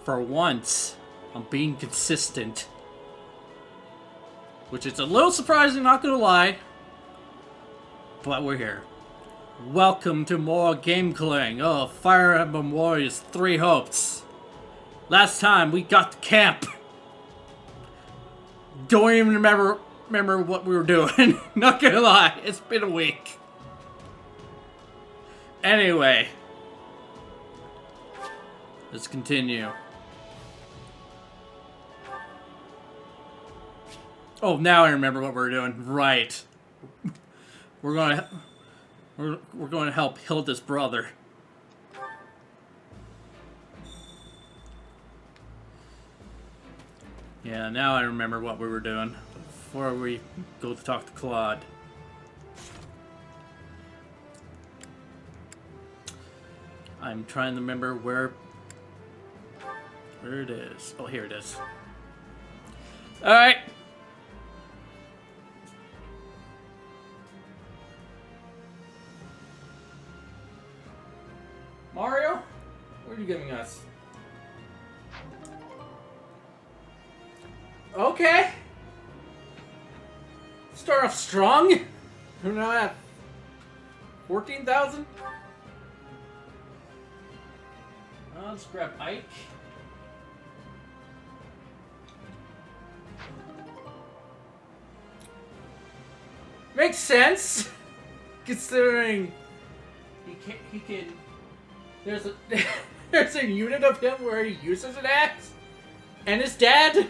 For once, I'm being consistent. Which is a little surprising, not gonna lie. But we're here. Welcome to more game cling. Oh, Fire Emblem Warriors 3 Hopes. Last time we got the camp. Don't even remember what we were doing. Not gonna lie, it's been a week. Anyway. Let's continue. Oh, now I remember what we're doing. Right. We're going to help Hilda's brother. Yeah, now I remember what we were doing before we go to talk to Claude. I'm trying to remember where it is. Oh, here it is. All right. Mario, what are you giving us? Okay. Start off strong. We're now at 14,000. Let's grab Ike. Makes sense, considering he can. There's a unit of him where he uses an axe, and his dad.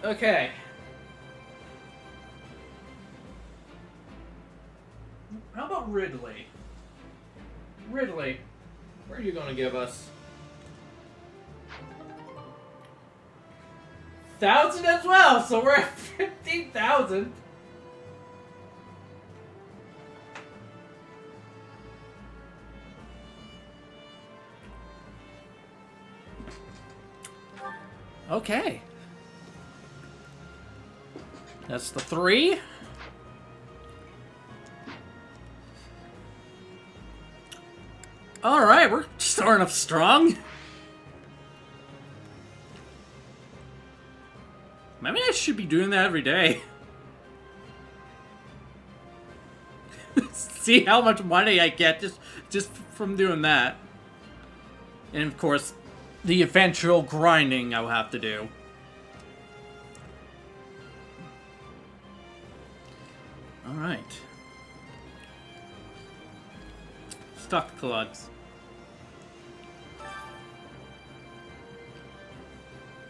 Okay. How about Ridley? Ridley, what are you gonna give us? 1,000 as well, so we're at 15,000. Okay. That's the 3. Alright, we're starting off strong. Maybe I should be doing that every day. See how much money I get just from doing that. And of course, the eventual grinding I'll have to do. Alright. Stock Claudes.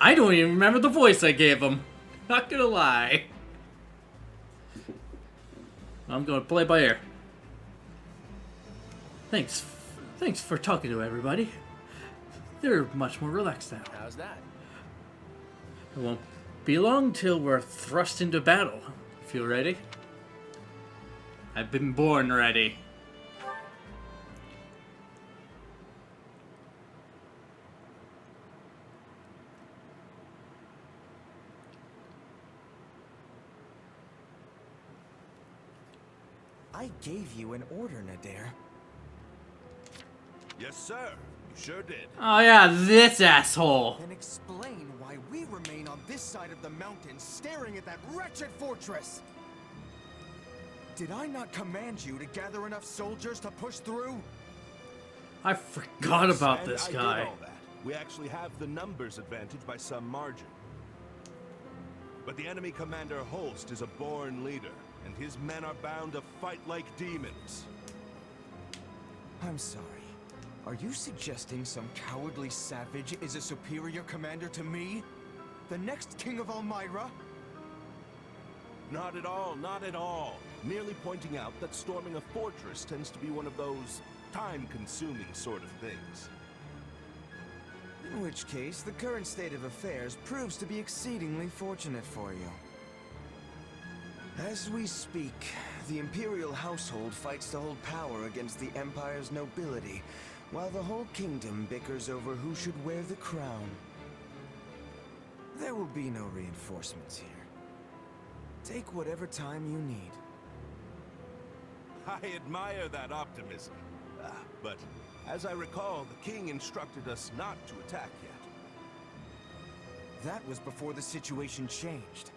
I don't even remember the voice I gave him. Not gonna lie. I'm gonna play by ear. Thanks for talking to everybody. They're much more relaxed now. How's that? It won't be long till we're thrust into battle. Feel ready? I've been born ready. I gave you an order, Nadir. Yes, sir. You sure did. Oh yeah, this asshole. Then explain why we remain on this side of the mountain staring at that wretched fortress. Did I not command you to gather enough soldiers to push through? I forgot about And this I guy. did all that. We actually have the numbers advantage by some margin. But the enemy commander Holst is a born leader, and his men are bound to fight like demons. I'm sorry. Are you suggesting some cowardly savage is a superior commander to me? The next king of Elmyra? Not at all, not at all. Merely pointing out that storming a fortress tends to be one of those time-consuming sort of things. In which case, the current state of affairs proves to be exceedingly fortunate for you. As we speak, the Imperial household fights to hold power against the Empire's nobility, while the whole kingdom bickers over who should wear the crown. There will be no reinforcements here. Take whatever time you need. I admire that optimism. But as I recall, the king instructed us not to attack yet. That was before the situation changed.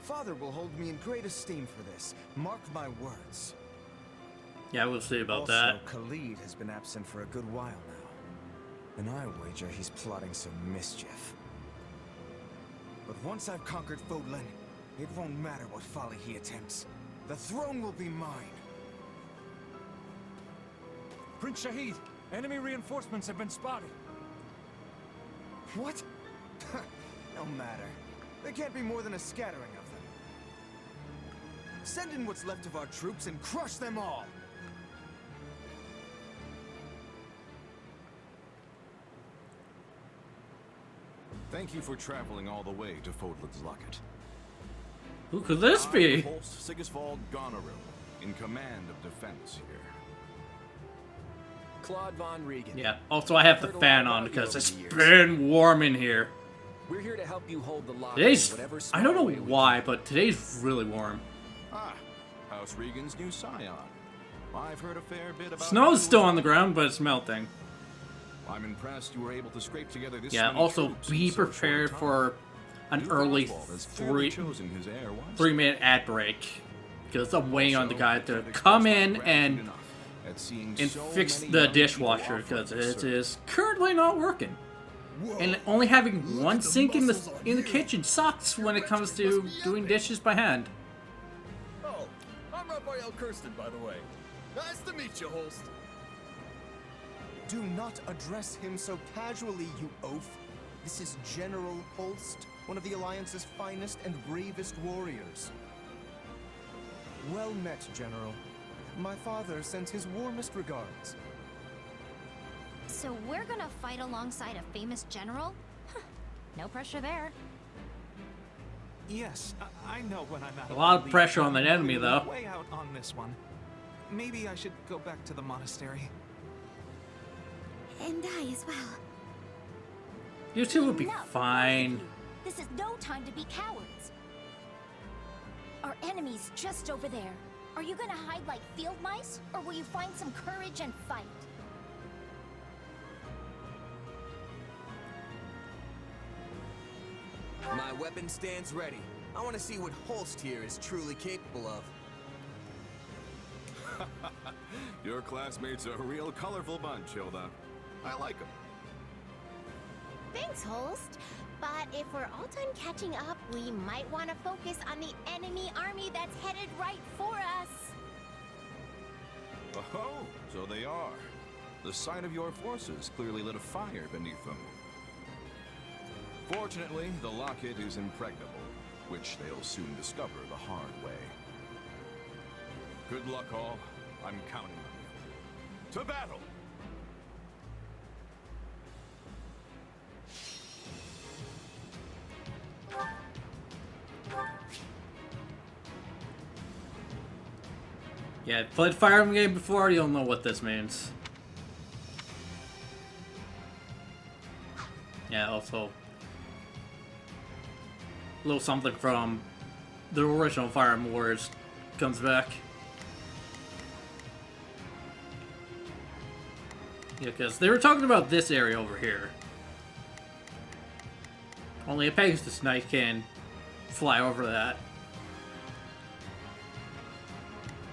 Father will hold me in great esteem for this. Mark my words. Yeah, we'll see about Also, that. Khalid has been absent for a good while now. And I wager he's plotting some mischief. But once I've conquered Fodlan, it won't matter what folly he attempts. The throne will be mine. Prince Shahid, enemy reinforcements have been spotted. What? No matter. There can't be more than a scattering of them. Send in what's left of our troops and crush them all! Thank you for traveling all the way to Fodlan's Locket. Who could this I'm be? Holst Sigisvald Goneril, in command of defense here. Claude Von Regan. Yeah, also I have the fan on because it's been warm in here. We're here to help you hold the lock. Today's, I don't know why, but today's really warm. Ah, House Regan's new scion. I've heard a fair bit about Snow's you. still on the ground, but it's melting. I'm impressed you were able to scrape together this Yeah, many also troops in be so short a prepared time. for an New early Oswald has fairly chosen his heir wisely. 3-minute ad break. Because I'm waiting on the Also, guy to I've come expressed in my and gratitude enough at seeing so fix many the young dishwasher people because offering it to is currently not working. Whoa. And only having Look one at the sink in the muscles on you. kitchen sucks when it comes to doing dishes by hand. Oh, I'm Raphael Kirsten, by the way. Nice to meet you, Holst. Do not address him so casually, you oaf. This is General Holst, one of the Alliance's finest and bravest warriors. Well met, General. My father sends his warmest regards. So we're gonna fight alongside a famous general? Huh, no pressure there. Yes, I know when I'm out. A lot of pressure on that enemy, though. Way out on this one. Maybe I should go back to the monastery. And I as well. You two will be Enough, fine. both of you. This is no time to be cowards. Our enemy's just over there. Are you gonna hide like field mice, or will you find some courage and fight? My weapon stands ready. I want to see what Holst here is truly capable of. Your classmates are a real colorful bunch, Hilda. I like them. Thanks, Holst. But if we're all done catching up, we might want to focus on the enemy army that's headed right for us. Oh, so they are. The sight of your forces clearly lit a fire beneath them. Fortunately, the locket is impregnable, which they'll soon discover the hard way. Good luck, all. I'm counting on you. To battle! Yeah, played Fire Emblem game before, you'll know what this means. Yeah, also a little something from the original Fire Emblem Warriors comes back. Yeah, because they were talking about this area over here. Only a Pegasus Knight can fly over that.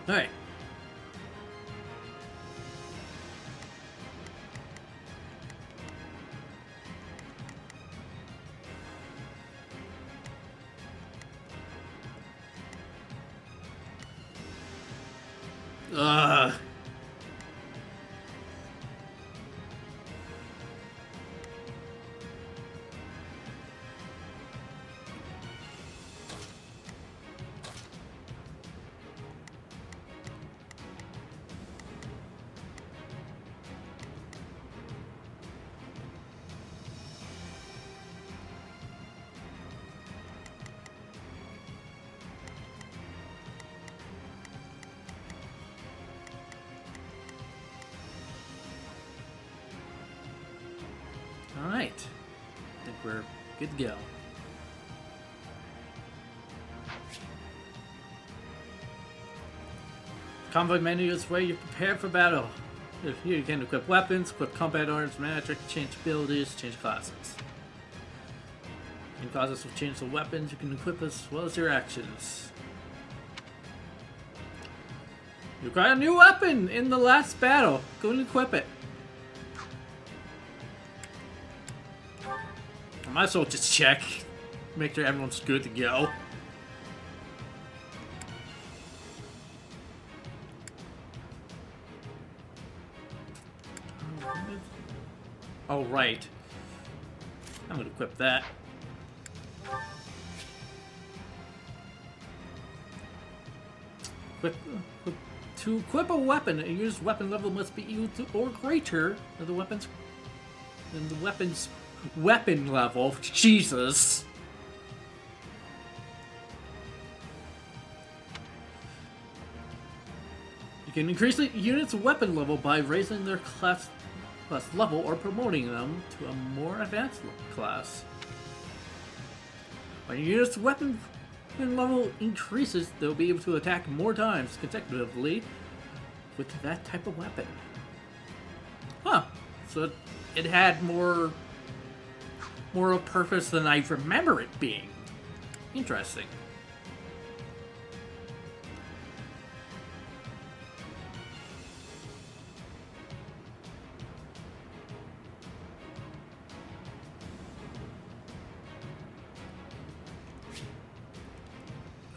Alright. Ugh. Alright. I think we're good to go. Convoy menu is where you prepare for battle. Here you can equip weapons, equip combat arms, magic, change abilities, change classes. In classes will change the weapons you can equip as well as your actions. You got a new weapon in the last battle. Go and equip it. I might as well just check. Make sure everyone's good to go. Oh, right. I'm gonna equip that. To equip a weapon, a user's weapon level must be equal to or greater than the weapon's weapon level. Jesus. You can increase the unit's weapon level by raising their class level or promoting them to a more advanced class. When your unit's weapon level increases, they'll be able to attack more times consecutively with that type of weapon. Huh. So it had more of purpose than I remember it being. Interesting.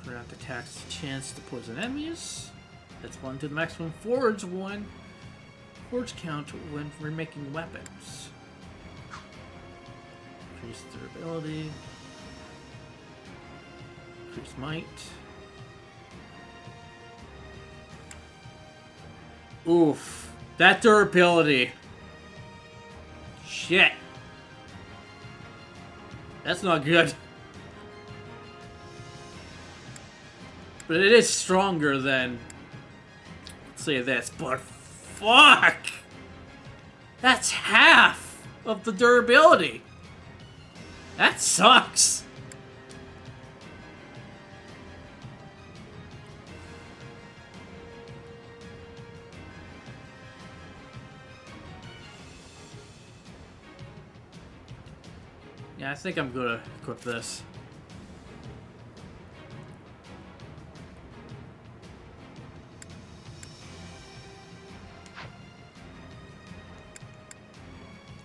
Grant attacks chance to poison enemies. That's 1 to the maximum forge count when remaking weapons. Increase durability. Increase might. Oof. That durability. Shit. That's not good. But it is stronger than, let's say this, but fuck! That's half of the durability. That sucks. Yeah, I think I'm gonna equip this.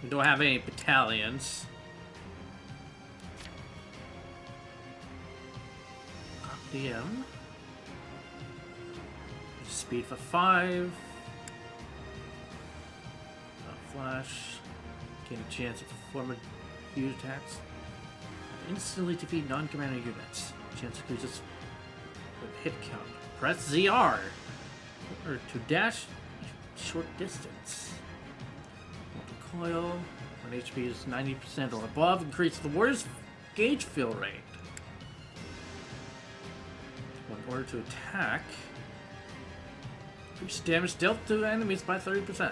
We don't have any battalions. DM. Speed for 5. Flash. Gain a chance to perform a huge attacks. Instantly defeat non-commander units. Chance increases with hit count. Press ZR or to dash short distance. Coil. When HP is 90% or above, increase the warrior's gauge fill rate. When order to attack, increase damage dealt to enemies by 30%.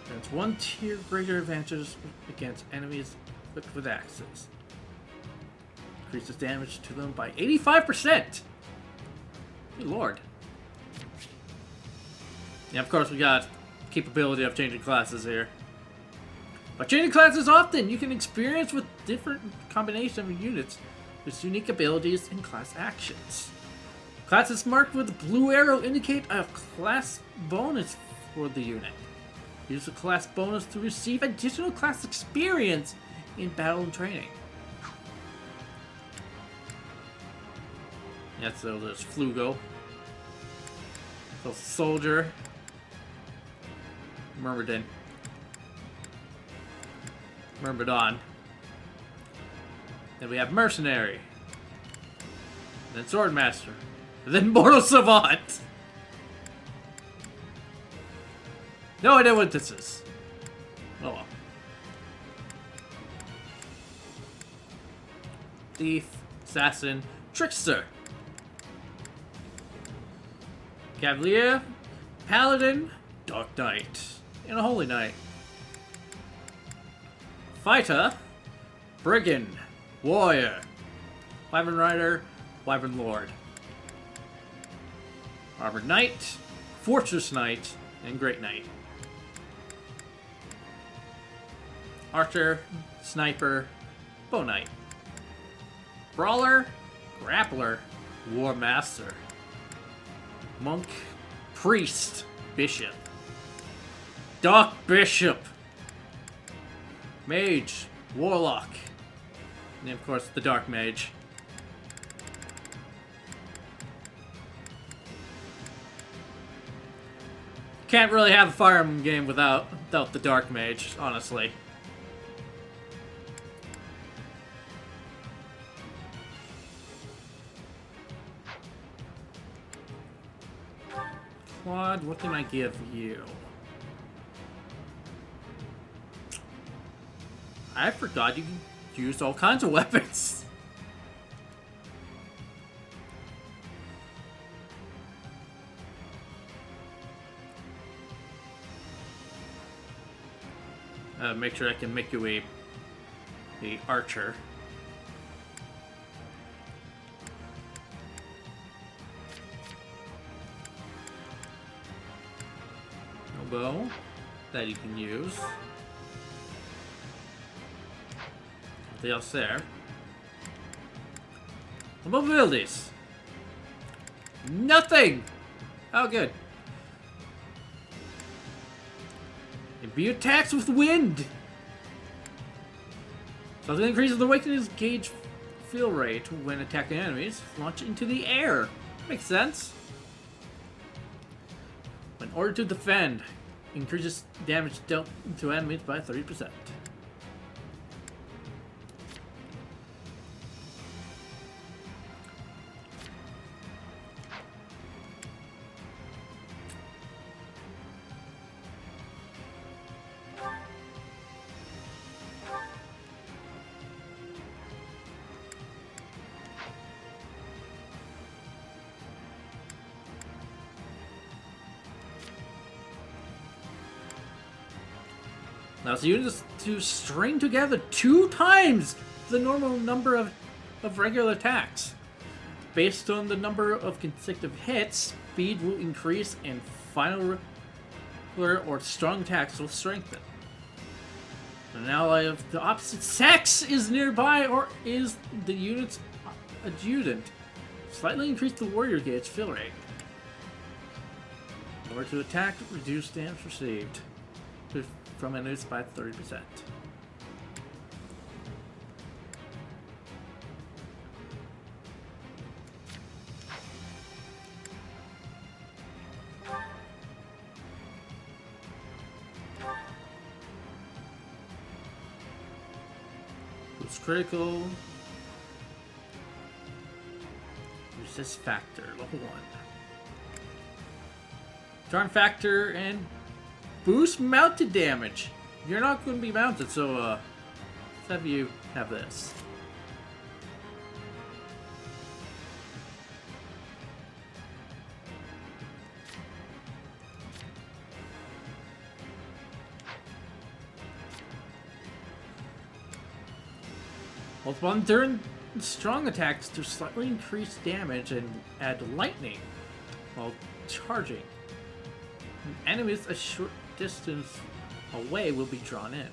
Grants 1 tier greater advantages against enemies equipped with axes. Increases damage to them by 85%! Good lord. Yeah, of course we got capability of changing classes here. By changing classes often, you can experience with different combination of units with unique abilities and class actions. Classes marked with a blue arrow indicate a class bonus for the unit. Use the class bonus to receive additional class experience in battle and training. Yeah, so there's Flugo. So Soldier. Myrmidon. Myrmidon. Then we have Mercenary. Then Swordmaster. And then Mortal Savant. No idea what this is. Oh well. Thief, Assassin, Trickster. Cavalier, Paladin, Dark Knight, and a Holy Knight. Fighter, Brigand, Warrior, Wyvern Rider, Wyvern Lord. Armored Knight, Fortress Knight, and Great Knight. Archer, Sniper, Bow Knight. Brawler, Grappler, War Master. Monk, Priest, Bishop. Dark Bishop. Mage, Warlock. And of course, the Dark Mage. Can't really have a Fire Emblem game without the Dark Mage, honestly. Claude, what can I give you? I forgot you can use all kinds of weapons. Make sure I can make you a archer. No bow that you can use. Nothing else there. What about abilities? Nothing! Oh, good. Imbue attacks with wind! Something increases the weakness gauge feel rate when attacking enemies. Launch into the air. Makes sense. When ordered to defend, increases damage dealt to enemies by 30%. Now, so you just to string together 2 times the normal number of regular attacks. Based on the number of consecutive hits, speed will increase and final regular or strong attacks will strengthen. An ally of the opposite sex is nearby or is the unit's adjutant. Slightly increase the warrior gauge fill rate. In order to attack, reduce damage received from enemies by 30%. Boost critical. Resist factor, level 1. Charm factor and boost mounted damage. You're not going to be mounted, so let's have you have this. While during strong attacks to slightly increase damage and add lightning while charging. Enemies a short distance away will be drawn in.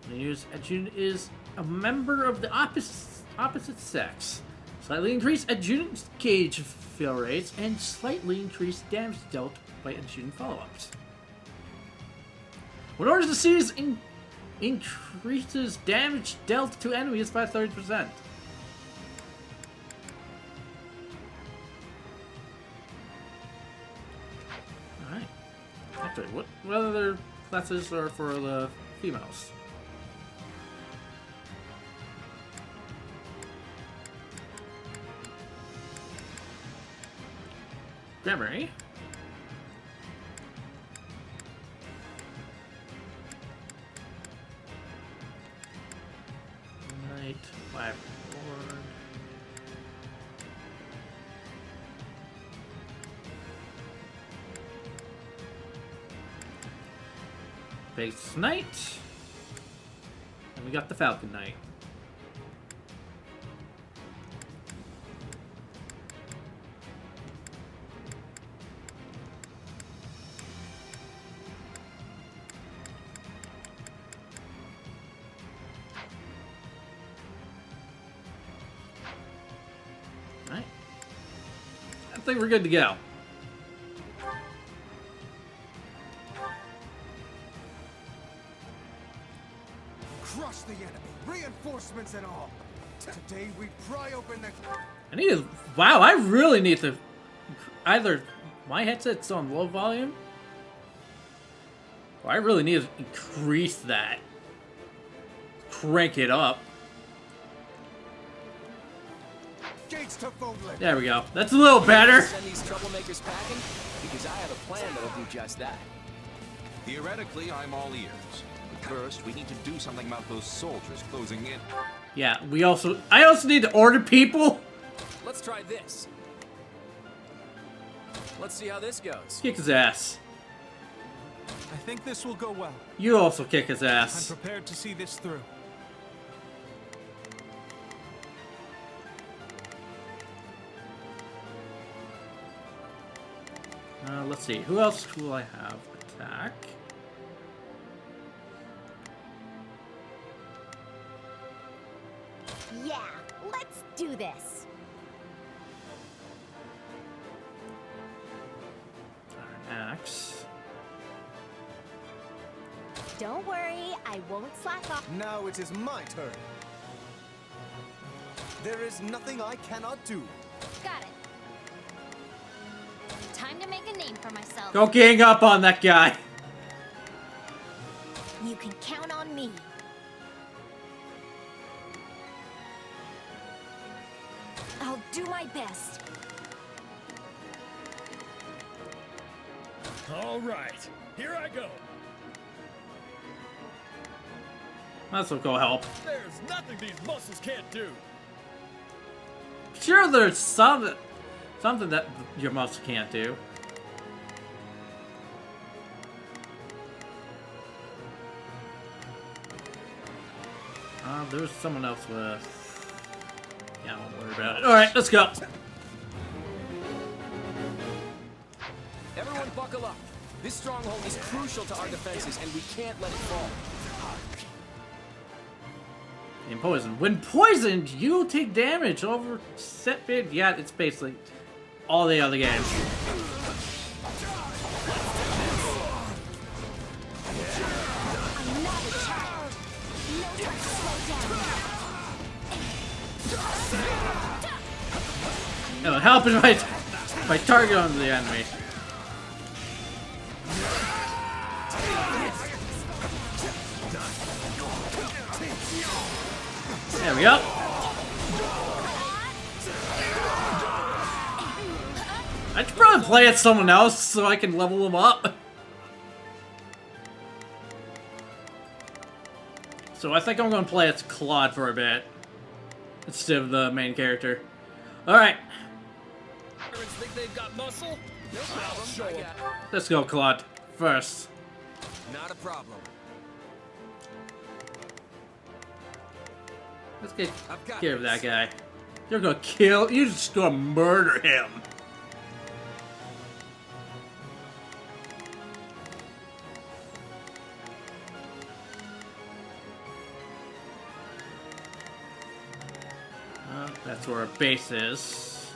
The user's adjutant is a member of the opposite sex. Slightly increased adjutant gauge fill rates and slightly increased damage dealt by adjutant follow-ups. When orders to seize increases damage dealt to enemies by 30%. Actually, what other classes are for the females? Grammary. Knight, 5 Lord. Base Knight. And we got the Falcon Knight. think we're good to go. Crush the enemy, reinforcements and all. Today we pry open the... I need to... Wow, I really need to... Either my headset's on low volume, or I really need to increase that. Crank it up. Gates to Foldland. There we go. That's a little better. Send these troublemakers packing? Because I have a plan that'll do just that. Theoretically, I'm all ears. But first, we need to do something about those soldiers closing in. Yeah, I also need to order people. Let's try this. Let's see how this goes. Kick his ass. I think this will go well. You also kick his I'm ass. prepared to see this through. Let's see. Who else will I have attack? Yeah, let's do this. Iron Axe. Don't worry, I won't slack off. Now it is my turn. There is nothing I cannot do. Got it. Time to make a name for myself. Go gang up on that guy. You can count on me. I'll do my best. All right, here I go. Might as well go help. There's nothing these muscles can't do. Sure, there's something that your muscle can't do. There's someone else with... Yeah, I won't worry about it. Alright, let's go. Everyone buckle up. This stronghold is crucial to our defenses, and we can't let it fall. In poison. When poisoned, you take damage over set bid. Yeah, it's basically all the other games. I'm not a child. No time to slow down. It'll help if I target on the enemy. There we go. I should probably play as someone else so I can level them up. So I think I'm going to play as Claude for a bit instead of the main character. Alright, Pirates think they've got muscle? No problem. Show I 'em. got it. let's go Claude first. Not a problem. Let's get I've got care of that this. guy. You're gonna kill, you're just gonna murder him. That's where our base is.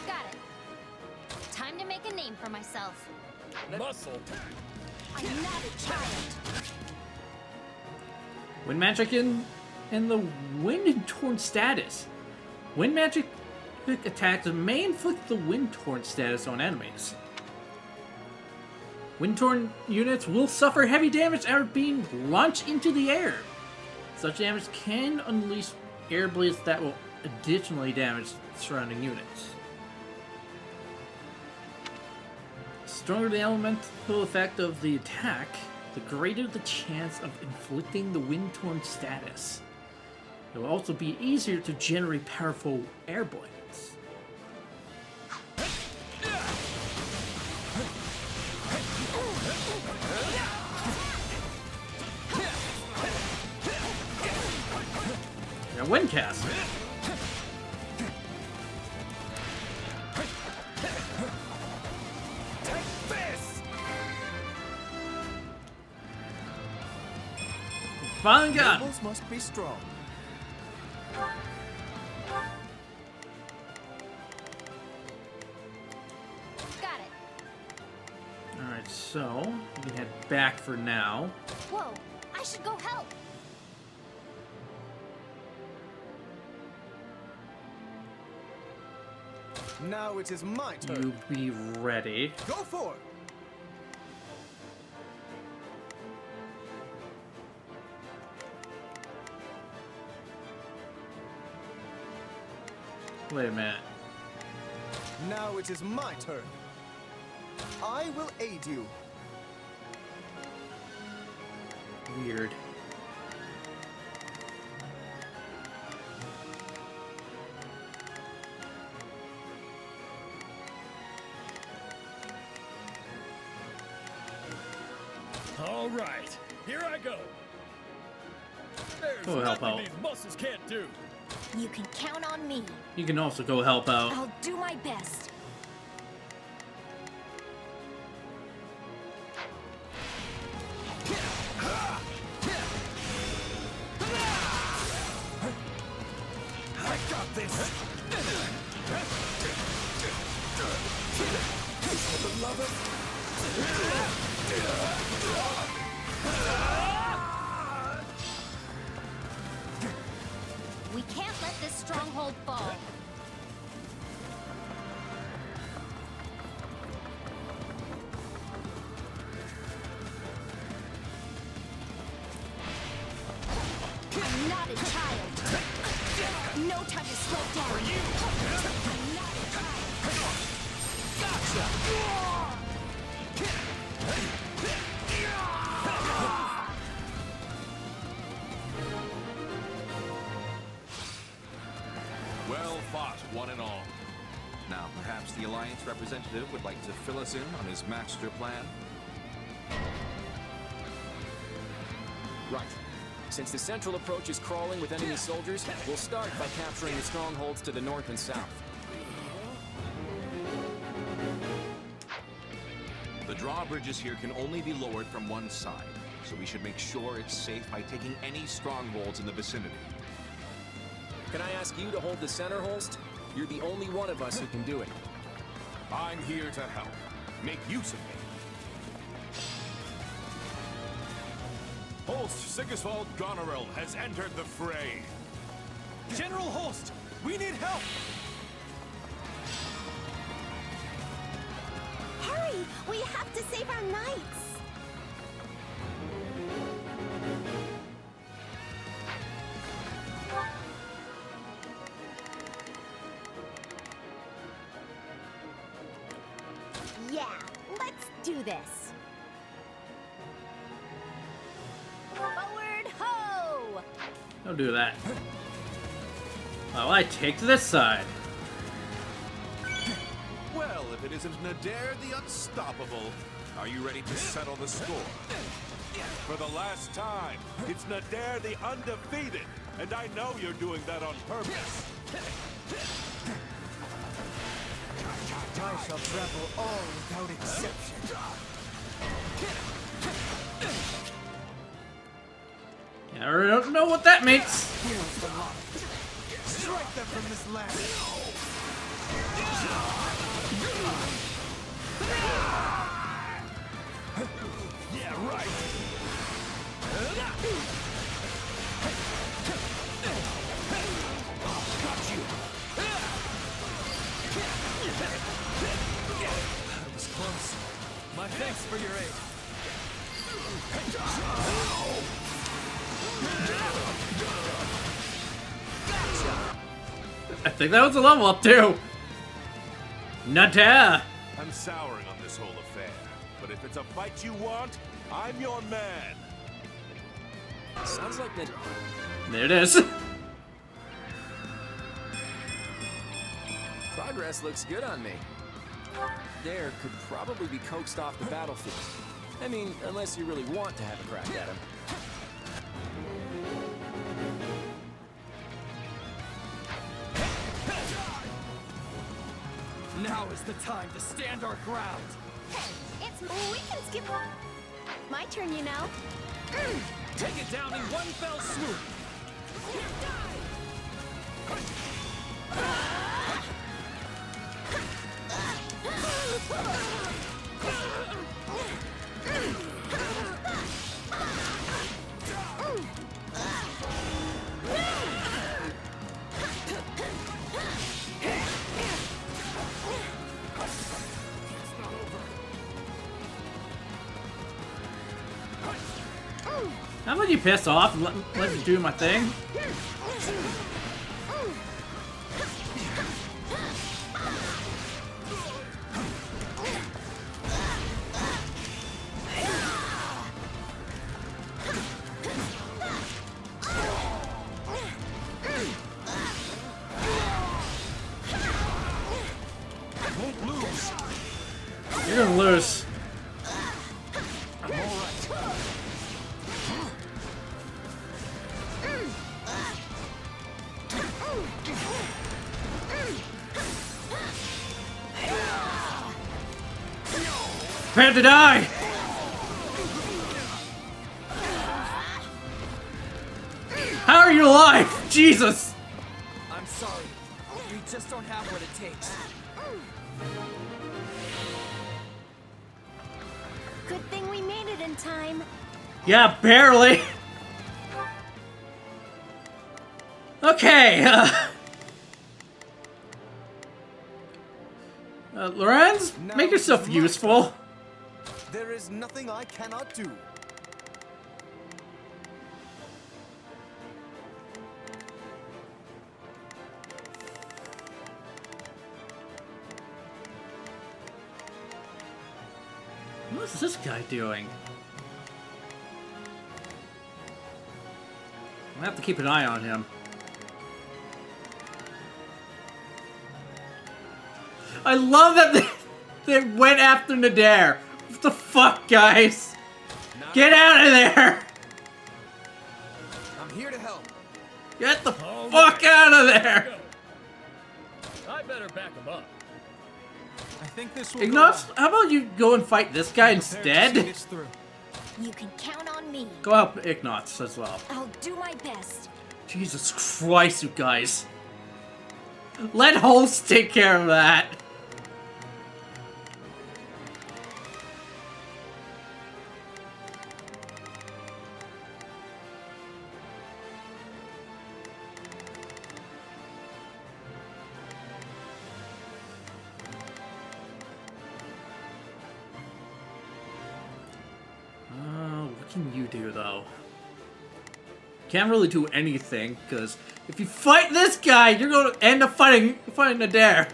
Got it. Time to make a name for myself. Muscle. I'm not a child. Wind magic in the wind and torn status. Wind magic attacks may inflict the wind torn status on enemies. Wind torn units will suffer heavy damage after being launched into the air. Such damage can unleash air blades that will additionally damage surrounding units. The stronger the elemental effect of the attack, the greater the chance of inflicting the wind torn status. It will also be easier to generate powerful air blades. Yeah, Windcaster. finally got him. Nobles must be strong. Got it. Alright, so we can head back for now. Whoa, I should go help. Now it is my turn. You be ready. Go for it. Wait a minute. Now it is my turn. I will aid you. Weird. All right, here I go. There's Go help nothing out. these muscles can't do. You can count on me. You can also go help out. I'll do my best. I got this. For the love of... We can't let this stronghold fall. I'm not a child. No time to slow down. I'm not a child. Well fought, one and all. Now, perhaps the Alliance representative would like to fill us in on his master plan? Right. Since the central approach is crawling with enemy soldiers, we'll start by capturing the strongholds to the north and south. The drawbridges here can only be lowered from one side, so we should make sure it's safe by taking any strongholds in the vicinity. Can I ask you to hold the center, Holst? You're the only one of us who can do it. I'm here to help. Make use of me. Holst Sigiswald Goneril has entered the fray. General Holst, we need help! Hurry! We have to save our knights! Yeah, let's do this. Forward ho! Don't do that. Well, I take this side. Well, if it isn't Nadir the Unstoppable, are you ready to settle the score? For the last time, it's Nadir the Undefeated, and I know you're doing that on purpose. I shall travel all without exception. Yeah, I already don't know what that means. Here's the lot. Strike them from this land. Yeah, right. Got you. That was close. My thanks for your aid. I think that was a level up too. Nata. I'm souring on this whole affair, but if it's a fight you want, I'm your man. Sounds like that. There it is. Progress looks good on me. Dare could probably be coaxed off the battlefield. I mean, unless you really want to have a crack at him. Now is the time to stand our ground. Hey, it's we can skip. My turn, you know. Take it down in one fell swoop. How about you piss off and let me do my thing? Won't lose. You're gonna lose. I'm all right. Prepare to die! How are you alive? Jesus! I'm sorry. We just don't have what it takes. Good thing we made it in time. Yeah, barely. Okay, Lorenz, make yourself useful. There is nothing I cannot do. What's this guy doing? I have to keep an eye on him. I love that they went after Nadir. What the fuck, guys? Get out of there! I'm here to help. Get the fuck out of there! I better back him up. I think this will Ignatz, go how about you go and fight this guy well. Prepare to see instead? this through. You can count on me. Go help Ignatz as well. I'll do my best. Jesus Christ, you guys. Let Holst take care of that. What can you do, though? Can't really do anything, because if you fight this guy, you're going to end up fighting Nadir.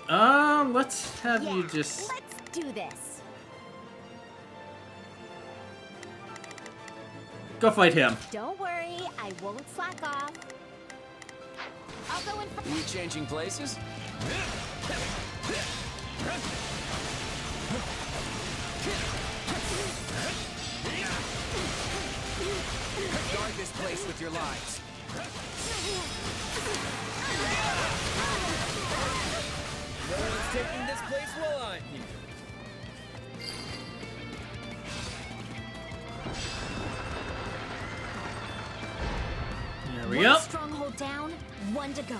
Let's have you just... Let's do this. Go fight him. Don't worry, I won't slack off. I'll go in for... We changing places? Guard this place with your lives. No one's taking this place while I'm here. There we One go. stronghold down, one to go.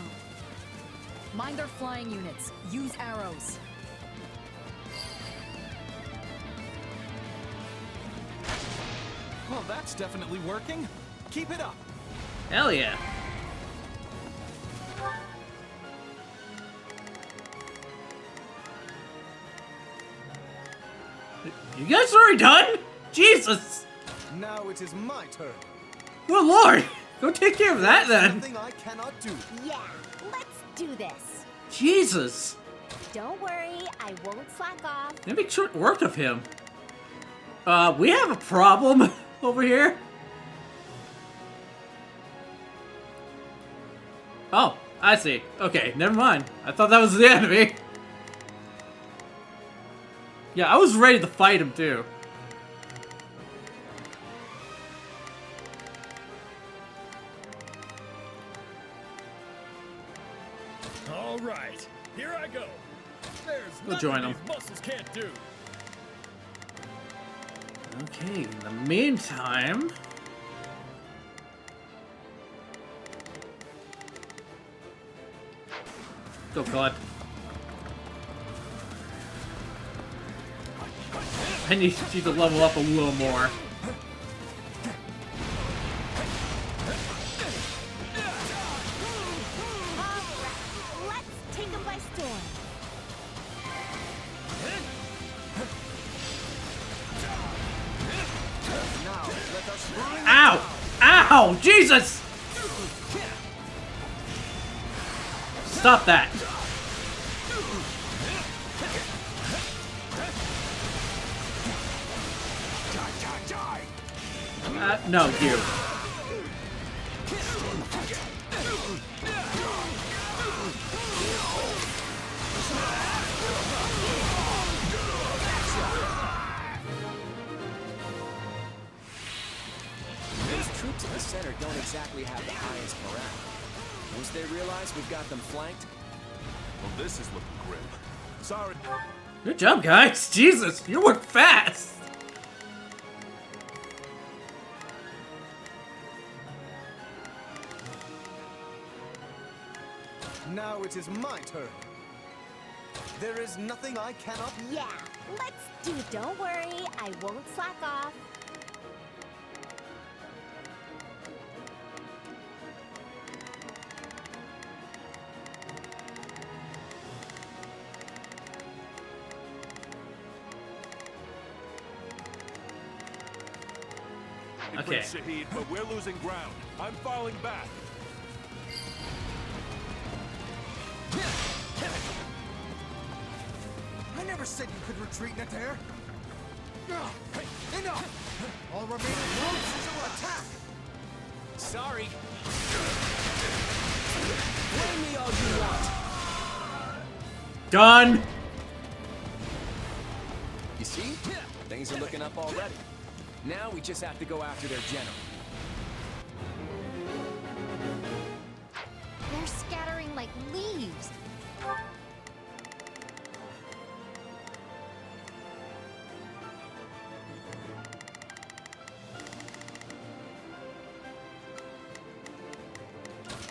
Mind their flying units. Use arrows. Well, that's definitely working. Keep it up. Hell yeah. You guys already done? Jesus! Now it is my turn. Good lord! Go take care of that then. Nothing I cannot do. Yeah, let's do this. Jesus! Don't worry, I won't slack off. They make short work of him. We have a problem over here. Oh, I see. Okay, never mind. I thought that was the enemy. Yeah, I was ready to fight him too. All right, here I go. There's We'll join nothing him. these muscles can't do. Okay, in the meantime... Go, Claude. I need you to level up a little more. Let's take him by storm. Now, let us bring Ow! Ow! Jesus! Stop that! No, you. Those troops at the center don't exactly have the highest morale. Once they realize we've got them flanked, Well, this is looking grim. Sorry. Good job, guys. Jesus, you were fast. Now it is my turn. There is nothing I cannot... Yeah, let's do. Don't worry, I won't slack off. Okay. Shahid, but we're losing ground. I'm falling back. I never said you could retreat, Nadir. Enough! All remaining troops to attack! sorry. Blame me all you want. Done. You see? Things are looking up already. Now we just have to go after their general. They're scattering like leaves.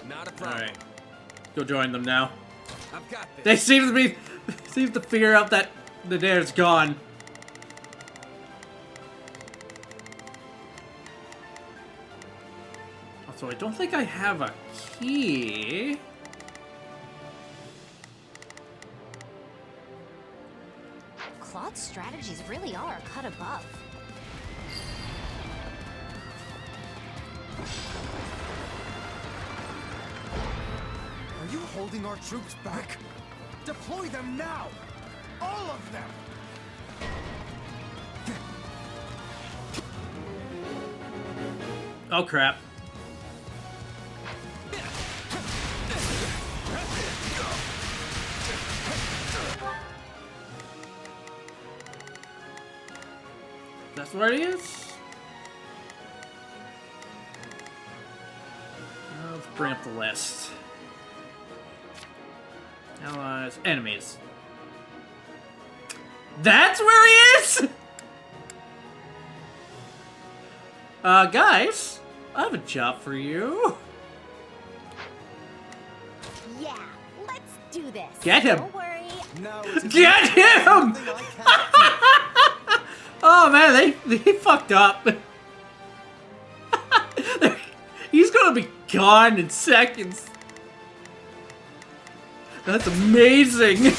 Not a problem. Alright. Go join them now. I've got this. They seem to figure out that the dare's gone. Also, I don't think I have a key. Claude's strategies really are a cut above. Are you holding our troops back? Deploy them now! All of them! Oh crap. That's where he is? Let's bring up the list. Allies, enemies. That's where he is? Guys, I have a job for you. Yeah, let's do this. Get him. Don't worry. Now it is Get him! nothing I cannot do. Oh man, they fucked up. He's gonna be gone in seconds. That's amazing.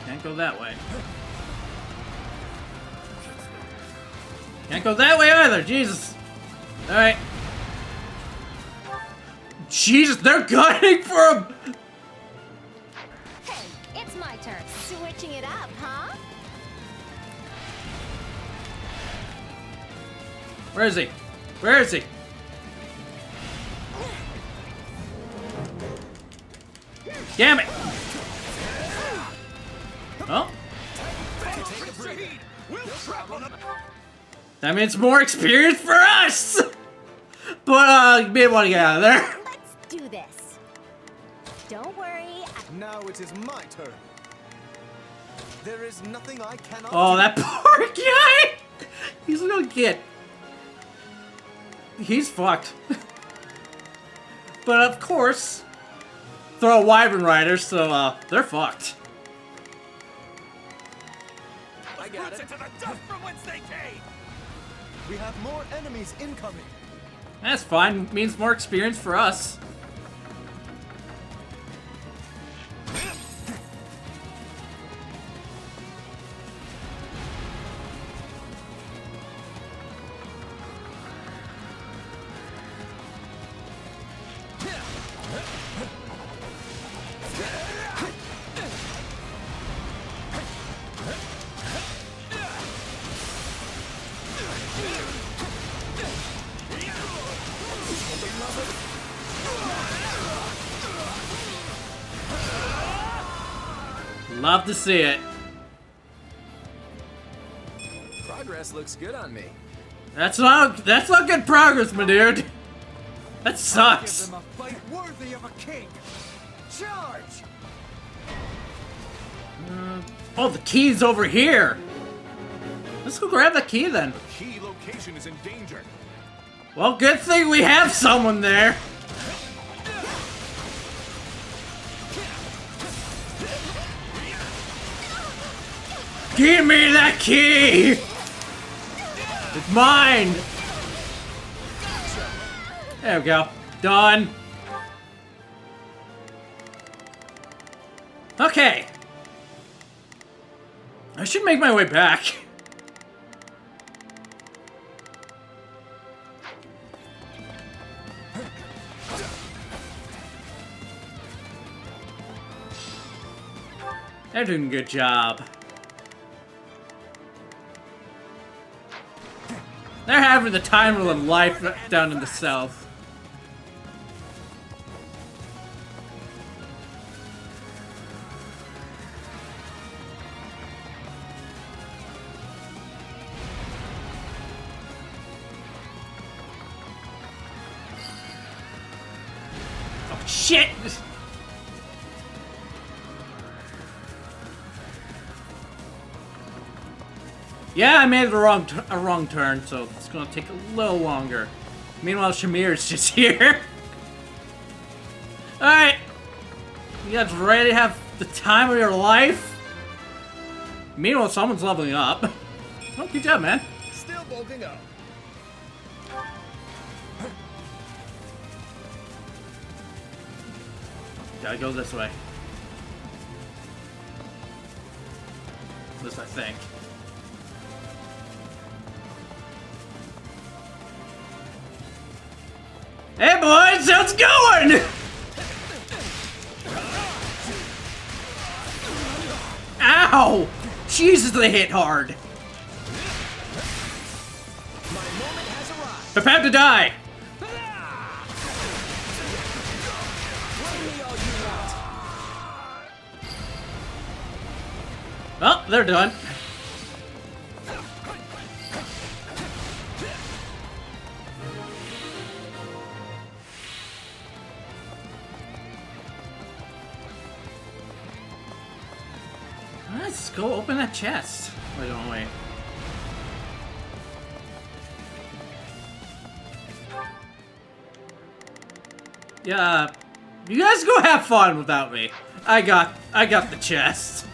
Can't go that way. Can't go that way either, Jesus. Alright. Jesus, they're gunning for him! Hey, it's my turn. Switching it up, huh? Where is he? Where is he? Damn it! Oh. That means more experience for us! But, you may want to get out of there. Let's do this. Don't worry. Now it is my turn. There is nothing I cannot Oh, do. that poor guy! He's gonna get... He's fucked. But of course, they're a Wyvern Rider, so, they're fucked. I got it. We have more enemies incoming. That's fine. Means more experience for us. Love to see it. Progress looks good on me. That's not good progress, my dude. That sucks. Give them a fight worthy of a king. Charge! Oh, the key's over here. Let's go grab the key then. Key location is in danger. Well, good thing we have someone there. Give me that key! It's mine! There we go. Done. Okay. I should make my way back. They're doing a good job. They're having the time of their life down in the south. Oh, shit! Yeah, I made a wrong turn, so it's gonna take a little longer. Meanwhile, Shamir's just here. Alright. You guys ready to have the time of your life? Meanwhile, someone's leveling up. Oh, good job, man. Still bulking up. Gotta go this way. This, I think. Hey boys, how's it going? Ow! Jesus, they hit hard. Prepare to die. Oh, they're done. Let's go open that chest. Wait, don't wait. Yeah, you guys go have fun without me. I got the chest.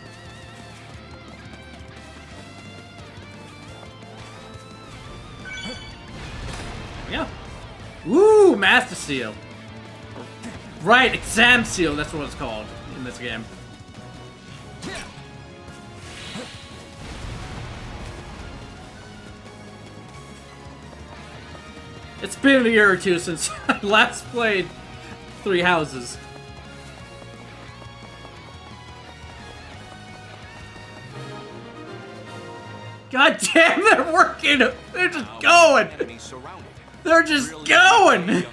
Yeah. Woo, Master Seal. Right, Exam Seal, that's what it's called in this game. It's been a year or two since I last played Three Houses. God damn, they're working! They're just going! They're just going! They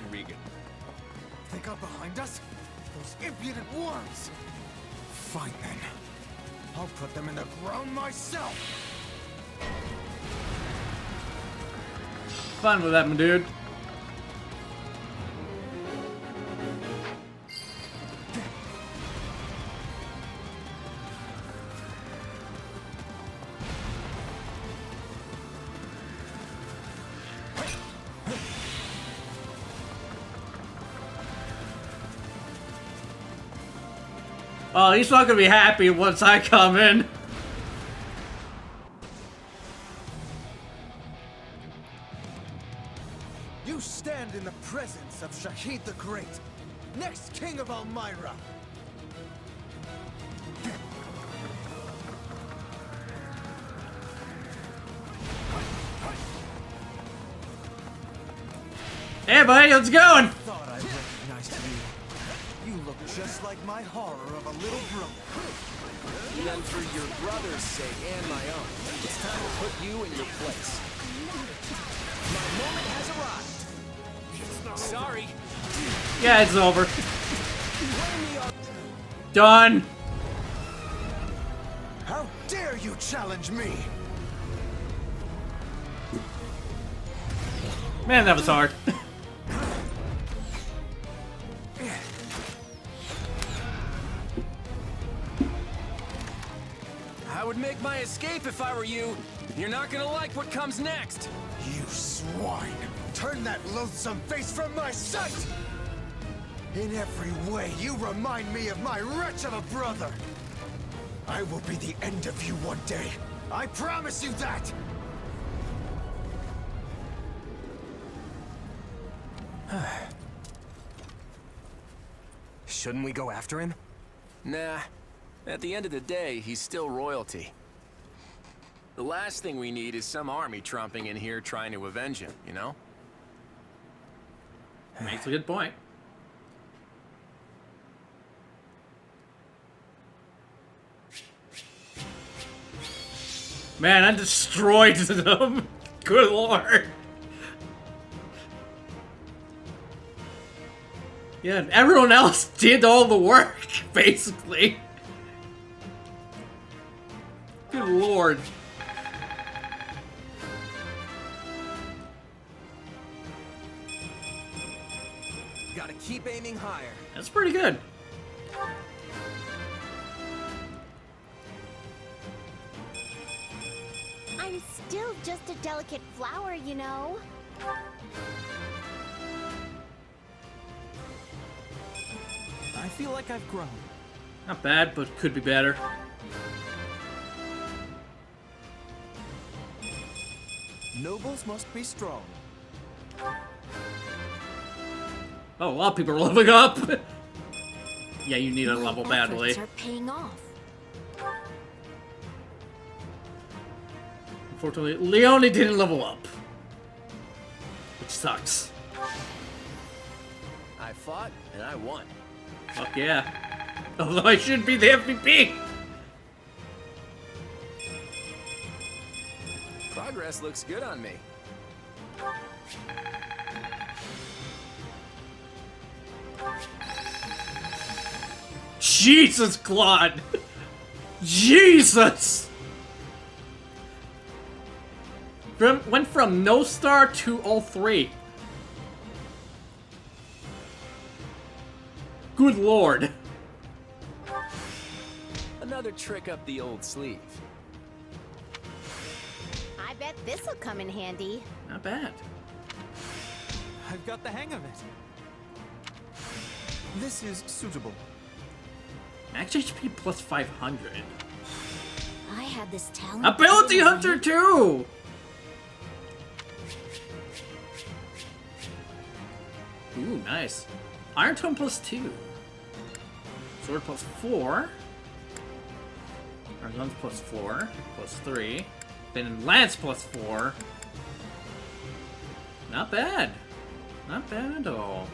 got behind us? Those impudent worms! Fine then. I'll put them in the ground myself. Fun with that, my dude. Oh, he's not gonna be happy once I come in. You stand in the presence of Shahid the Great, next king of Elmyra. Hey, buddy, how's it going? Thought I recognized you. You look just like my horror of a little brother. Then for your brother's sake and my own, it's time to put you in your place. My moment has arrived. Sorry. Yeah, it's over. Done. How dare you challenge me? Man, that was hard. I would make my escape if I were you. You're not gonna like what comes next. You swine! Turn that loathsome face from my sight! In every way, you remind me of my wretch of a brother! I will be the end of you one day. I promise you that! Shouldn't we go after him? Nah. At the end of the day, he's still royalty. The last thing we need is some army tromping in here trying to avenge him, you know? Makes a good point. Man, I destroyed them. Good lord. Yeah, everyone else did all the work, basically. Good lord. Gotta keep aiming higher. That's pretty good. I'm still just a delicate flower, you know. I feel like I've grown. Not bad, but could be better. Nobles must be strong. Oh, a lot of people are leveling up. Yeah, you need a level badly. Efforts are paying off. Unfortunately, Leone didn't level up. Which sucks. I fought, and I won. Fuck yeah. Although I should be the MVP. Progress looks good on me. Jesus, Claude! Jesus! Went from no star to all three. Good lord. Another trick up the old sleeve. I bet this'll come in handy. Not bad. I've got the hang of it. This is suitable. Max HP plus 500. I had this talent. Ability Hunter too! Ooh, nice. Iron Tome plus 2. Sword plus 4. Our guns plus 4. Plus 3. Then Lance plus 4. Not bad. Not bad at all.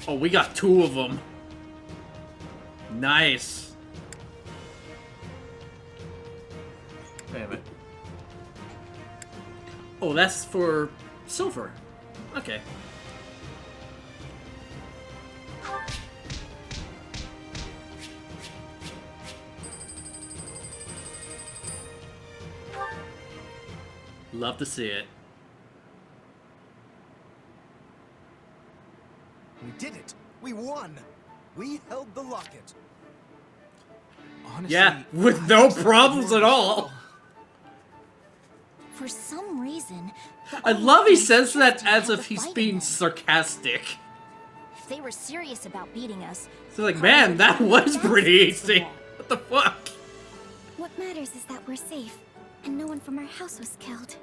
Oh, we got 2 of them. Nice. Wait a minute. Oh, that's for silver. Okay. Love to see it. We did it! We won! We held the locket. Honestly, Yeah, with no problems at all. For some reason, I love he says that as if he's being sarcastic. if they were serious about beating us, So like, man, that was pretty easy. What the fuck? what matters is that we're safe, and no one from our house was killed.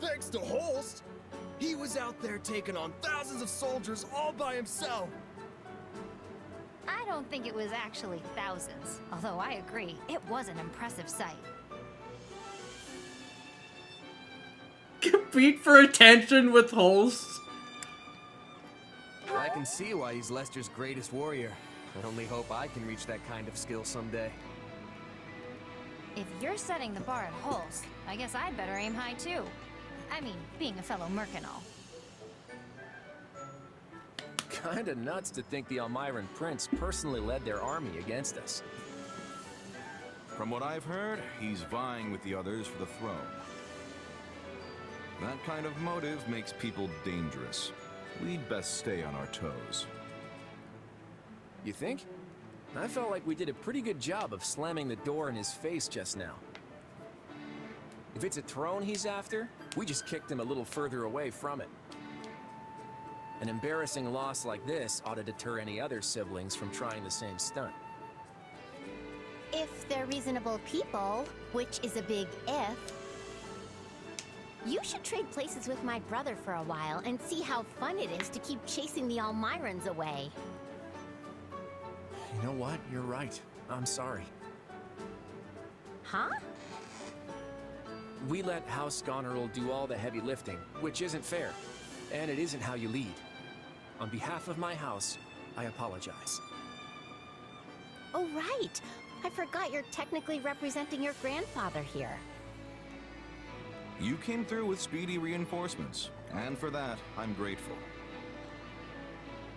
Thanks to Holst! He was out there taking on thousands of soldiers all by himself! I don't think it was actually thousands, although I agree, it was an impressive sight. Compete for attention with hosts. I can see why he's Lester's greatest warrior. I only hope I can reach that kind of skill someday. If you're setting the bar at Holst, I guess I'd better aim high too. I mean, being a fellow merc and all. Kinda nuts to think the Almiran Prince personally led their army against us. From what I've heard, he's vying with the others for the throne. That kind of motive makes people dangerous. We'd best stay on our toes. You think? I felt like we did a pretty good job of slamming the door in his face just now. If it's a throne he's after, we just kicked him a little further away from it. An embarrassing loss like this ought to deter any other siblings from trying the same stunt. If they're reasonable people, which is a big if, you should trade places with my brother for a while and see how fun it is to keep chasing the Almirans away. You know what? You're right. I'm sorry. Huh? We let House Goneril do all the heavy lifting, which isn't fair. And it isn't how you lead. On behalf of my house, I apologize. Oh, right. I forgot you're technically representing your grandfather here. You came through with speedy reinforcements, and for that, I'm grateful.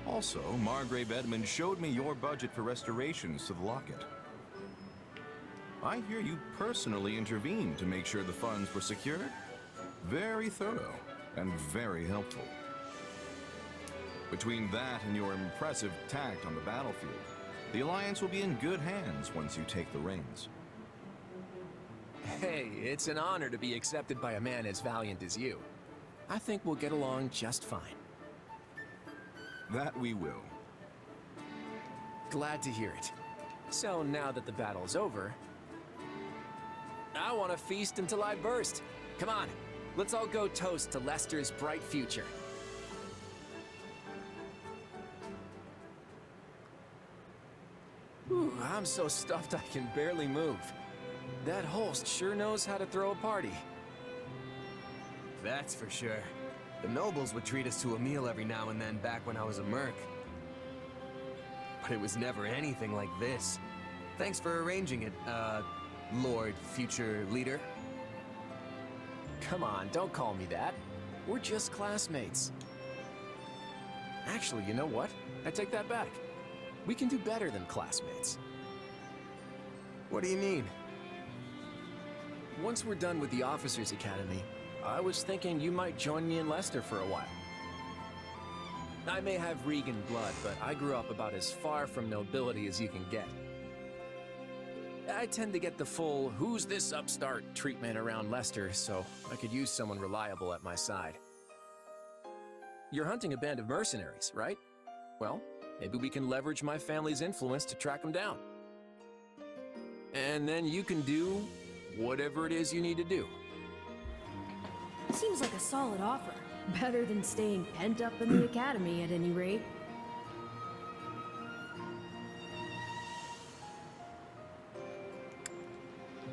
Also, Margrave Edmund showed me your budget for restorations to the locket. I hear you personally intervened to make sure the funds were secured. Very thorough, and very helpful. Between that and your impressive tact on the battlefield, the Alliance will be in good hands once you take the reins. Hey, it's an honor to be accepted by a man as valiant as you. I think we'll get along just fine. That we will. Glad to hear it. So now that the battle's over, I want to feast until I burst. Come on, let's all go toast to Lester's bright future. Ooh, I'm so stuffed I can barely move. That Holst sure knows how to throw a party. That's for sure. The nobles would treat us to a meal every now and then back when I was a merc. But it was never anything like this. Thanks for arranging it, Lord Future Leader. Come on, don't call me that. We're just classmates. Actually, you know what? I take that back. We can do better than classmates. What do you mean? Once we're done with the Officers Academy, I was thinking you might join me in Lester for a while. I may have Regan blood, but I grew up about as far from nobility as you can get. I tend to get the full, who's this upstart treatment around Lester, so I could use someone reliable at my side. You're hunting a band of mercenaries, right? Well, maybe we can leverage my family's influence to track them down. And then you can do whatever it is you need to do. Seems like a solid offer. Better than staying pent up in the academy at any rate.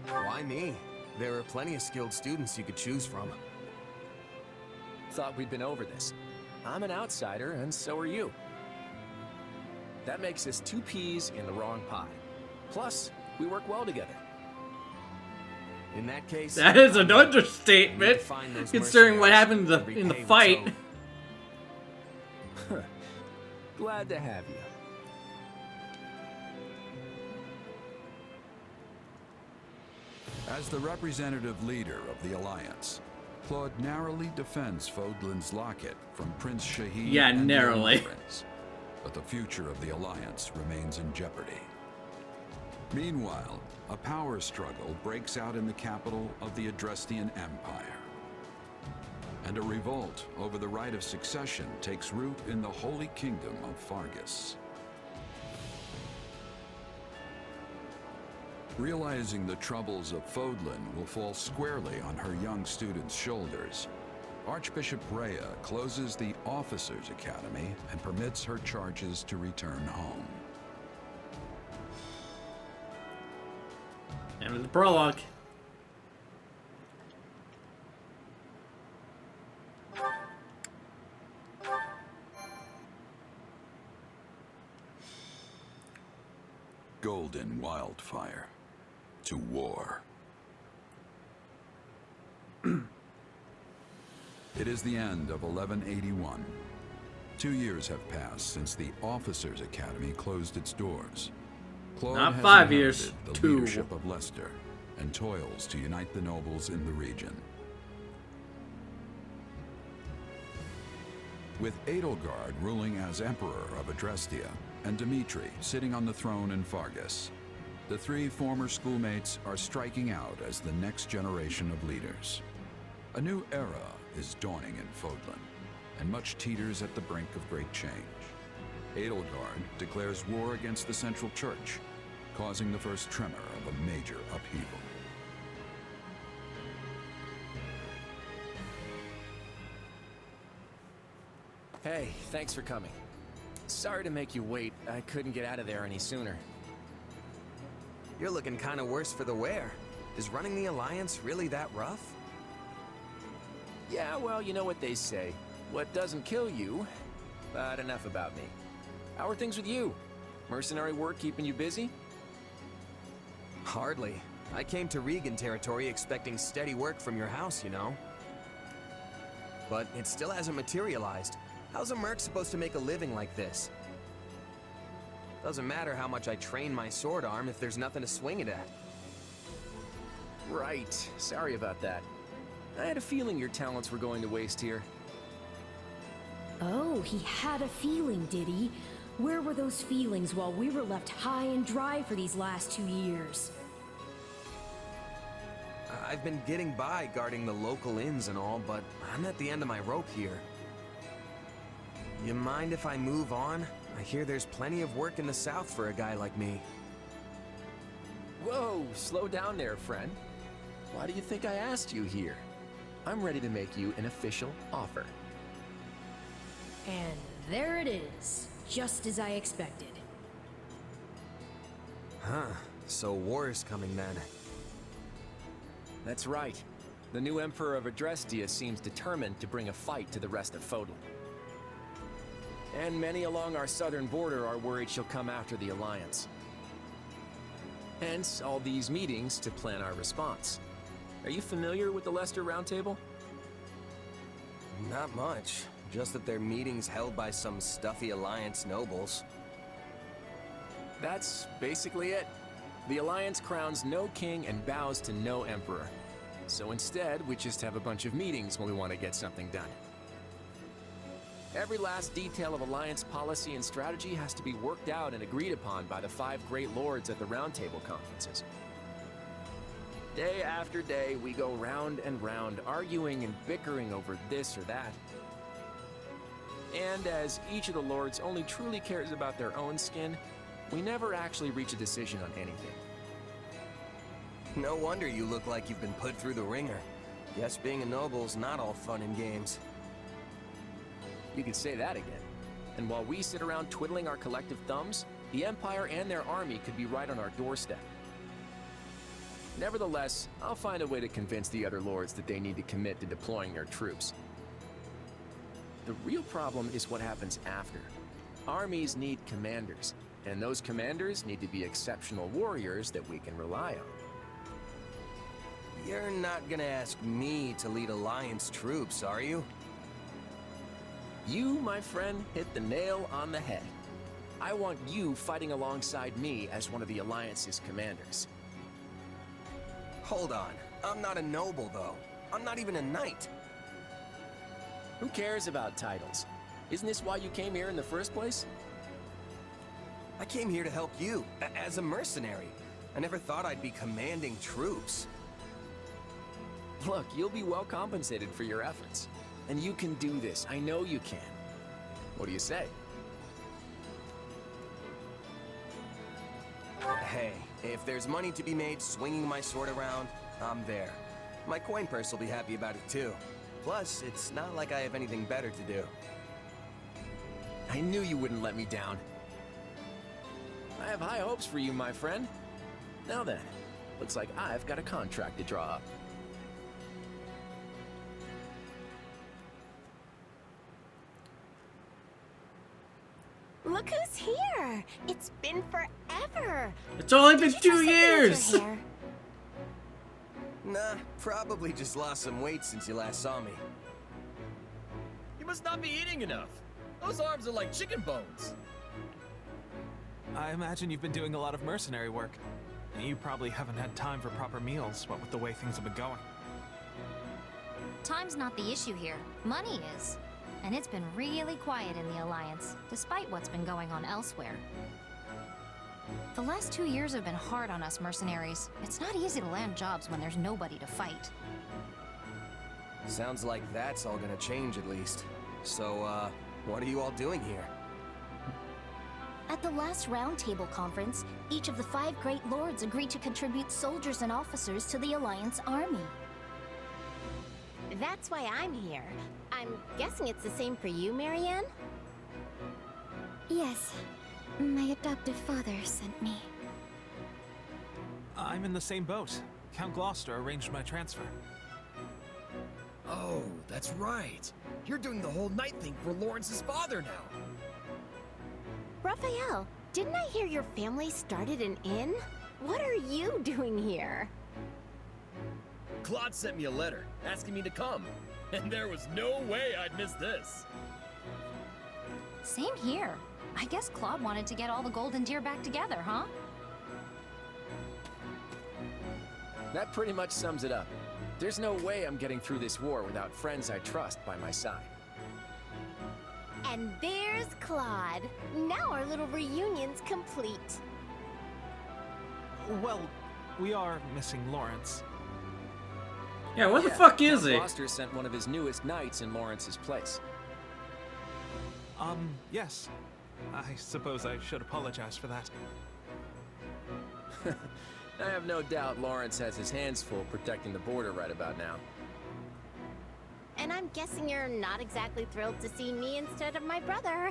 Why me? There are plenty of skilled students you could choose from. Thought we'd been over this. I'm an outsider, and so are you. That makes us two peas in the wrong pot. Plus, we work well together. In that case, That is an I need to understatement, find those considering what mercenaries happened and in the repay fight. what's owed. Glad to have you. As the representative leader of the Alliance, Claude narrowly defends Fodlan's locket from Prince Shahid Yeah, and the narrowly. Almirans, but the future of the Alliance remains in jeopardy. Meanwhile, a power struggle breaks out in the capital of the Adrestian Empire. And a revolt over the right of succession takes root in the Holy Kingdom of Fargus. Realizing the troubles of Fodlan will fall squarely on her young students' shoulders, Archbishop Rhea closes the Officers' Academy and permits her charges to return home. And with the prologue. Golden wildfire. To war. It is the end of 1181. 2 years have passed since the Officers' Academy closed its doors. Claude Not has 5 years, inherited the 2. leadership of Leicester and toils to unite the nobles in the region. With Edelgard ruling as Emperor of Adrestia and Dimitri sitting on the throne in Fargus, the 3 former schoolmates are striking out as the next generation of leaders. A new era is dawning in Fodlan, and much teeters at the brink of great change. Edelgard declares war against the Central Church, causing the first tremor of a major upheaval. Hey, thanks for coming. Sorry to make you wait. I couldn't get out of there any sooner. You're looking kind of worse for the wear. Is running the Alliance really that rough? Yeah, well, you know what they say. What doesn't kill you, but enough about me. How are things with you? Mercenary work keeping you busy? Hardly. I came to Regan territory expecting steady work from your house, you know. But it still hasn't materialized. How's a merc supposed to make a living like this? Doesn't matter how much I train my sword arm if there's nothing to swing it at. Right. Sorry about that. I had a feeling your talents were going to waste here. Oh, he had a feeling, did he? Where were those feelings while we were left high and dry for these last 2 years? I've been getting by guarding the local inns and all, but I'm at the end of my rope here. You mind if I move on? I hear there's plenty of work in the south for a guy like me. Whoa, slow down there, friend. Why do you think I asked you here? I'm ready to make you an official offer. And there it is, just as I expected. Huh, so war is coming then. That's right. The new Emperor of Adrestia seems determined to bring a fight to the rest of Fodlan. And many along our southern border are worried she'll come after the Alliance. Hence, all these meetings to plan our response. Are you familiar with the Leicester Roundtable? Not much. Just that they're meetings held by some stuffy Alliance nobles. That's basically it. The Alliance crowns no king and bows to no emperor. So instead, we just have a bunch of meetings when we want to get something done. Every last detail of Alliance policy and strategy has to be worked out and agreed upon by the 5 great lords at the Roundtable conferences. Day after day, we go round and round, arguing and bickering over this or that. And as each of the lords only truly cares about their own skin, we never actually reach a decision on anything. No wonder you look like you've been put through the ringer. Guess being a noble's not all fun and games. You could say that again. And while we sit around twiddling our collective thumbs, the Empire and their army could be right on our doorstep. Nevertheless, I'll find a way to convince the other lords that they need to commit to deploying their troops. The real problem is what happens after. Armies need commanders, and those commanders need to be exceptional warriors that we can rely on. You're not gonna ask me to lead Alliance troops, are you? You, my friend, hit the nail on the head. I want you fighting alongside me as one of the Alliance's commanders. Hold on. I'm not a noble, though. I'm not even a knight. Who cares about titles? Isn't this why you came here in the first place? I came here to help you, as a mercenary. I never thought I'd be commanding troops. Look, you'll be well compensated for your efforts. And you can do this. I know you can. What do you say? Hey, if there's money to be made swinging my sword around, I'm there. My coin purse will be happy about it too. Plus, it's not like I have anything better to do. I knew you wouldn't let me down. I have high hopes for you, my friend. Now then, looks like I've got a contract to draw up. Look who's here! It's been forever! It's only been Did you 2 just years! lose your hair? Nah, probably just lost some weight since you last saw me. You must not be eating enough. Those arms are like chicken bones. I imagine you've been doing a lot of mercenary work. You probably haven't had time for proper meals, what with the way things have been going. Time's not the issue here. Money is. And it's been really quiet in the Alliance, despite what's been going on elsewhere. The last 2 years have been hard on us mercenaries. It's not easy to land jobs when there's nobody to fight. Sounds like that's all gonna change at least. So, what are you all doing here? At the last Roundtable conference, each of the 5 Great Lords agreed to contribute soldiers and officers to the Alliance army. That's why I'm here. I'm guessing it's the same for you, Marianne? Yes. My adoptive father sent me. I'm in the same boat. Count Gloucester arranged my transfer. Oh, that's right. You're doing the whole knight thing for Lawrence's father now. Raphael, didn't I hear your family started an inn? What are you doing here? Claude sent me a letter asking me to come, and there was no way I'd miss this. Same here. I guess Claude wanted to get all the golden deer back together, huh? That pretty much sums it up. There's no way I'm getting through this war without friends I trust by my side. And there's Claude. Now our little reunion's complete. Well, we are missing Lawrence. Yeah, what the fuck is Count he? Gloucester sent one of his newest knights in Lawrence's place. Yes. I suppose I should apologize for that. I have no doubt Lawrence has his hands full protecting the border right about now. And I'm guessing you're not exactly thrilled to see me instead of my brother.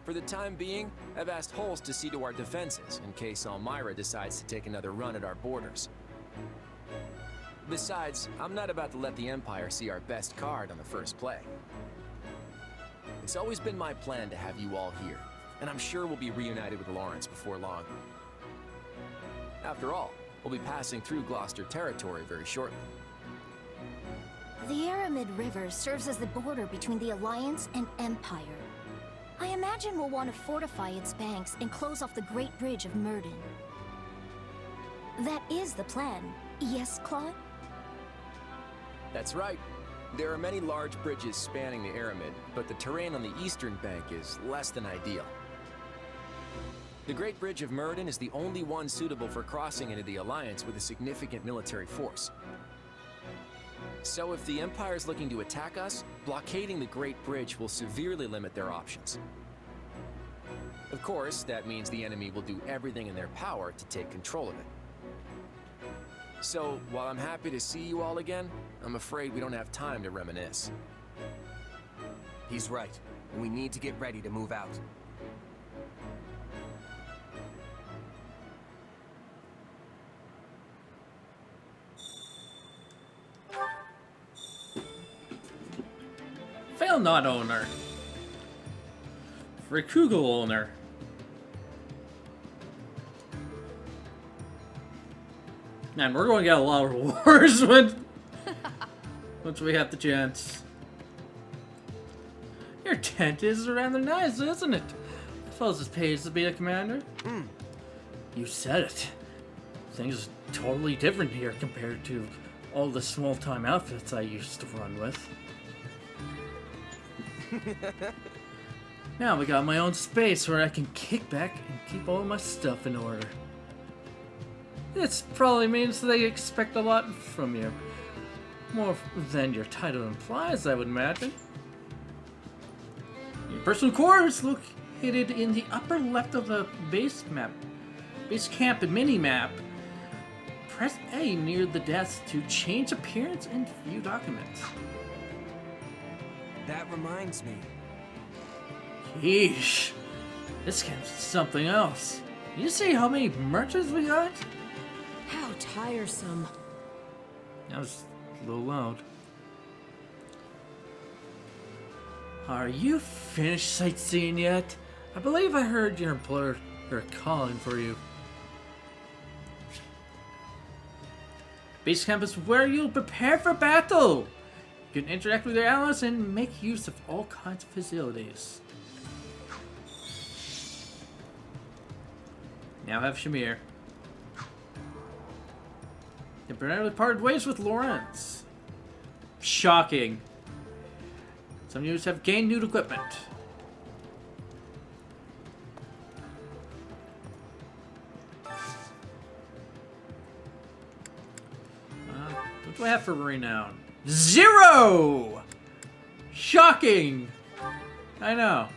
For the time being, I've asked Holst to see to our defenses in case Elmira decides to take another run at our borders. Besides, I'm not about to let the Empire see our best card on the first play. It's always been my plan to have you all here, and I'm sure we'll be reunited with Lawrence before long. After all, we'll be passing through Gloucester territory very shortly. The Aramid River serves as the border between the Alliance and Empire. I imagine we'll want to fortify its banks and close off the Great Bridge of Murden. That is the plan, yes, Claude? That's right. There are many large bridges spanning the Aramid, but the terrain on the eastern bank is less than ideal. The Great Bridge of Murden is the only one suitable for crossing into the Alliance with a significant military force. So if the Empire's looking to attack us, blockading the Great Bridge will severely limit their options. Of course, that means the enemy will do everything in their power to take control of it. So, while I'm happy to see you all again, I'm afraid we don't have time to reminisce. He's right. We need to get ready to move out. Fail not owner. Frikugel owner. Man, we're going to get a lot of rewards once we have the chance. Your tent is rather nice, isn't it? I suppose it pays to be a commander. You said it. Things are totally different here compared to all the small-time outfits I used to run with. Now we got my own space where I can kick back and keep all my stuff in order. This probably means they expect a lot from you. More than your title implies, I would imagine. Your personal quarters located in the upper left of the base camp and mini-map. Press A near the desk to change appearance and view documents. That reminds me. Yeesh. This camp's something else. You see how many merchants we got? How tiresome. That was a little loud. Are you finished sightseeing yet? I believe I heard your employer calling for you. Base camp is where you'll prepare for battle. You can interact with your allies and make use of all kinds of facilities. Now have Shamir. Temporarily parted ways with Lawrence. Shocking. Some units have gained new equipment. What do I have for renown? 0! Shocking! I know.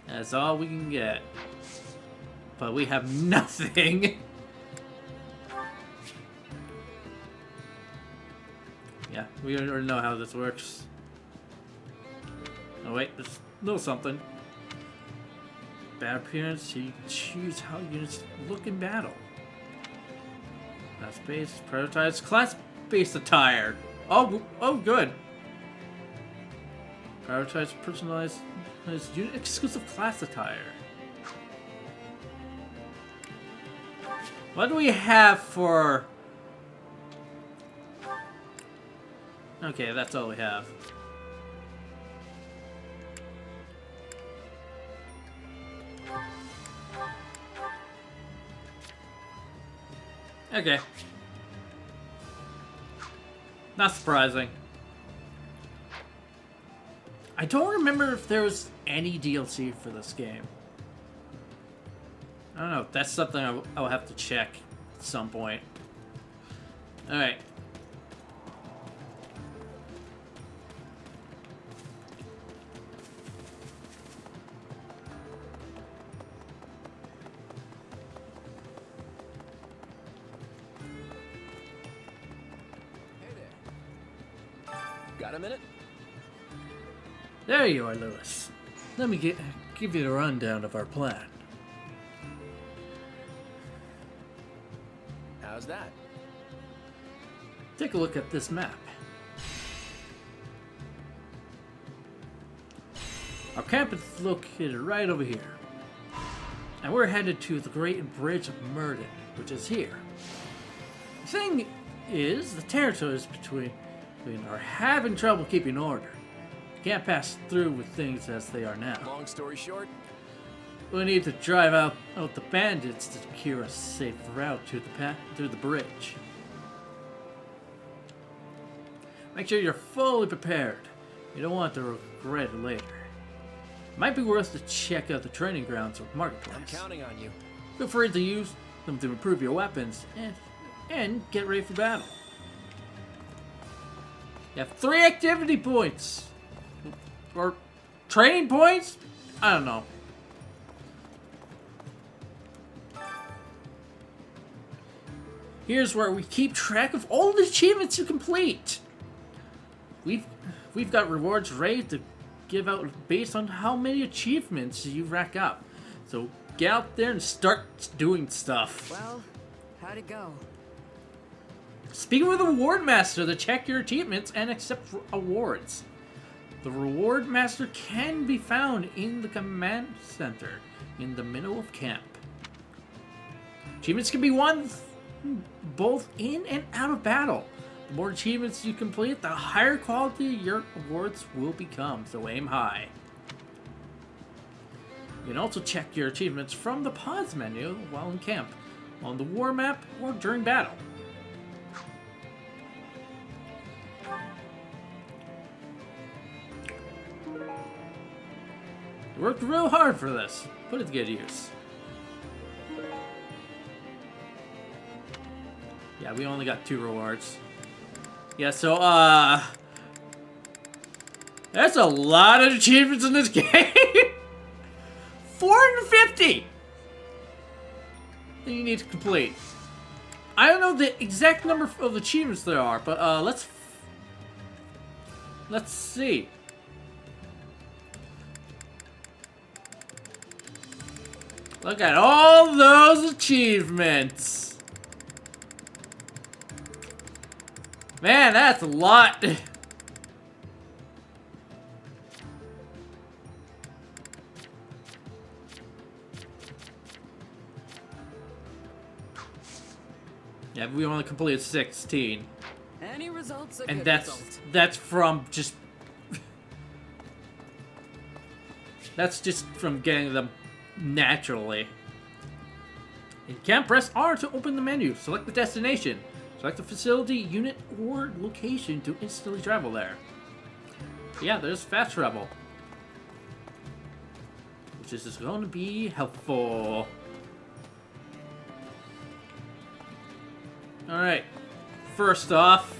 That's all we can get. But we have nothing. Yeah, we already know how this works. Oh wait, there's a little something. Bad appearance, so you can choose how units look in battle. Class-based, prioritize class-based attire. Oh, good. Prioritize personalized unit exclusive class attire. What do we have for... Okay, that's all we have. Okay. Not surprising. I don't remember if there was any DLC for this game. I don't know. That's something I'll have to check at some point. Alright. Got a minute? There you are, Lewis. Let me give you the rundown of our plan. How's that? Take a look at this map. Our camp is located right over here. And we're headed to the Great Bridge of Murden, which is here. The thing is, the territories between are having trouble keeping order. You can't pass through with things as they are now. Long story short, we need to drive out the bandits to secure a safe route to through the bridge. Make sure you're fully prepared. You don't want to regret it later. It might be worth to check out the training grounds or marketplace. I'm counting on you. Feel free to use them to improve your weapons and get ready for battle. You have 3 activity points. Or training points? I don't know. Here's where we keep track of all the achievements you complete. We've got rewards ready to give out based on how many achievements you rack up. So get out there and start doing stuff. Well, how'd it go? Speak with the Reward Master to check your achievements and accept awards. The Reward Master can be found in the command center in the middle of camp. Achievements can be won both in and out of battle. The more achievements you complete, the higher quality your awards will become, so aim high. You can also check your achievements from the pause menu while in camp, on the war map, or during battle. You worked real hard for this. Put it to good use. Yeah, we only got 2 rewards. Yeah, so, that's a lot of achievements in this game! 450! That you need to complete. I don't know the exact number of achievements there are, but, let's see. Look at all those achievements! Man, that's a lot. Yeah, we only completed 16. Any results? And that's from just that's just from getting them naturally. You can press R to open the menu. Select the destination. Select the facility, unit, or location to instantly travel there. Yeah, there's fast travel, which is just going to be helpful. Alright, first off,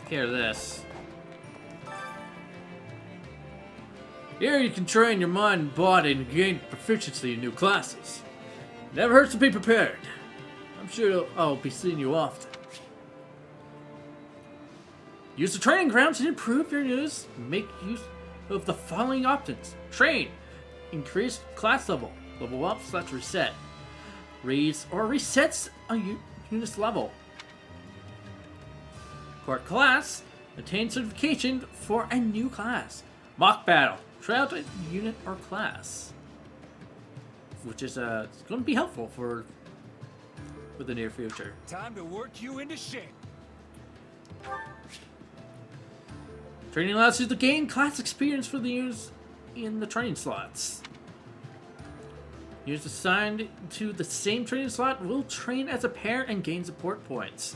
hear this. Here you can train your mind and body and gain proficiency in new classes. Never hurts to be prepared. I'm sure I'll be seeing you often. Use the training grounds to improve your news. Make use of the following options. Train. Increase class level. Level up / reset. Raise or resets a unit's level. Court class. Attain certification for a new class. Mock battle. Try out a unit or class. Which is going to be helpful for the near future. Time to work you into shape. Training allows you to gain class experience for the units in the training slots. Units assigned to the same training slot will train as a pair and gain support points.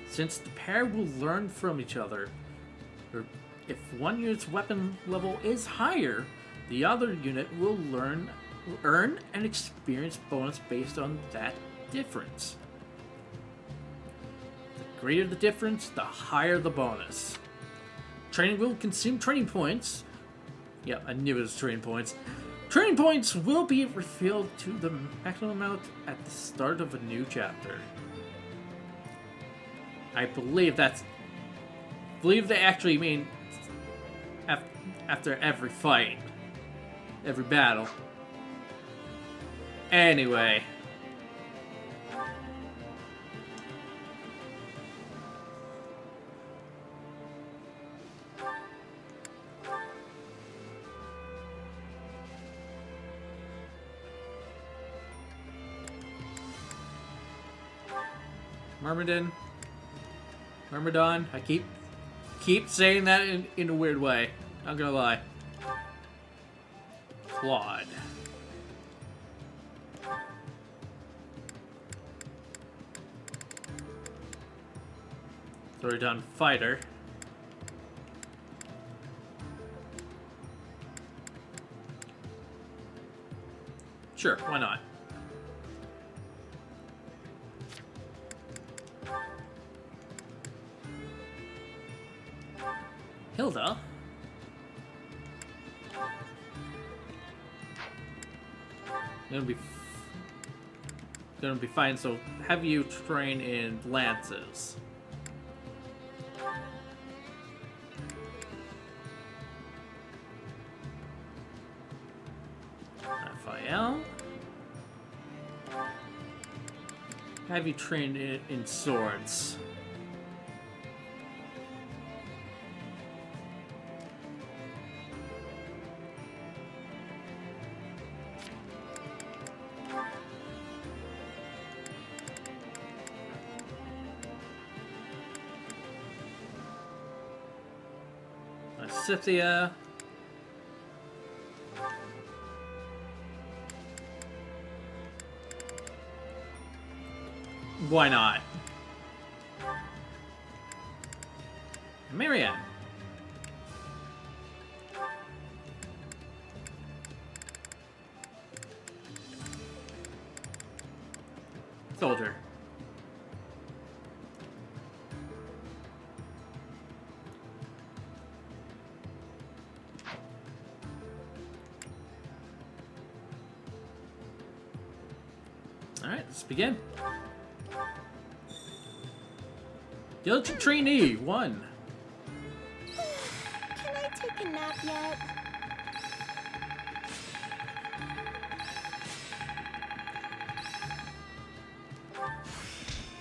Since the pair will learn from each other, or if one unit's weapon level is higher, the other unit will earn an experience bonus based on that difference. The greater the difference, the higher the bonus. Training will consume training points. Yep, I knew it was training points. Training points will be refilled to the maximum amount at the start of a new chapter. I believe they actually mean after every fight, every battle. Anyway. Myrmidon. I keep saying that in a weird way. Not gonna lie. Claude. Already done fighter. Sure, why not? Hilda? Gonna be fine, so have you train in lances. Raphael? Have you trained in swords? Scythia. Why not? Marianne. Soldier. Alright, let's begin. Guilty Trainee, 1. Can I take a nap yet?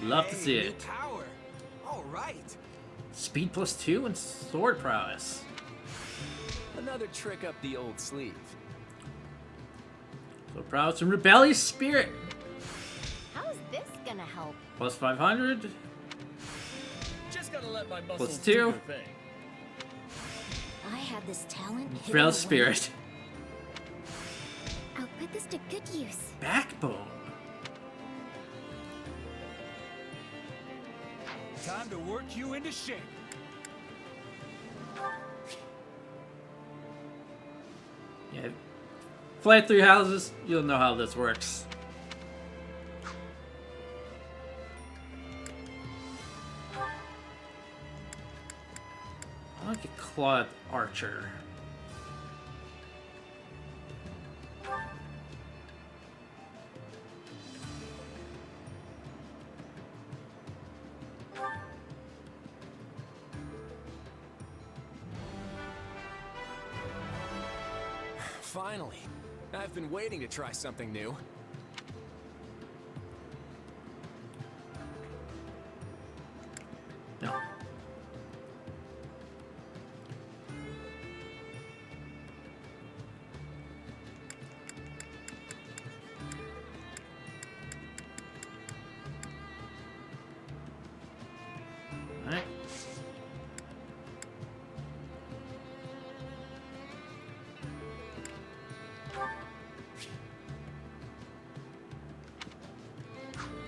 Love to see New it. power. All right. Speed +2 and sword prowess. Another trick up the old sleeve. So prowess and rebellious spirit. How's this gonna help? +500. Just gotta let my muscles +2. do their thing. I have this talent. hidden Rebellious away. spirit. I'll put this to good use. Backbone. Time to work you into shape. Yeah. Fly 3 houses, you'll know how this works. I like a Claude Archer. Finally. I've been waiting to try something new. No. Alright.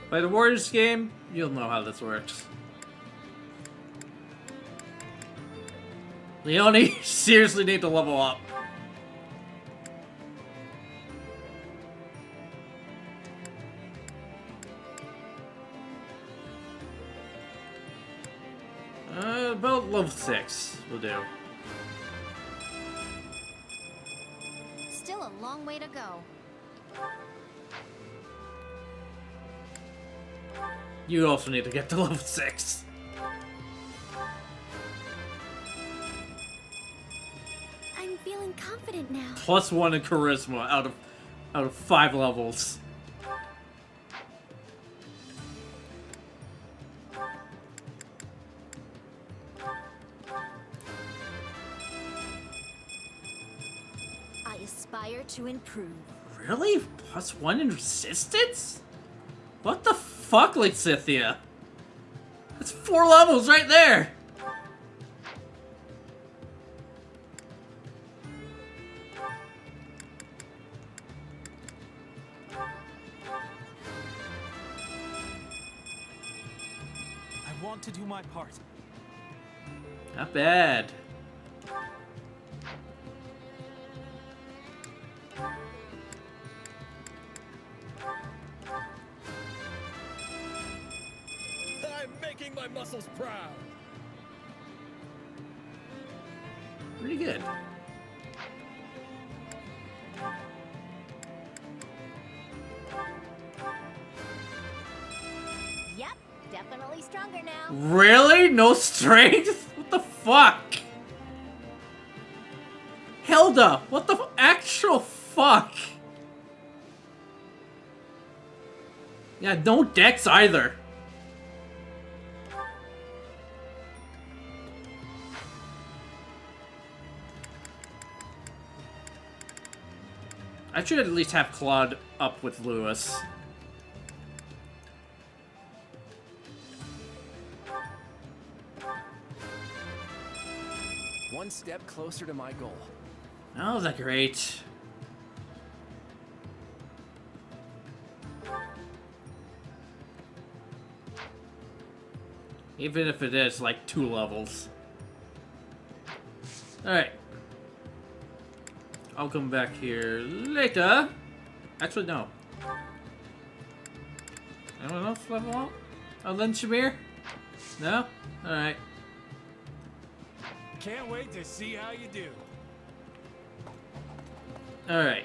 Play the Warriors game, you'll know how this works. Leone, seriously need to level up. About level 6 will do. Still a long way to go. You also need to get to level 6. I'm feeling confident now. +1 in charisma out of 5 levels. I aspire to improve. Really? +1 in resistance? What the fuck, like Scythia? That's 4 levels right there! I want to do my part. Not bad. I'm making my muscles proud. Pretty good. Yep, definitely stronger now. Really? No strength? What the fuck? Hilda, what the actual fuck? Yeah, no dex either. I should at least have Claude up with Lewis. one step closer to my goal. Oh, that's great. Even if it is like 2 levels. Alright. I'll come back here later. Actually, no. Anyone else level up? Oh, then Shamir? No? Alright. Can't wait to see how you do. Alright.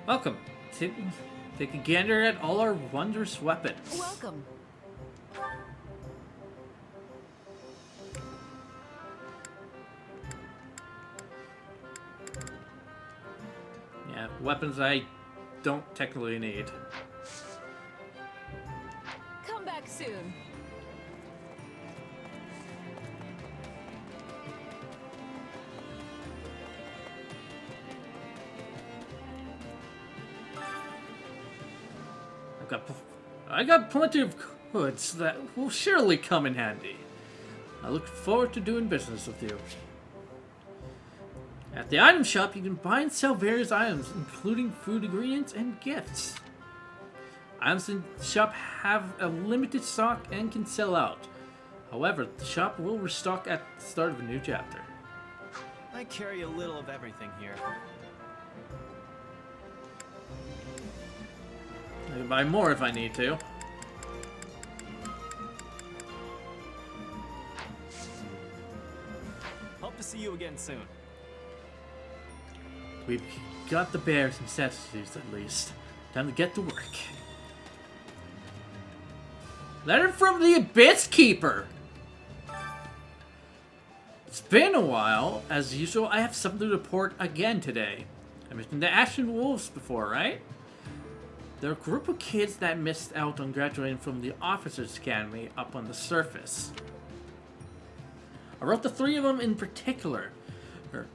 Welcome. Take a gander at all our wondrous weapons. Welcome. Yeah, weapons I don't technically need. Come back soon. I got plenty of goods that will surely come in handy. I look forward to doing business with you. At the item shop, you can buy and sell various items, including food ingredients and gifts. Items in the shop have a limited stock and can sell out. However, the shop will restock at the start of a new chapter. I carry a little of everything here. I can buy more if I need to. Hope to see you again soon. We've got the bears necessities at least. Time to get to work. Letter from the Abyss Keeper! It's been a while. As usual, I have something to report again today. I mentioned the Ashen Wolves before, right? They're a group of kids that missed out on graduating from the Officers Academy up on the surface. I wrote the 3 of them in particular.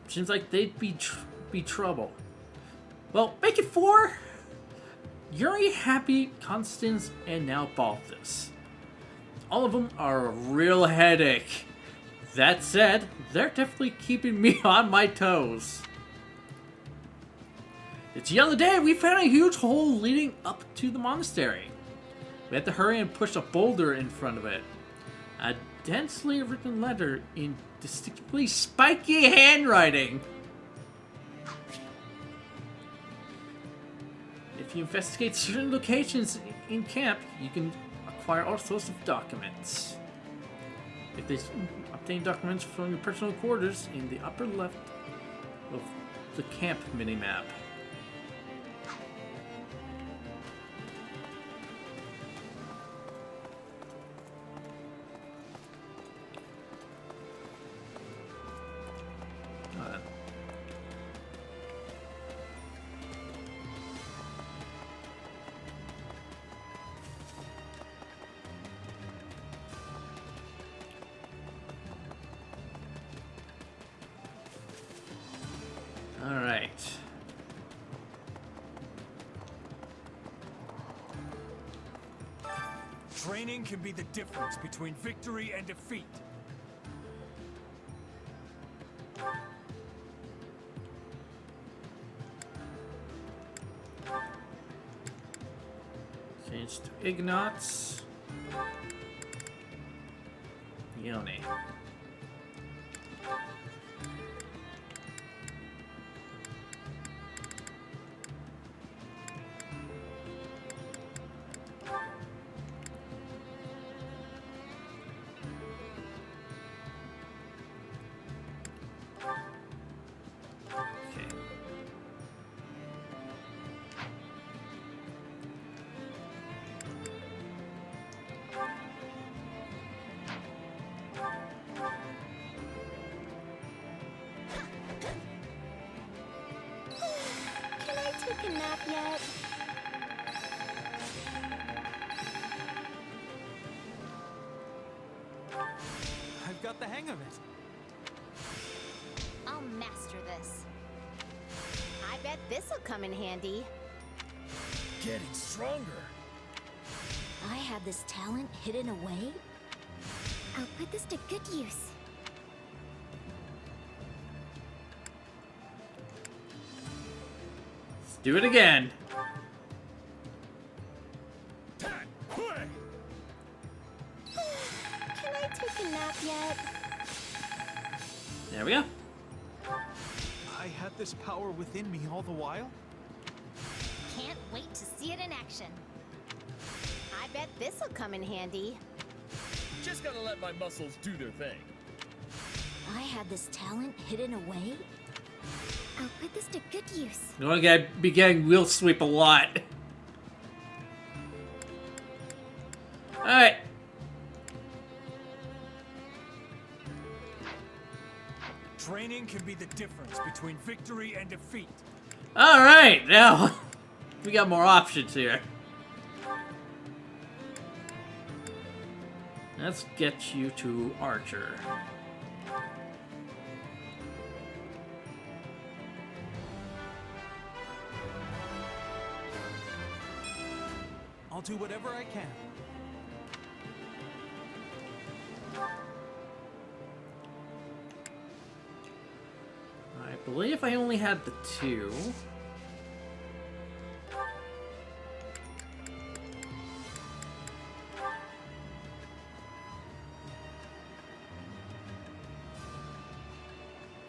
Seems like they'd be trouble. Well, make it 4! Yuri, Happy, Constance, and now Balthus. All of them are a real headache. That said, they're definitely keeping me on my toes. It's the other day we found a huge hole leading up to the monastery. We had to hurry and push a boulder in front of it. A densely written letter in distinctly spiky handwriting. If you investigate certain locations in camp, you can acquire all sorts of documents. If they obtain documents from your personal quarters in the upper left of the camp minimap. Alright. Training can be the difference between victory and defeat. Change to Ignatz. Yoni. Can I take a nap yet? I've got the hang of it. I'll master this. this'll come in handy. Getting stronger. I have this talent hidden away. I'll put this to good use. Let's do it again. Can I take a nap yet? There we go. I had this power within me all the while? Can't wait to see it in action. I bet this'll come in handy. Just gotta let my muscles do their thing. I have this talent hidden away. I'll put this to good use. You're gonna be getting wheel sweep a lot. Alright. Training can be the difference between victory and defeat. Alright, now we got more options here. Let's get you to Archer. I'll do whatever I can. I believe I only had the 2.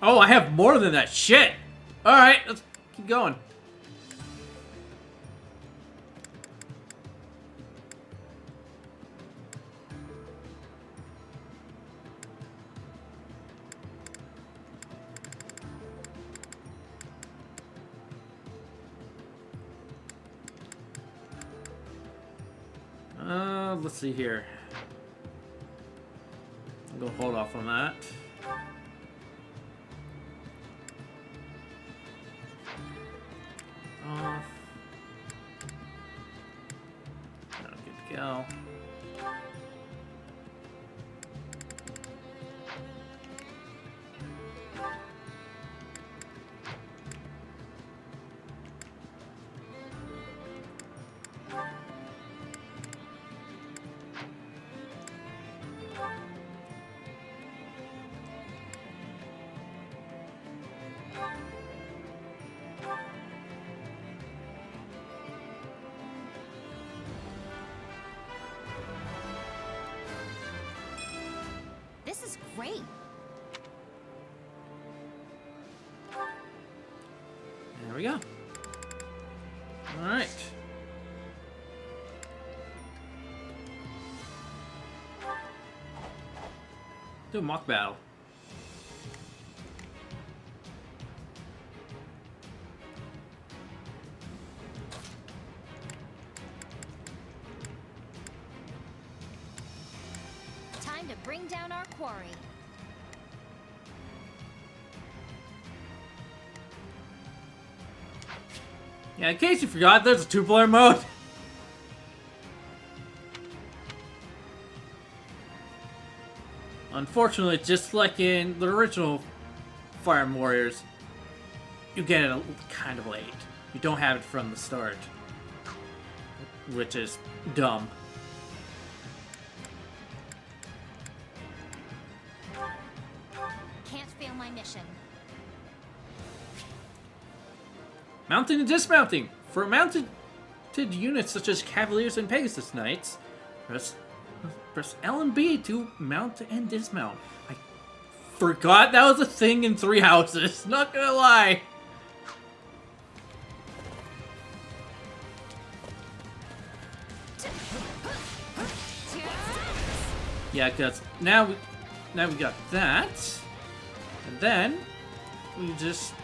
Oh, I have more than that. Shit! Alright, let's keep going. Let's see here. I'm gonna hold off on that. Off. Oh, good to go. This is great. There we go. Alright. Do a mock battle. Time to bring down our quarry. Yeah, in case you forgot, there's a 2-player mode. Unfortunately, just like in the original Fire Emblem Warriors, you get it kind of late. You don't have it from the start, which is dumb. Can't fail my mission. Mounting and dismounting. For mounted units such as Cavaliers and Pegasus Knights, press L and B to mount and dismount. I forgot that was a thing in 3 Houses, not gonna lie. Yeah, because now we got that, and then we just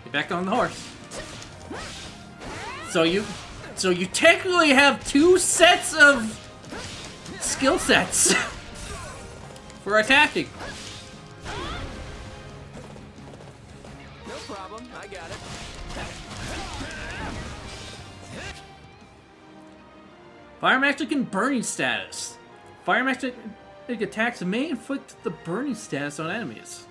get back on the horse. So you technically have 2 sets of skill sets for attacking. No problem, I got it. Fire Magic and Burning Status. Fire Magic attacks may inflict the burning status on enemies.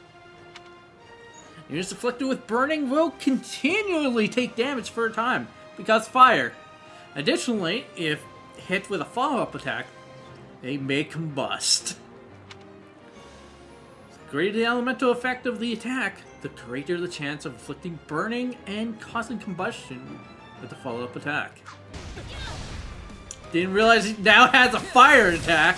Units afflicted with burning will continually take damage for a time because fire. Additionally, if hit with a follow-up attack, they may combust. The greater the elemental effect of the attack, the greater the chance of inflicting burning and causing combustion with the follow-up attack. Didn't realize he now has a fire attack.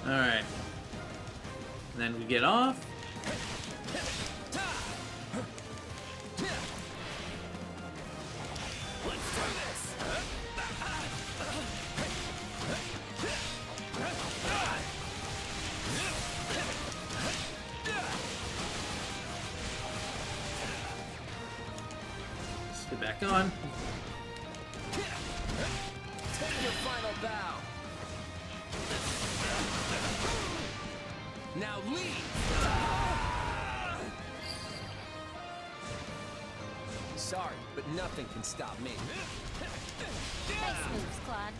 Alright. And then we get off. Let's get back on. Take your final bow. Now leave! Sorry, but nothing can stop me. Nice moves, Claude.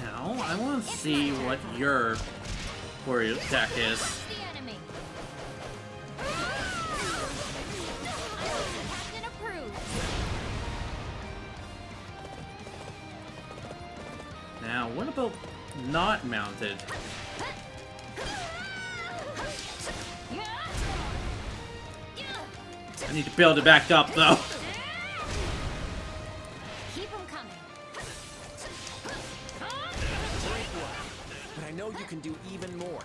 Now, I want to see what your warrior attack is. The enemy. Captain approved. Now, what about not mounted? I need to build it back up, though. Keep 'em coming. But I know you can do even more.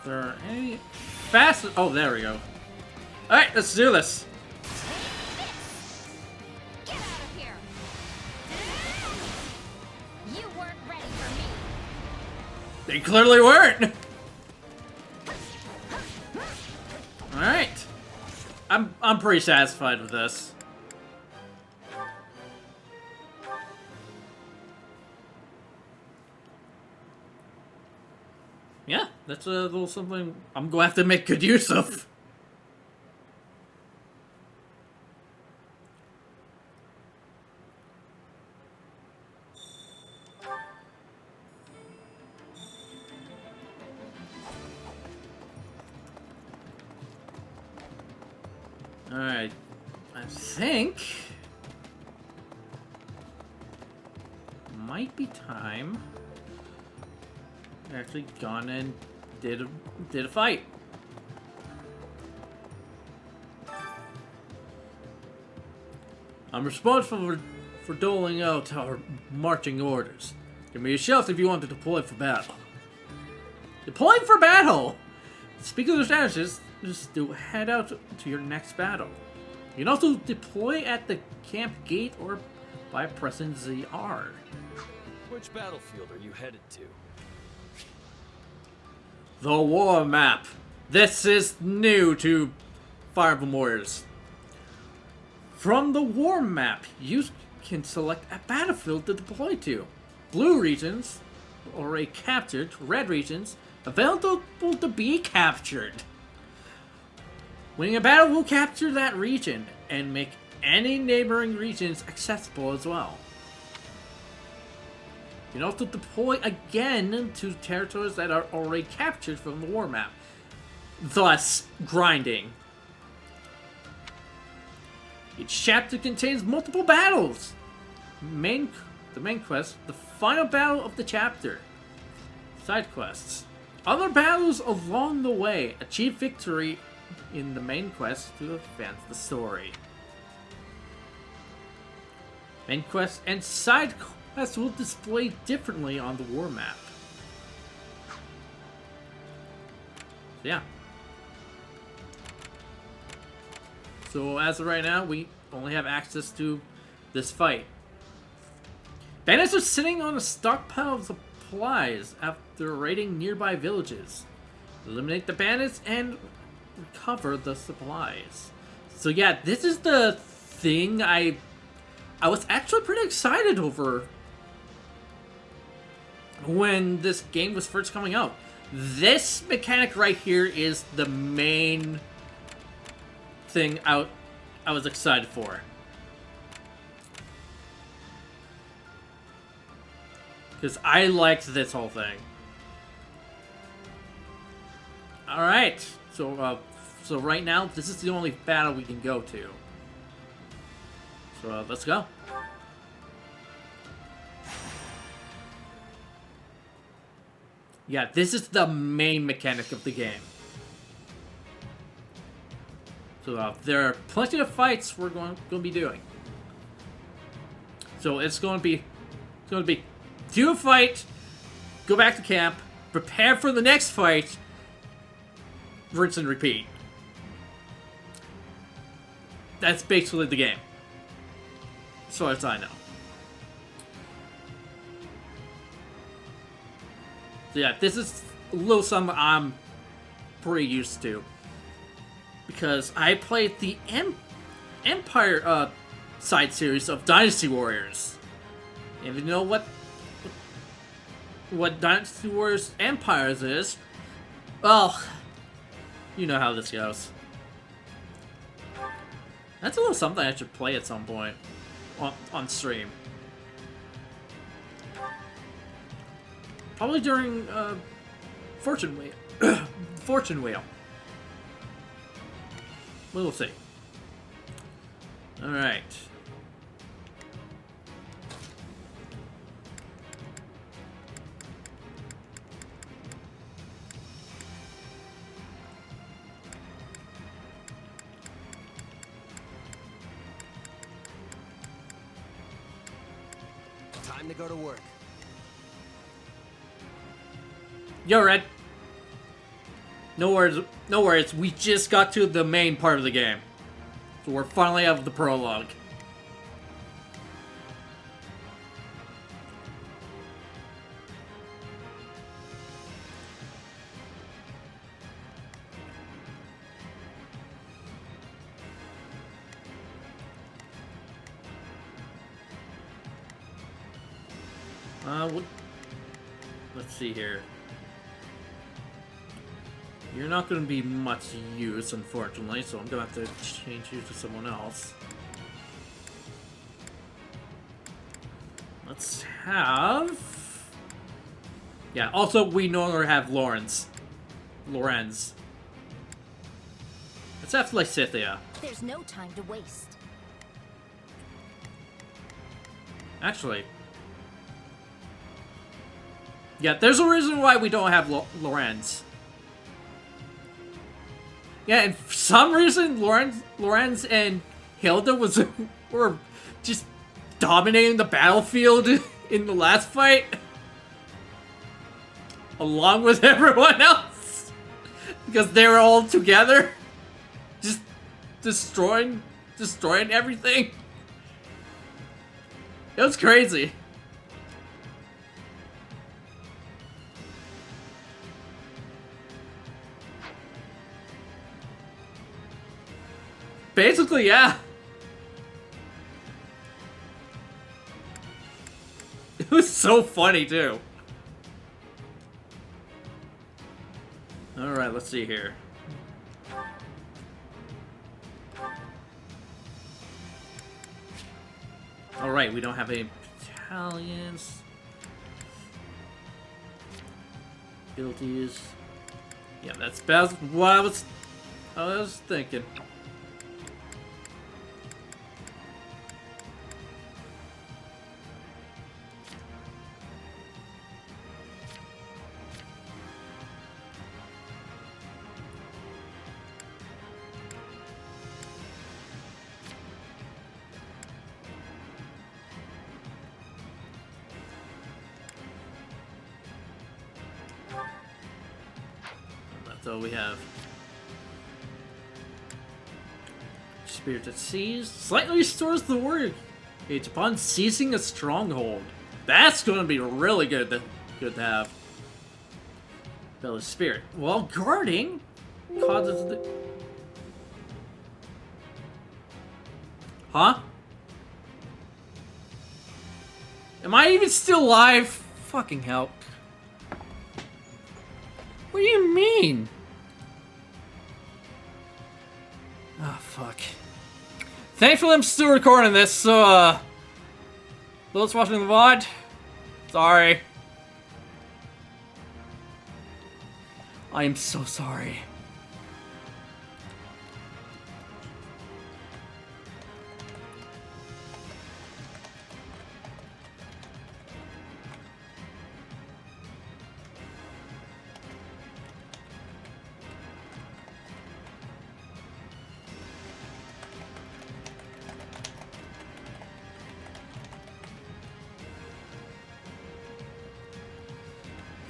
Is there any fast? Oh, there we go. Alright, let's do this. Get out of here. You weren't ready for me. They clearly weren't. Alright. I'm pretty satisfied with this. Yeah, that's a little something I'm going to have to make good use of. Alright, I think might be time. Actually gone and did a fight. I'm responsible for doling out our marching orders. Give me a shout if you want to deploy for battle. Deploying for battle! Speaking of statuses, just to head out to your next battle. You can also deploy at the camp gate or by pressing ZR. Which battlefield are you headed to? The war map. This is new to Fire Emblem Warriors. From the war map, you can select a battlefield to deploy to. Blue regions, already captured. Red regions, available to be captured. Winning a battle will capture that region and make any neighboring regions accessible as well. You can also deploy again to territories that are already captured from the war map, thus grinding. Each chapter contains multiple battles. Main the main quest, the final battle of the chapter. Side quests. Other battles along the way. Achieve victory in the main quest to advance the story. Main quests and side quests will display differently on the war map. Yeah. So as of right now, we only have access to this fight. Bandits are sitting on a stockpile of supplies after raiding nearby villages. Eliminate the bandits and recover the supplies. So yeah, this is the thing I was actually pretty excited over when this game was first coming out. This mechanic right here is the main thing I was excited for. Because I liked this whole thing. Alright, so right now, this is the only battle we can go to. So let's go. Yeah, this is the main mechanic of the game. So there are plenty of fights we're going to be doing. So it's going to be do a fight, go back to camp, prepare for the next fight, rinse and repeat. That's basically the game, as far as I know. So yeah, this is a little something I'm pretty used to. Because I played the Empire side series of Dynasty Warriors. And if you know what Dynasty Warriors Empires is, well, you know how this goes. That's a little something I should play at some point on stream. Probably during Fortune Wheel. Fortune Wheel. We'll see. Alright. Time to go to work. Yo, Red. No worries. We just got to the main part of the game. So we're finally out of the prologue. Let's see here. You're not going to be much use, unfortunately, so I'm going to have to change you to someone else. Let's have... Yeah, also, we no longer have Lorenz. Let's have Lysithea. There's no time to waste. Actually... Yeah, there's a reason why we don't have Lorenz. Yeah, and for some reason, Lorenz and Hilda were just dominating the battlefield in the last fight, along with everyone else, because they were all together, just destroying everything. It was crazy. Basically, yeah. It was so funny, too. Alright, let's see here. Alright, we don't have any battalions. Abilities. Yeah, that's about what I was thinking. So we have Spirit that Sees. Slightly restores the warrior gauge upon seizing a stronghold. That's going to be really good to have. Bella's Spirit. While guarding, causes the... Huh? Am I even still alive? Fucking hell. What do you mean? Oh, fuck. Thankfully, I'm still recording this, so, those watching the VOD, sorry. I am so sorry.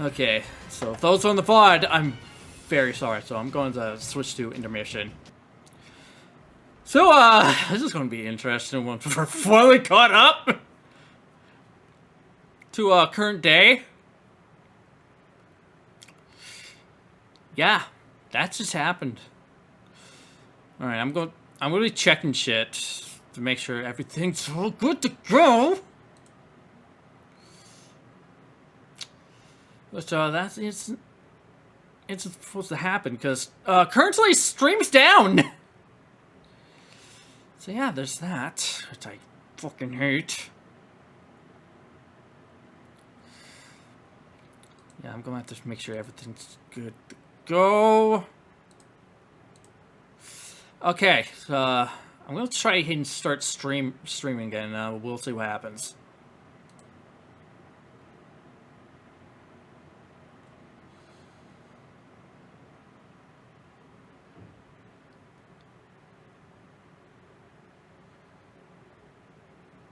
Okay, so those on the VOD, I'm very sorry, so I'm going to switch to intermission. So, this is going to be interesting once we're fully caught up to, current day. Yeah, that just happened. Alright, I'm going to be checking shit to make sure everything's all good to go. But, it's supposed to happen, because, currently stream's down! So yeah, there's that, which I fucking hate. Yeah, I'm gonna have to make sure everything's good to go. Okay, so, I'm gonna try and start streaming again, we'll see what happens.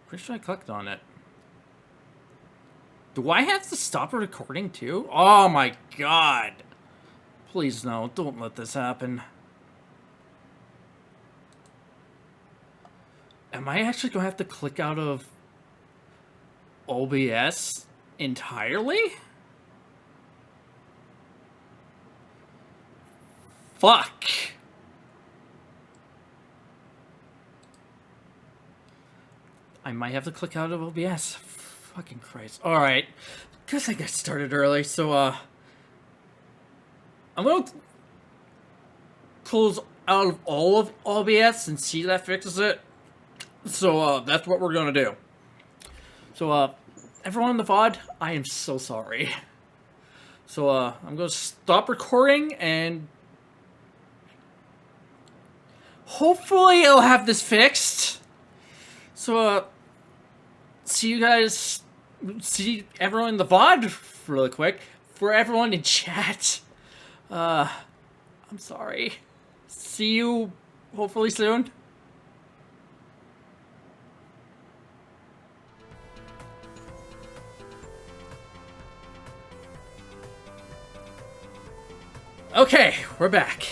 Pretty sure I clicked on it. Do I have to stop recording too? Oh my god. Please no, don't let this happen. Am I actually going to have to click out of OBS entirely? Fuck. I might have to click out of OBS. Fucking Christ. Alright. Guess I got started early, so, I'm gonna close out of all of OBS and see if that fixes it. So, that's what we're gonna do. So, everyone in the VOD, I am so sorry. So, I'm gonna stop recording and hopefully it'll have this fixed. So, see everyone in the VOD really quick. For everyone in chat, I'm sorry. See you hopefully soon. Okay, we're back.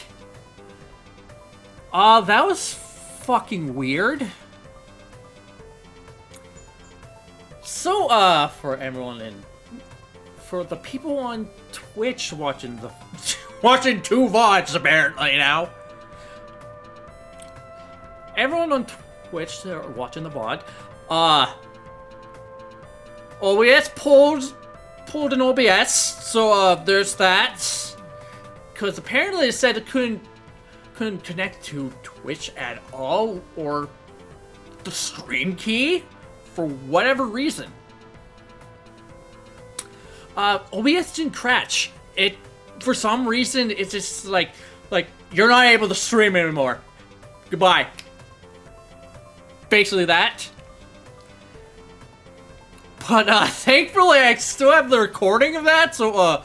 That was fucking weird. So, for everyone for the people on Twitch watching watching two VODs apparently now. Everyone on Twitch that are watching the VOD, OBS pulled an OBS, so there's that. Because apparently it said it couldn't connect to Twitch at all, or the stream key, for whatever reason. OBS didn't crash. It, for some reason, it's just like you're not able to stream anymore. Goodbye. Basically that. But, thankfully I still have the recording of that, so,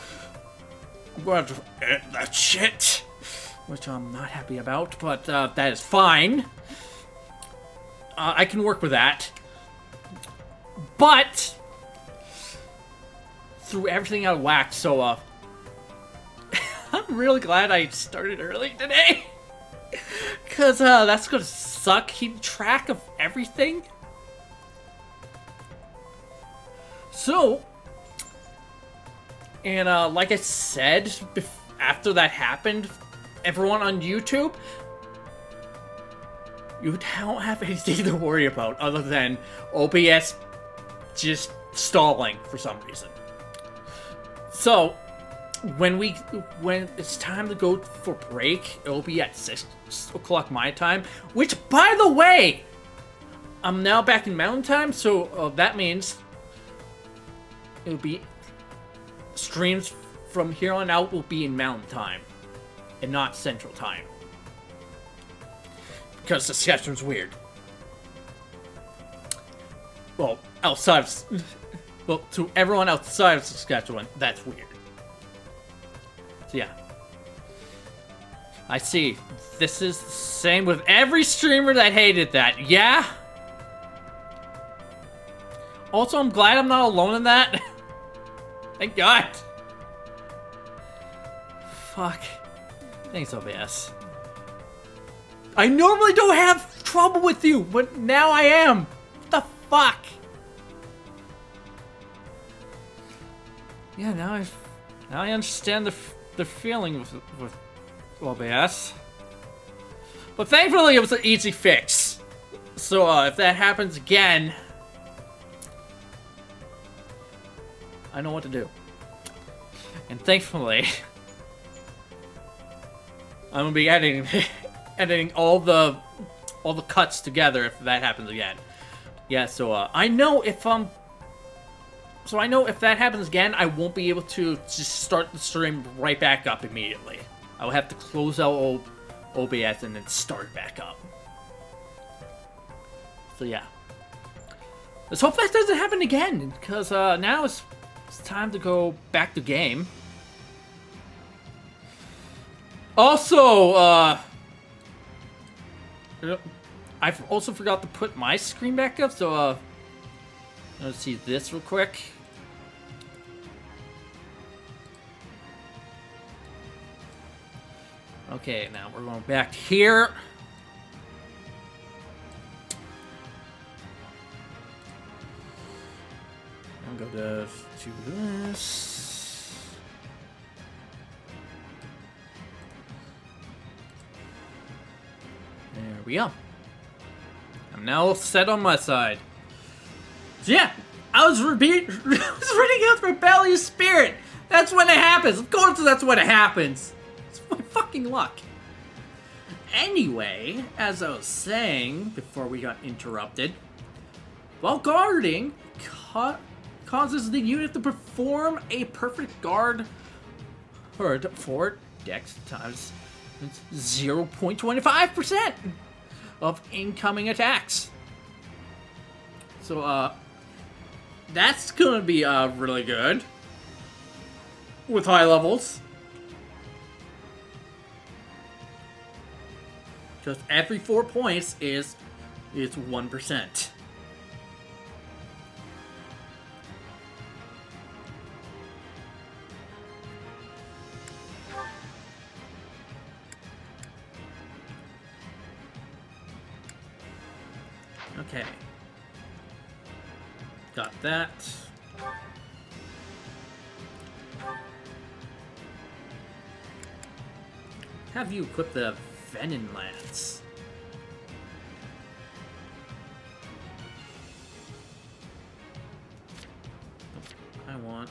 I'm going to have to edit that shit. Which I'm not happy about, but, that is fine. I can work with that. But threw everything out of whack, so, I'm I'm really glad I started early today. Because that's going to suck. Keep track of everything. So, and like I said, after that happened, everyone on YouTube, you don't have anything to worry about other than OBS just stalling for some reason. So, when it's time to go for break, it'll be at 6 o'clock my time, which, by the way, I'm now back in Mountain Time, so that means it'll be streams from here on out will be in Mountain Time and not Central Time. Because Saskatchewan's weird. Well, outside of... Well, to everyone outside of Saskatchewan, that's weird. So, yeah. I see. This is the same with every streamer that hated that. Yeah? Also, I'm glad I'm not alone in that. Thank God. Fuck. Thanks, OBS. I normally don't have trouble with you, but now I am. What the fuck? Yeah, now I understand the feeling with OBS. But thankfully, it was an easy fix. So if that happens again, I know what to do. And thankfully, I'm gonna be editing all the cuts together if that happens again. Yeah, so I know if that happens again, I won't be able to just start the stream right back up immediately. I will have to close out OBS and then start back up. So yeah. Let's hope that doesn't happen again, because now it's time to go back to game. Also, I've also forgot to put my screen back up, so let's see this real quick. Okay, now we're going back here. I'm going to do this. There we go. I'm now set on my side. So yeah, I was reading out Rebellious Spirit. That's when it happens. Of course that's when it happens. It's my fucking luck. Anyway, as I was saying before we got interrupted, while guarding causes the unit to perform a perfect guard for dex times 0.25% of incoming attacks. So, that's gonna be, really good. With high levels. Just every 4 points is 1%. Okay. Got that. Have you equip the Venom Lance? I want...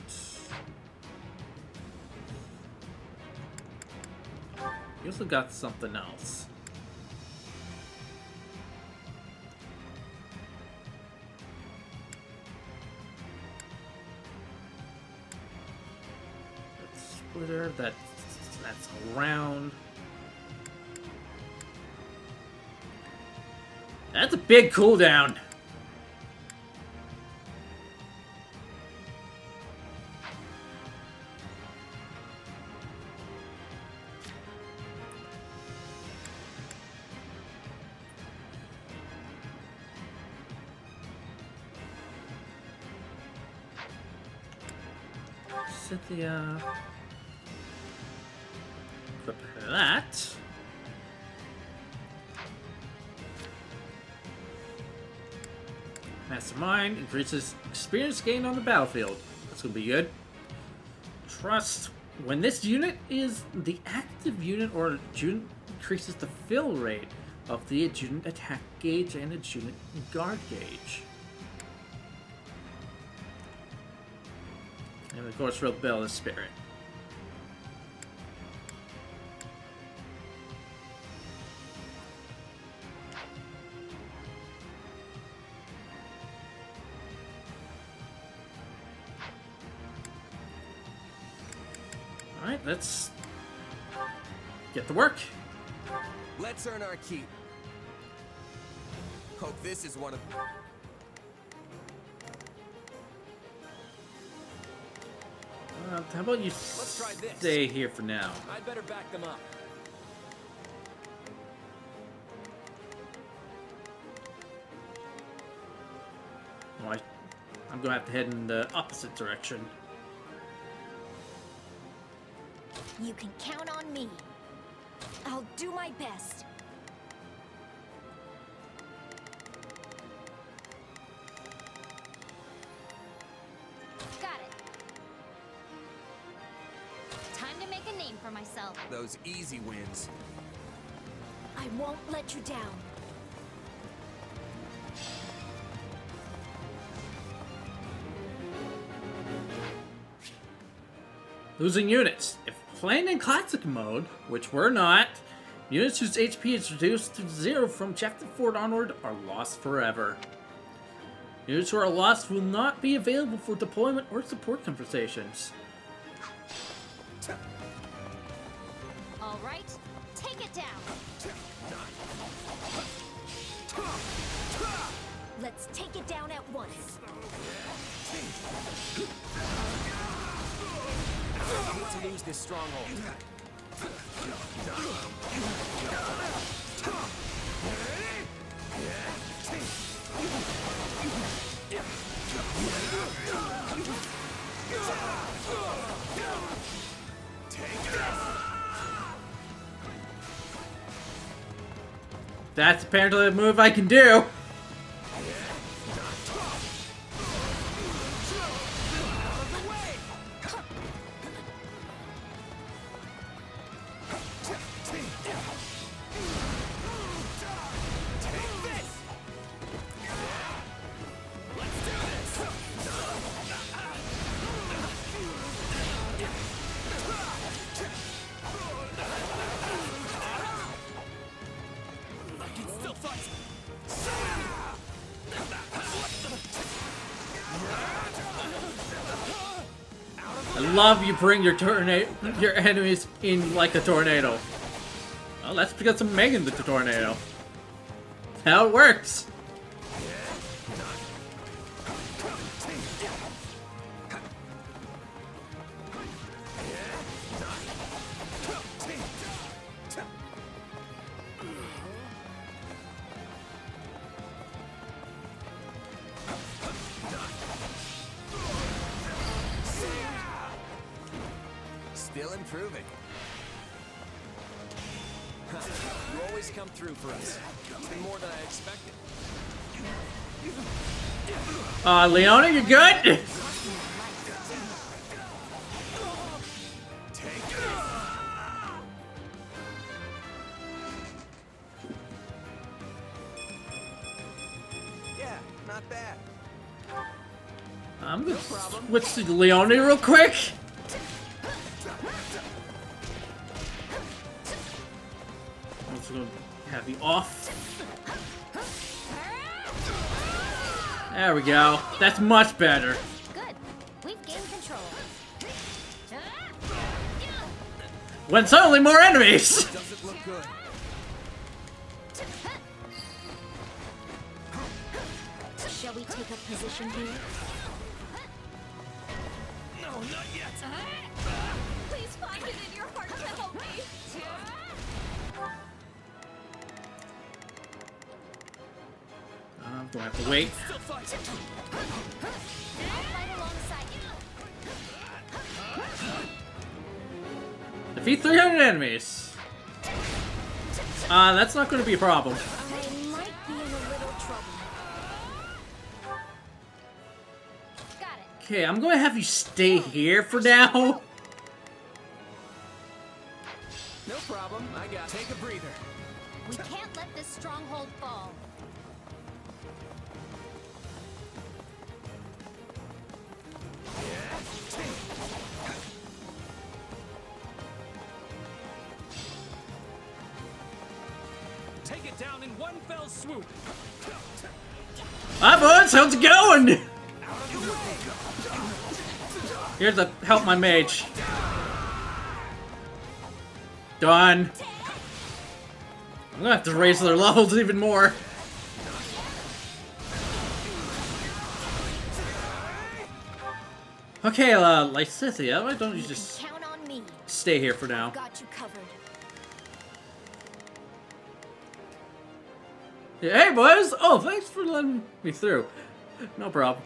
You also got something else. Splitter, that's around. That's a big cooldown. Cynthia. Equip that. Mastermind increases experience gained on the battlefield. That's gonna be good. Trust. When this unit is the active unit or unit increases the fill rate of the adjunct attack gauge and adjunct guard gauge. And of course, we'll build a spirit. Alright, let's get to work. Let's earn our keep. Hope this is one of... How about you try this. stay here for now? I'd better back them up. Oh, I'm gonna have to head in the opposite direction. You can count on me. I'll do my best. Got it. Time to make a name for myself. Those easy wins. I won't let you down. Losing units. If playing in classic mode, which we're not, units whose HP is reduced to 0 from chapter 4 onward are lost forever. Units who are lost will not be available for deployment or support conversations. All right, take it down. Let's take it down at once. I hate to lose this stronghold. That's apparently a move I can do. I love you bring your enemies in like a tornado. Well, that's because I'm Megan the tornado. How it works. Still improving. You always come through for us. Even more than I expected. Leona, you good? Yeah, not bad. I'm gonna switch to Leona real quick. I'm just gonna have you off. There we go. That's much better. Good. We've gained control. When suddenly more enemies. Doesn't look good. Shall we take up position here? No, not yet. Please find it in your heart to help me. I'm gonna have to wait. Still fight. I'll fight alongside you. Defeat 300 enemies. That's not going to be a problem. I might be in a little trouble. Okay, I'm going to have you stay here for now. No problem. I got it. Take a breather. We can't let this stronghold fall. Take it down in one fell swoop. Hi, buds. How's it going? Here to help my mage. Done. I'm gonna have to raise their levels even more. Okay, Lysithia, why don't you just Count on me. stay here for now? Got you covered. Hey, boys! Oh, thanks for letting me through. No problem.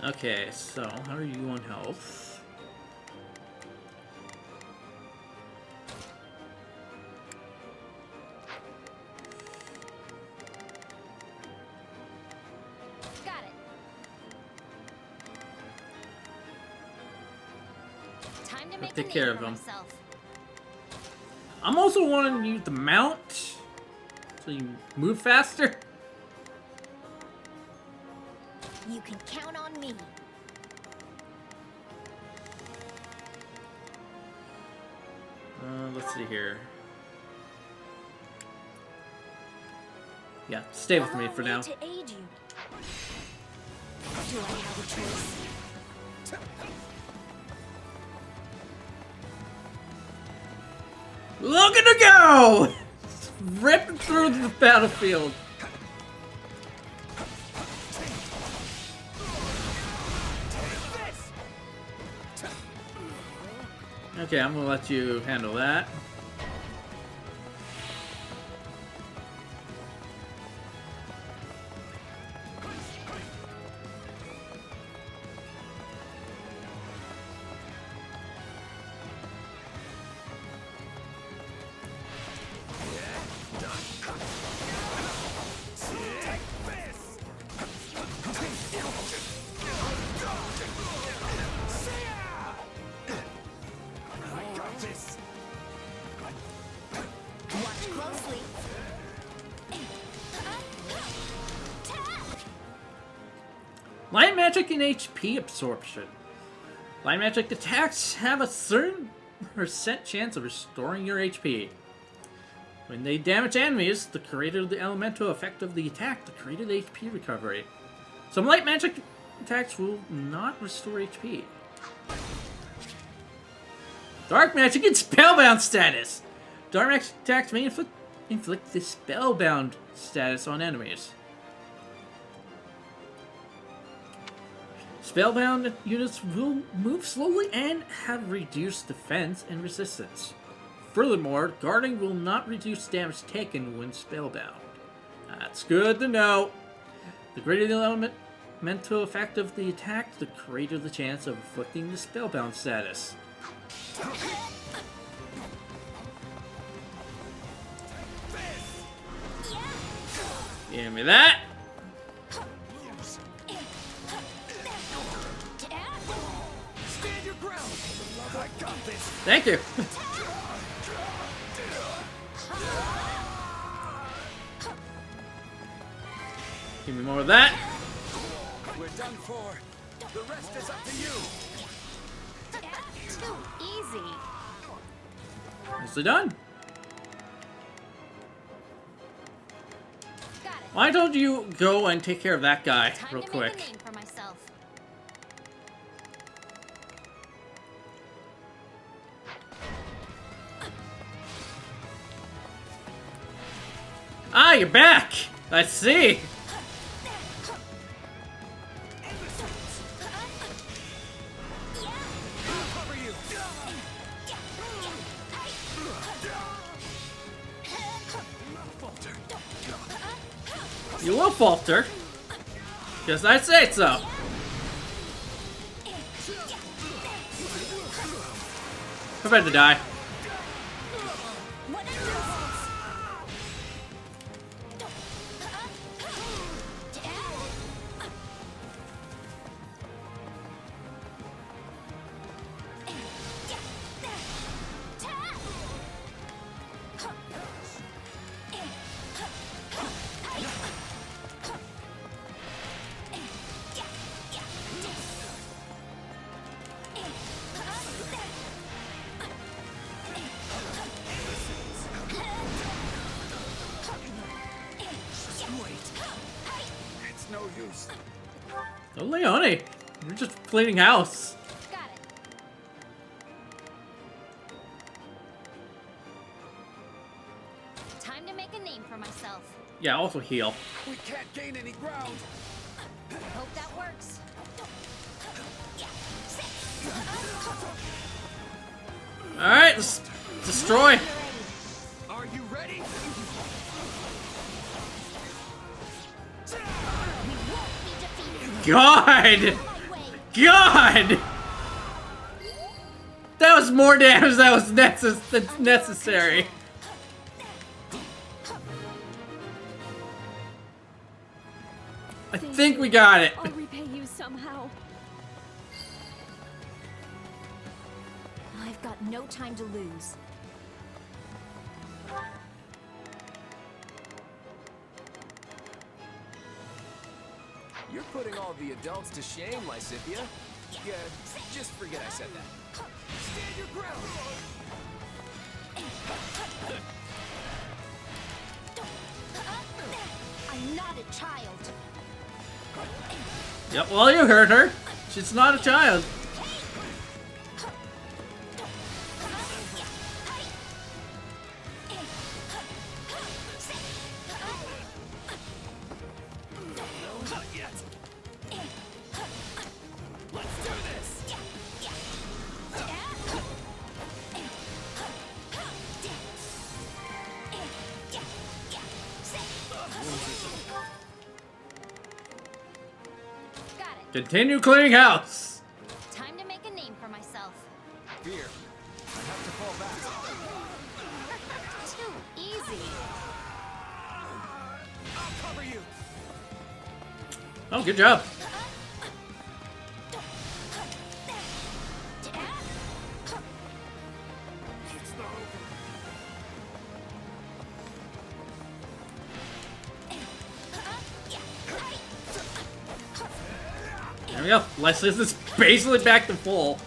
Okay, so how are you on health? Got it. Time to make Take a care name of for him. myself. I'm also wanting you to mount so you move faster. You can count on me. Let's see here. Yeah, stay with me for now. To aid you. Do I have a choice? Look at her go! Ripping through the battlefield. Okay, I'm gonna let you handle that. Watch closely. Light magic and HP absorption. Light magic attacks have a certain percent chance of restoring your HP. When they damage enemies, the greater the elemental effect of the attack, the greater the HP recovery. Some light magic attacks will not restore HP. Dark magic and spellbound status. Dark magic attacks may inflict the spellbound status on enemies. Spellbound units will move slowly and have reduced defense and resistance. Furthermore, guarding will not reduce damage taken when spellbound. That's good to know. The greater the elemental effect of the attack, the greater the chance of inflicting the spellbound status. Give me that. Stand your ground. I got this. Thank you. Give me more of that. We're done for. The rest is up to you. Too easy. Nicely done. Got it. Why don't you go and take care of that guy Time real to quick? make a name for myself. Ah, you're back! I see! You will falter. Because I say so. Prepare to die. It's no use. Oh, Leone, you're just cleaning house. Got it. Time to make a name for myself. Yeah, also heal. We can't gain any ground. Hope that works. Alright, let's destroy. Are you ready? God! God! That was more damage than was necessary. I think we got it. I'll repay you somehow. I've got no time to lose. You're putting all the adults to shame, Lysithia. Yeah, just forget I said that. Stand your ground. I'm not a child. Yep, well, you heard her. She's not a child. Not yet. Let's do this. Got it. Continue cleaning house. Time to make a name for myself. Fear. I have to fall back. Too easy. I'll cover you. Oh, good job. It's not over. There we go. Leslie's is basically back to full.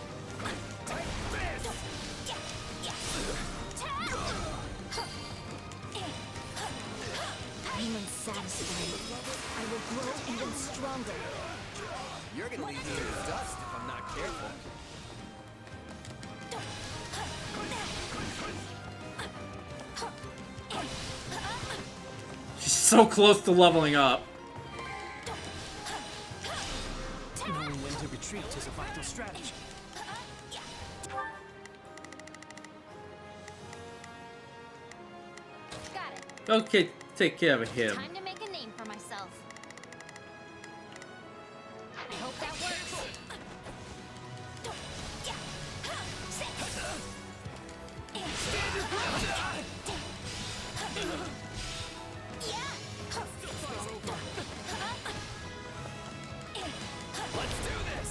I'm unsatisfied. I will grow even stronger. You're gonna leave me in the dust if I'm not careful. She's so close to leveling up. Knowing when to retreat is a vital strategy. Got it. Okay, take care of him. Time to make a name for myself. I hope that works. Let's do this.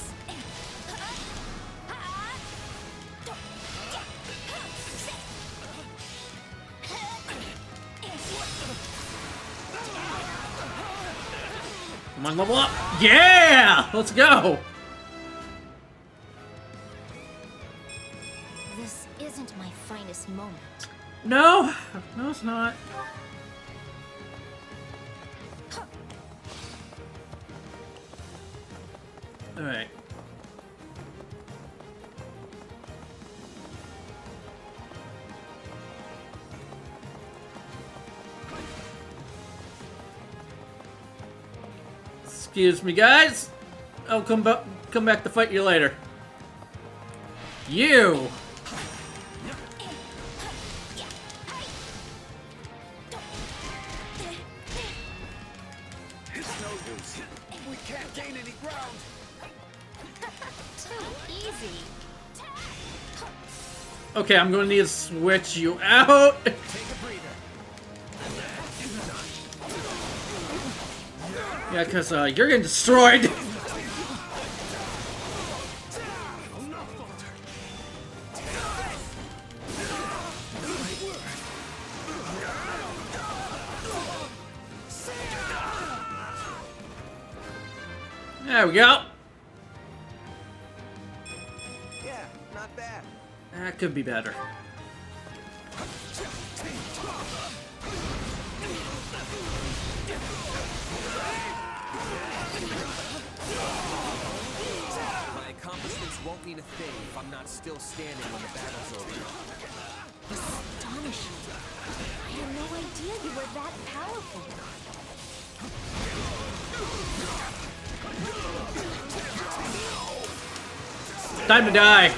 Come on, level up. Yeah! Let's go. This isn't my finest moment. No, no, it's not. All right. Excuse me, guys. I'll come back to fight you later. You. It's no use. We can't gain any ground. Too easy. Okay, I'm gonna need to switch you out. Yeah, because you're getting destroyed. There we go. Yeah, not bad. That could be better. My accomplishments won't mean a thing if I'm not still standing when the battle's over. Astonishing. I had no idea you were that powerful. Time to die.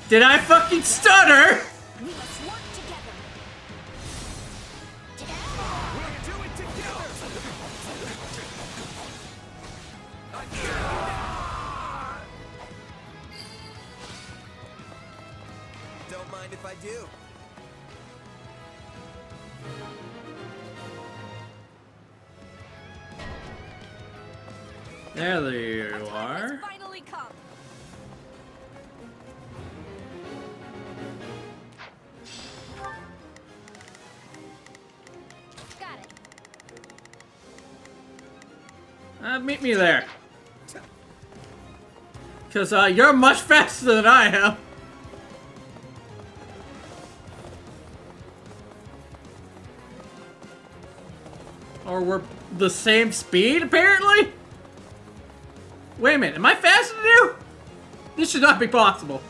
Did I fucking stutter? We must work together. We'll do it together! Don't mind if I do. There you are. Finally come. Got it. Meet me there. Because you're much faster than I am. Or we're the same speed, apparently? Wait a minute, am I faster than you? This should not be possible.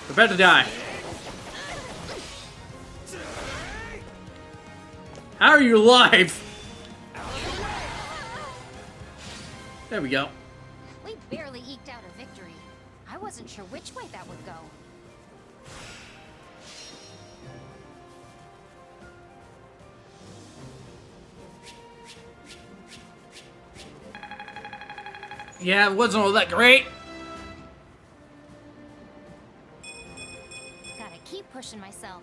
We're about to die. How are you alive? There we go. We barely eked out a victory. I wasn't sure which way that would go. Yeah, it wasn't all that great. Gotta keep pushing myself.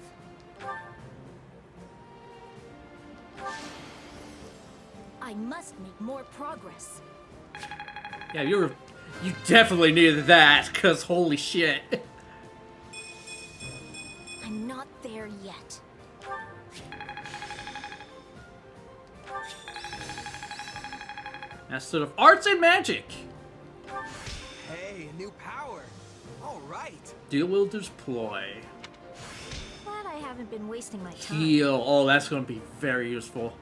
I must make more progress. Yeah, you definitely needed that, cause holy shit. I'm not there yet. Master of Arts and Magic. Hey, a new power. All right. Dual Wielder's Ploy. Glad I haven't been wasting my time. Heal. Oh, that's gonna be very useful.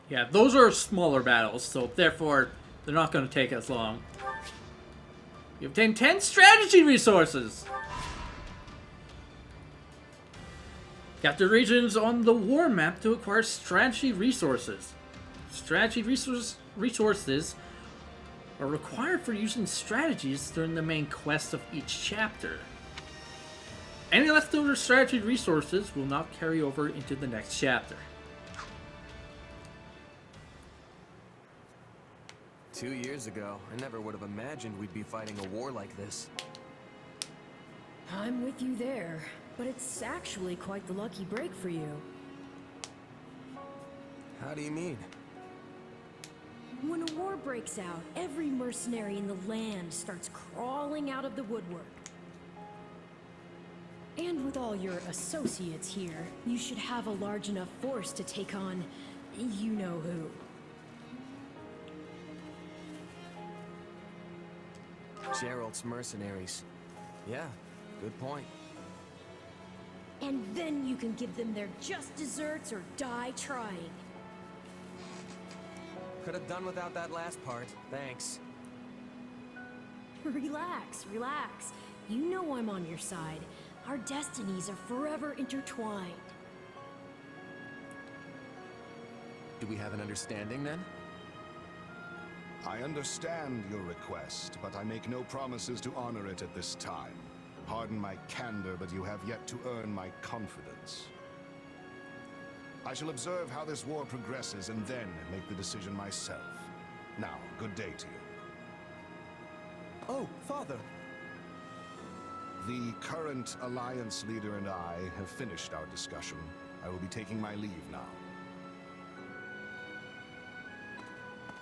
Yeah, those are smaller battles, so therefore they're not going to take as long. You obtain 10 strategy resources! Got the regions on the war map to acquire strategy resources. Strategy resources are required for using strategies during the main quest of each chapter. Any leftover strategy resources will not carry over into the next chapter. 2 years ago, I never would have imagined we'd be fighting a war like this. I'm with you there, but it's actually quite the lucky break for you. How do you mean? When a war breaks out, every mercenary in the land starts crawling out of the woodwork. And with all your associates here, you should have a large enough force to take on you know who. Gerald's mercenaries. Yeah, good point. And then you can give them their just desserts or die trying. Could have done without that last part. Thanks. Relax, relax. You know I'm on your side. Our destinies are forever intertwined. Do we have an understanding then? I understand your request, but I make no promises to honor it at this time. Pardon my candor, but you have yet to earn my confidence. I shall observe how this war progresses and then make the decision myself. Now, good day to you. Oh, Father. The current Alliance leader and I have finished our discussion. I will be taking my leave now.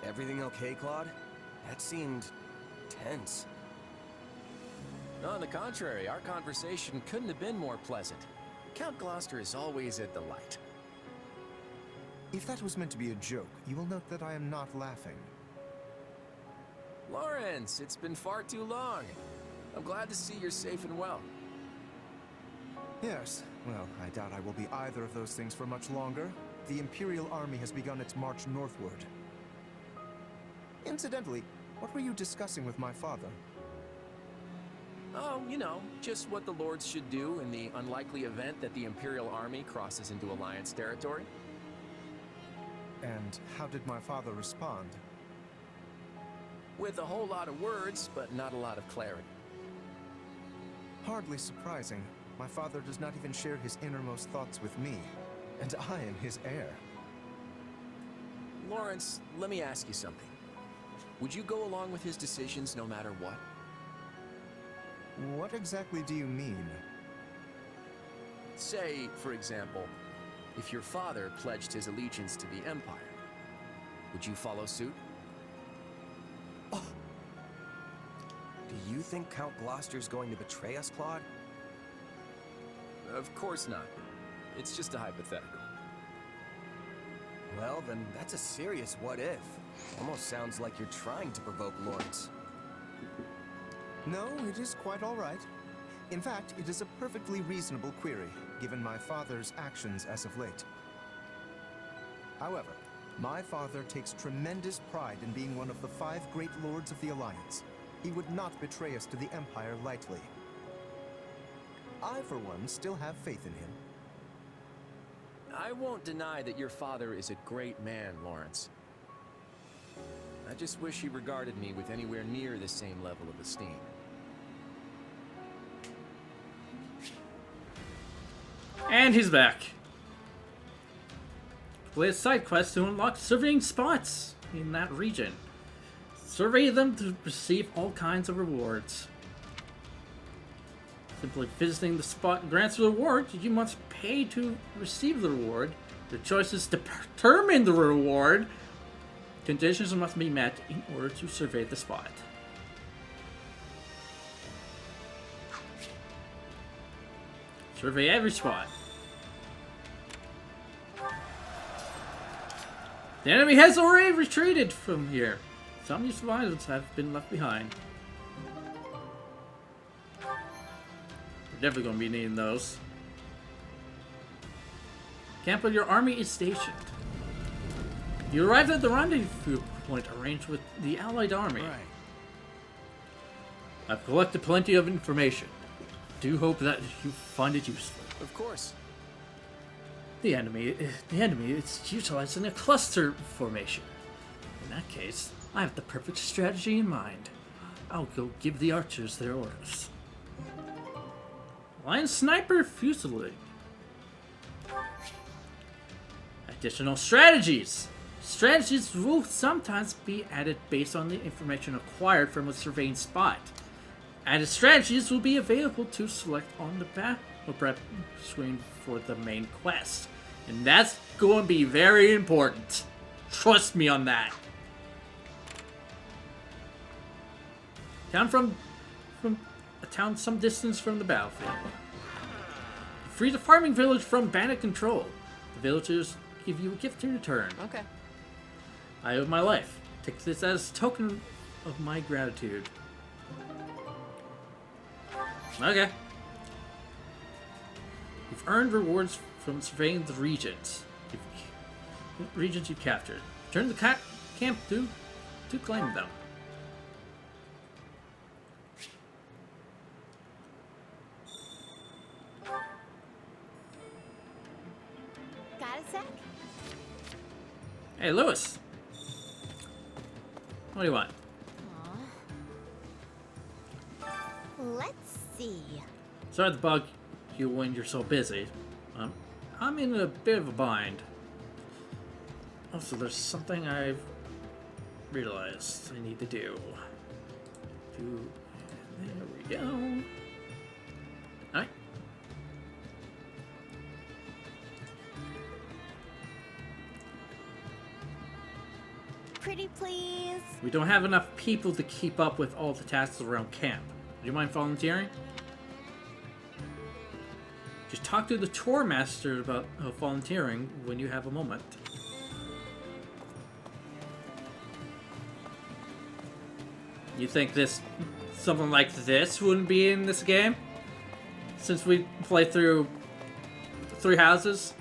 Everything okay, Claude? That seemed tense. No, on the contrary, our conversation couldn't have been more pleasant. Count Gloucester is always a delight. If that was meant to be a joke, you will note that I am not laughing. Lawrence, it's been far too long. I'm glad to see you're safe and well. Yes, well, I doubt I will be either of those things for much longer. The Imperial Army has begun its march northward. Incidentally, what were you discussing with my father? Oh, you know, just what the Lords should do in the unlikely event that the Imperial Army crosses into Alliance territory. And how did my father respond? With a whole lot of words, but not a lot of clarity. Hardly surprising. My father does not even share his innermost thoughts with me, and I am his heir. Lawrence, let me ask you something. Would you go along with his decisions no matter what? What exactly do you mean? Say, for example, if your father pledged his allegiance to the Empire, would you follow suit? Oh. Do you think Count Gloucester's going to betray us, Claude? Of course not. It's just a hypothetical. Well, then that's a serious what-if. Almost sounds like you're trying to provoke Lawrence. No, it is quite all right. In fact, it is a perfectly reasonable query, given my father's actions as of late. However, my father takes tremendous pride in being one of the 5 great lords of the Alliance. He would not betray us to the Empire lightly. I, for one, still have faith in him. I won't deny that your father is a great man, Lawrence. I just wish he regarded me with anywhere near the same level of esteem. And he's back. Complete a side quest to unlock surveying spots in that region. Survey them to receive all kinds of rewards. Simply visiting the spot grants a reward. You must pay to receive the reward. The choices determine the reward. Conditions must be met in order to survey the spot. Survey every spot. The enemy has already retreated from here. Some new survivors have been left behind. We're definitely going to be needing those. Camp where your army is stationed. You arrived at the rendezvous point arranged with the Allied army. Right. I've collected plenty of information. Do hope that you find it useful. Of course. The enemy is utilizing a cluster formation. In that case, I have the perfect strategy in mind. I'll go give the archers their orders. Lion Sniper Fusilier. Additional strategies. Strategies will sometimes be added based on the information acquired from a surveying spot. Added strategies will be available to select on the battle prep screen for the main quest. And that's going to be very important. Trust me on that. A town some distance from the battlefield. Free the farming village from bandit control. The villagers give you a gift in return. Okay. I owe my life. Take this as a token of my gratitude. Okay. You've earned rewards from surveying the regions. Regions you've captured. Return to the camp to claim them. Got a sec? Hey, Lewis. What do you want? Let's see. Sorry to bug you when you're so busy. I'm in a bit of a bind. Also, there's something I've realized I need to do. There we go. Alright. Pretty please. We don't have enough people to keep up with all the tasks around camp. Do you mind volunteering? Just talk to the tour master about volunteering when you have a moment. You think something like this wouldn't be in this game? Since we play through 3 houses?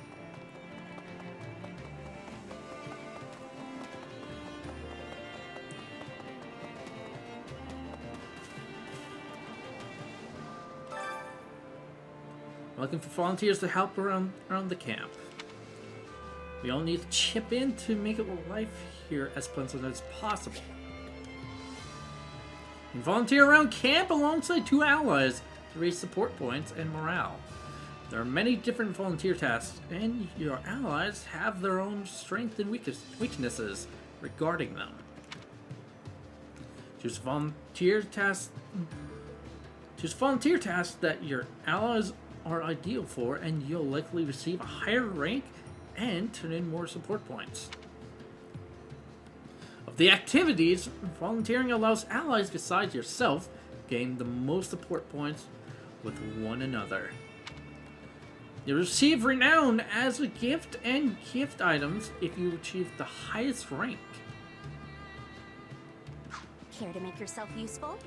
Looking for volunteers to help around the camp. We all need to chip in to make life here as pleasant as possible. And volunteer around camp alongside 2 allies to raise support points and morale. There are many different volunteer tasks, and your allies have their own strengths and weaknesses regarding them. Choose volunteer tasks that your allies are ideal for, and you'll likely receive a higher rank and turn in more support points. Of the activities, volunteering allows allies besides yourself gain the most support points with one another. You receive renown as a gift and gift items if you achieve the highest rank. Care to make yourself useful?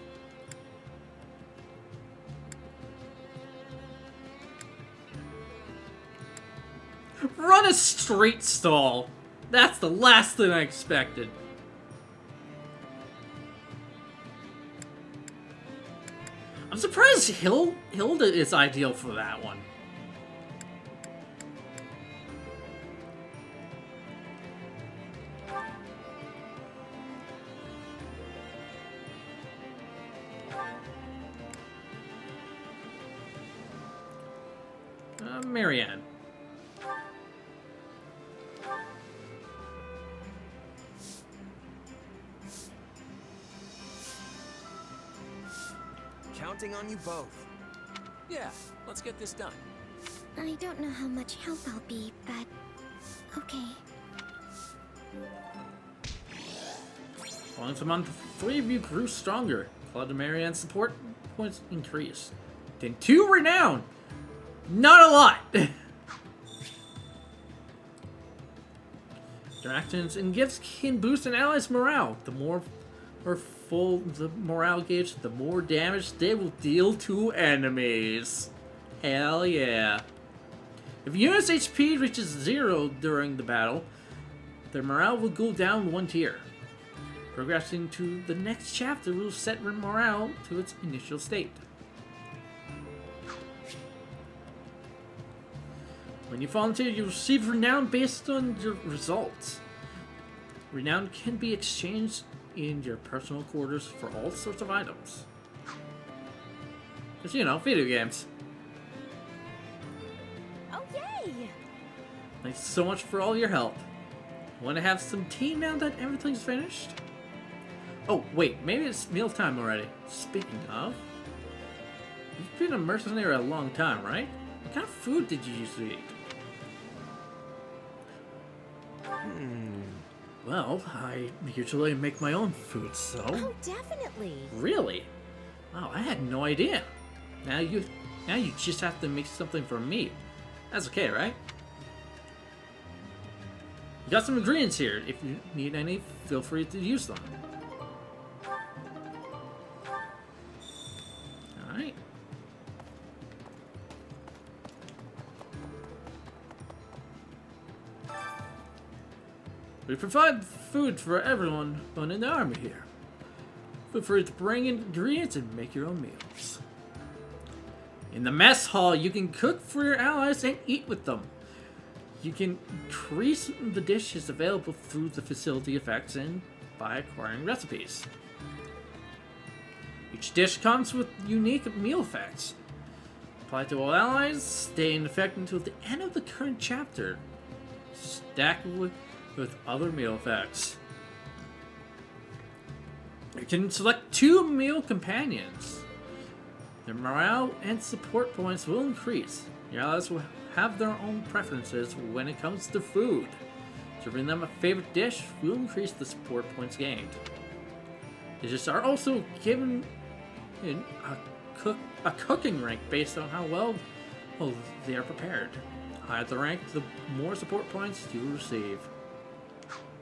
Run a street stall! That's the last thing I expected. I'm surprised Hilda is ideal for that one. Marianne. Counting on you both. Yeah, let's get this done. I don't know how much help I'll be, but okay. Once a month, the 3 of you grew stronger. Claude and Marianne's support points increased. Then 2 renown! Not a lot! Interactions and gifts can boost an ally's morale. The more full the morale gauge, the more damage they will deal to enemies. Hell yeah. If units' HP reaches 0 during the battle, their morale will go down 1 tier. Progressing to the next chapter will set morale to its initial state. When you volunteer, you receive renown based on your results. Renown can be exchanged in your personal quarters for all sorts of items. Just, you know, video games. Oh, yay! Thanks so much for all your help. Want to have some tea now that everything's finished? Oh, wait, maybe it's mealtime already. Speaking of, you've been a mercenary a long time, right? What kind of food did you usually eat? Well, I usually make my own food, so... Oh, definitely. Really? Wow, I had no idea. Now you Now you just have to make something for me. That's okay, right? You got some ingredients here. If you need any, feel free to use them. Alright. We provide food for everyone in the army here. Feel free to bring in ingredients and make your own meals. In the mess hall, you can cook for your allies and eat with them. You can increase the dishes available through the facility effects and by acquiring recipes. Each dish comes with unique meal effects. Apply to all allies, stay in effect until the end of the current chapter. Stack with other meal effects. You can select 2 meal companions. Their morale and support points will increase. Your allies will have their own preferences when it comes to food. Serving them a favorite dish will increase the support points gained. Dishes are also given in a cooking rank based on how well they are prepared. The higher the rank, the more support points you will receive.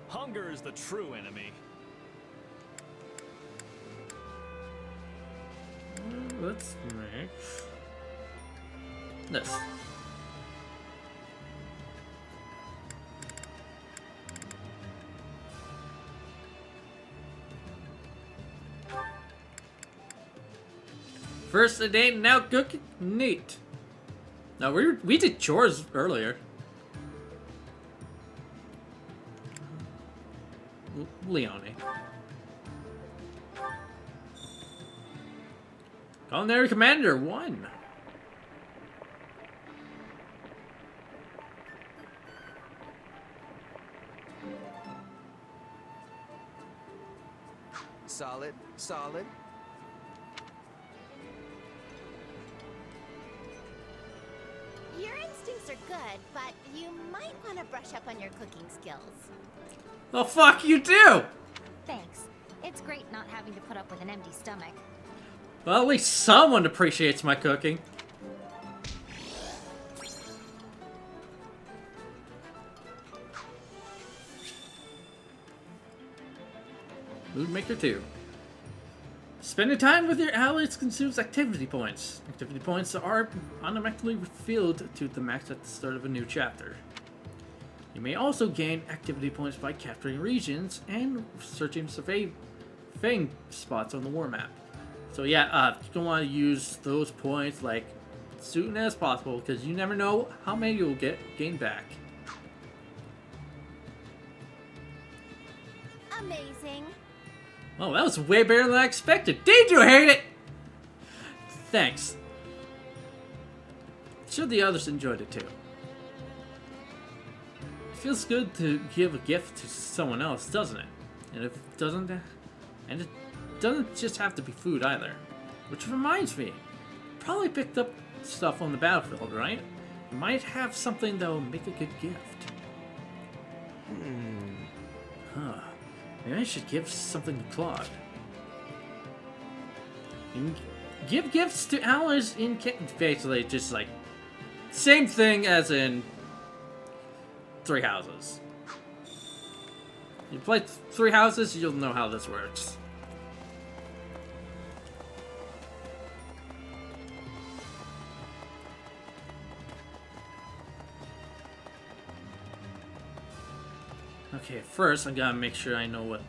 Hunger is the true enemy. Let's make this. First a date, now cooking. Neat. No, we did chores earlier. Leone. Culinary Commander 1. Solid, solid. Your instincts are good, but you might want to brush up on your cooking skills. The fuck you do? Thanks. It's great not having to put up with an empty stomach. Well, at least someone appreciates my cooking. Mood Maker 2. Spending time with your allies consumes activity points. Activity points are automatically refilled to the max at the start of a new chapter. You may also gain activity points by capturing regions and searching surveying spots on the war map. So yeah, you're gonna want to use those points like soon as possible because you never know how many you'll gain back. Amazing. Oh, that was way better than I expected. Did you hate it? Thanks. Sure, the others enjoyed it too. It feels good to give a gift to someone else, doesn't it? And if it doesn't, and it doesn't just have to be food either. Which reminds me, probably picked up stuff on the battlefield, right? You might have something that will make a good gift. Huh. Maybe I should give something to Claude. You can give gifts to allies in basically just like same thing as in Three Houses. You play Three Houses, you'll know how this works. Okay, first I gotta make sure I know what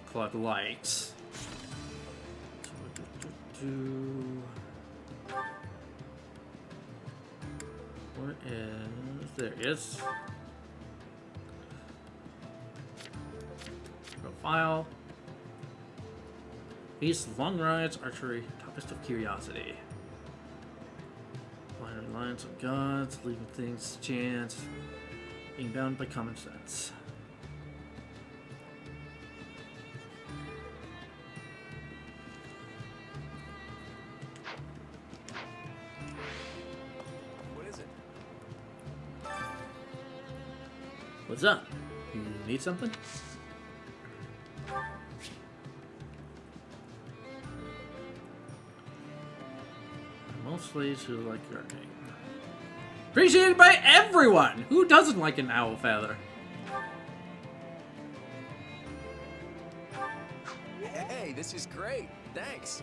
Claude likes. Where is... there he is. Profile. Peace, long rides, archery, topics of curiosity. Blind reliance on gods, leaving things to chance. Being bound by common sense. What is it? What's up? You need something? Mostly to like gardening. Appreciated by everyone! Who doesn't like an owl feather? Hey, this is great. Thanks.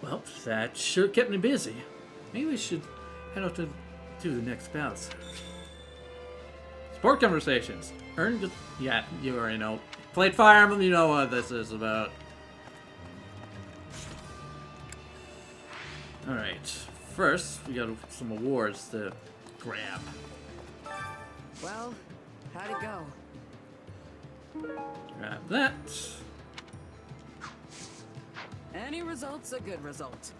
Well, that sure kept me busy. Maybe we should head out to do the next bouts. Sport conversations. Earn good. Yeah, you already know. Played Fire Emblem, you know what this is about. Alright. First, we got some awards to grab. Well, how'd it go? Grab that. Any result's a good result.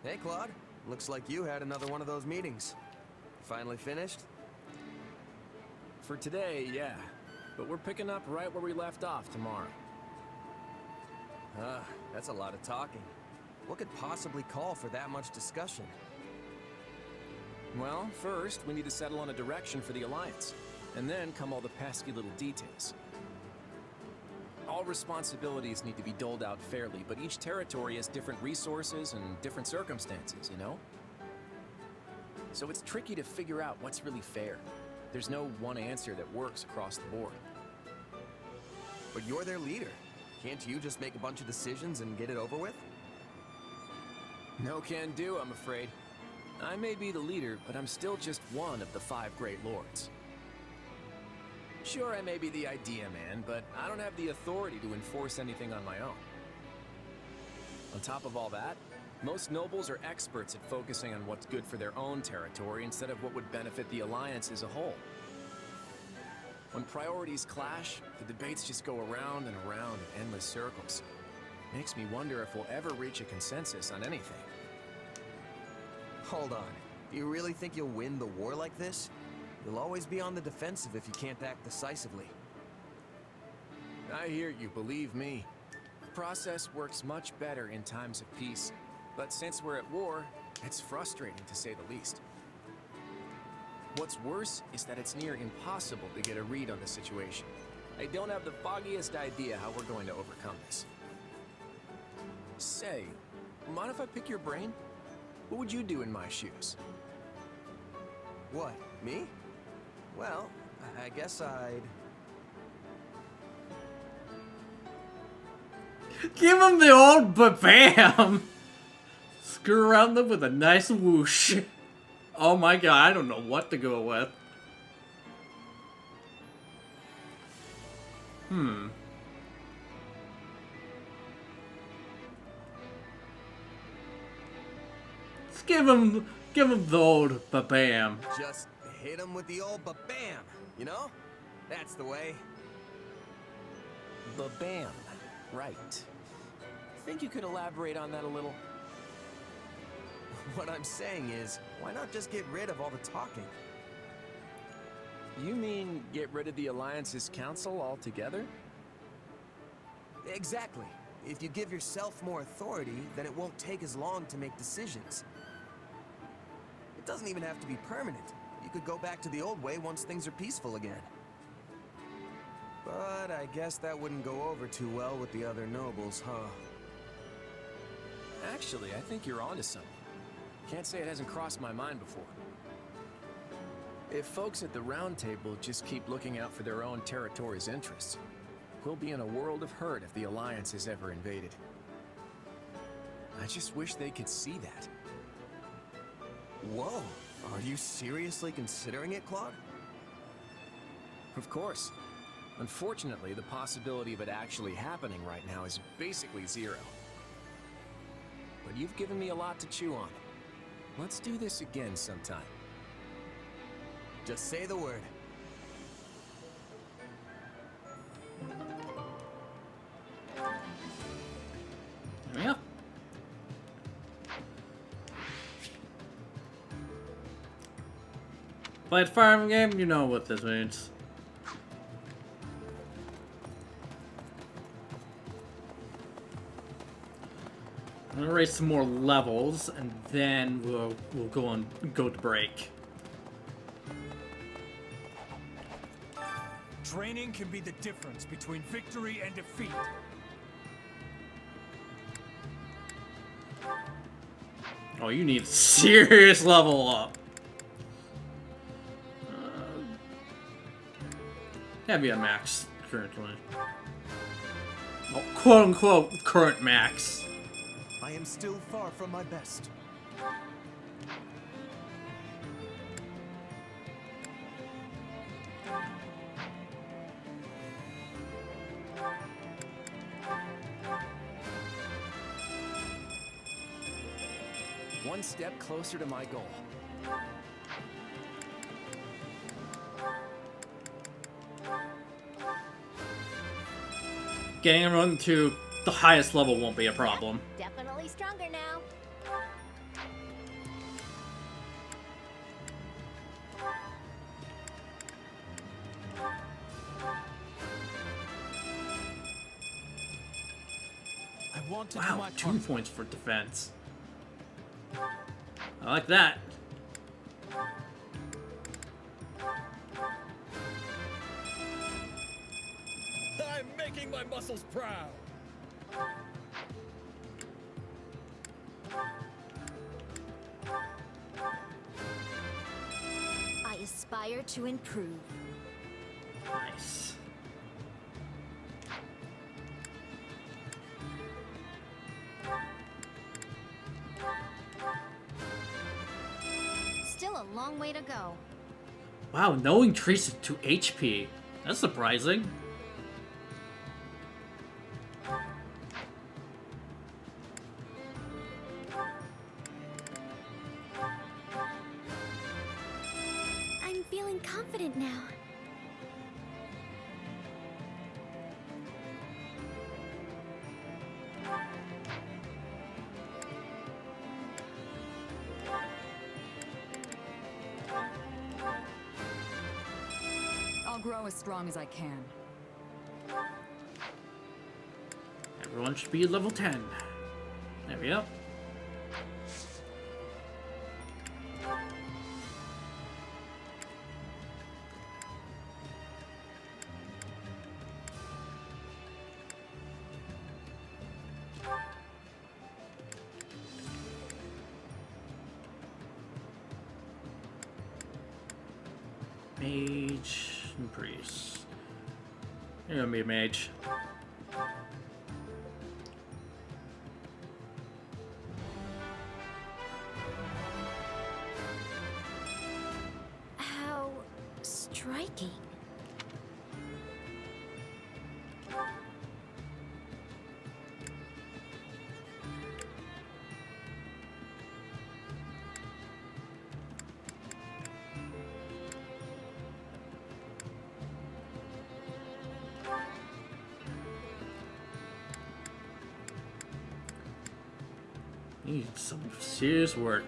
Hey, Claude. Looks like you had another one of those meetings. Finally finished? For today, yeah. But we're picking up right where we left off tomorrow. That's a lot of talking. What could possibly call for that much discussion? Well, first, we need to settle on a direction for the Alliance. And then come all the pesky little details. All responsibilities need to be doled out fairly, but each territory has different resources and different circumstances, you know? So it's tricky to figure out what's really fair. There's no one answer that works across the board. But you're their leader. Can't you just make a bunch of decisions and get it over with? No can do, I'm afraid. I may be the leader, but I'm still just one of the 5 Great Lords. Sure, I may be the idea man, but I don't have the authority to enforce anything on my own. On top of all that, most nobles are experts at focusing on what's good for their own territory instead of what would benefit the Alliance as a whole. When priorities clash, the debates just go around and around in endless circles. Makes me wonder if we'll ever reach a consensus on anything. Hold on. Do you really think you'll win the war like this? You'll always be on the defensive if you can't act decisively. I hear you, believe me. The process works much better in times of peace. But since we're at war, it's frustrating to say the least. What's worse is that it's near impossible to get a read on the situation. I don't have the foggiest idea how we're going to overcome this. Say, mind if I pick your brain? What would you do in my shoes? What, me? Well, I guess I'd... Give him the old ba-bam! Screw around them with a nice whoosh. Oh my god, I don't know what to go with. Let's give him the old ba-bam. Just hit him with the old ba-bam, you know? That's the way. Ba-bam. Right. Think you could elaborate on that a little? What I'm saying is, why not just get rid of all the talking? You mean get rid of the Alliance's council altogether? Exactly. If you give yourself more authority, then it won't take as long to make decisions. It doesn't even have to be permanent. You could go back to the old way once things are peaceful again. But I guess that wouldn't go over too well with the other nobles, huh? Actually, I think you're onto something. Can't say it hasn't crossed my mind before. If folks at the Round Table just keep looking out for their own territory's interests, we'll be in a world of hurt if the Alliance is ever invaded. I just wish they could see that. Whoa! Are you seriously considering it, Claude? Of course. Unfortunately, the possibility of it actually happening right now is basically zero. But you've given me a lot to chew on. Let's do this again sometime. Just say the word. Yeah. Played Fire Emblem game, you know what this means. I'm gonna raise some more levels, and then we'll go to break. Training can be the difference between victory and defeat. Oh, you need a serious level up. Heavy on max currently. Oh, quote unquote current max. I am still far from my best. One step closer to my goal. Getting everyone to the highest level won't be a problem. Definitely stronger now. I want to do Wow, my 2 part. points for defense. I like that. I'm making my muscles proud. I aspire to improve. Nice. Still a long way to go. Wow, no increase to HP. That's surprising. I'm feeling confident now. I'll grow as strong as I can. Everyone should be level 10. There we go. Mage and priest. You're gonna be a mage. How striking. Need some serious work.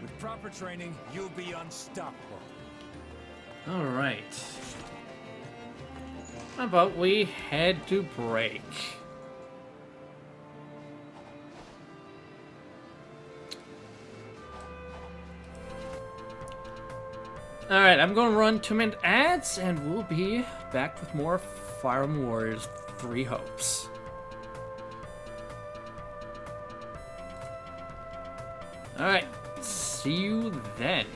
With proper training, you'll be unstoppable. Alright. How about we head to break? Alright, I'm gonna run 2-minute ads and we'll be back with more Fire Emblem Warriors 3 Hopes. Alright, see you then.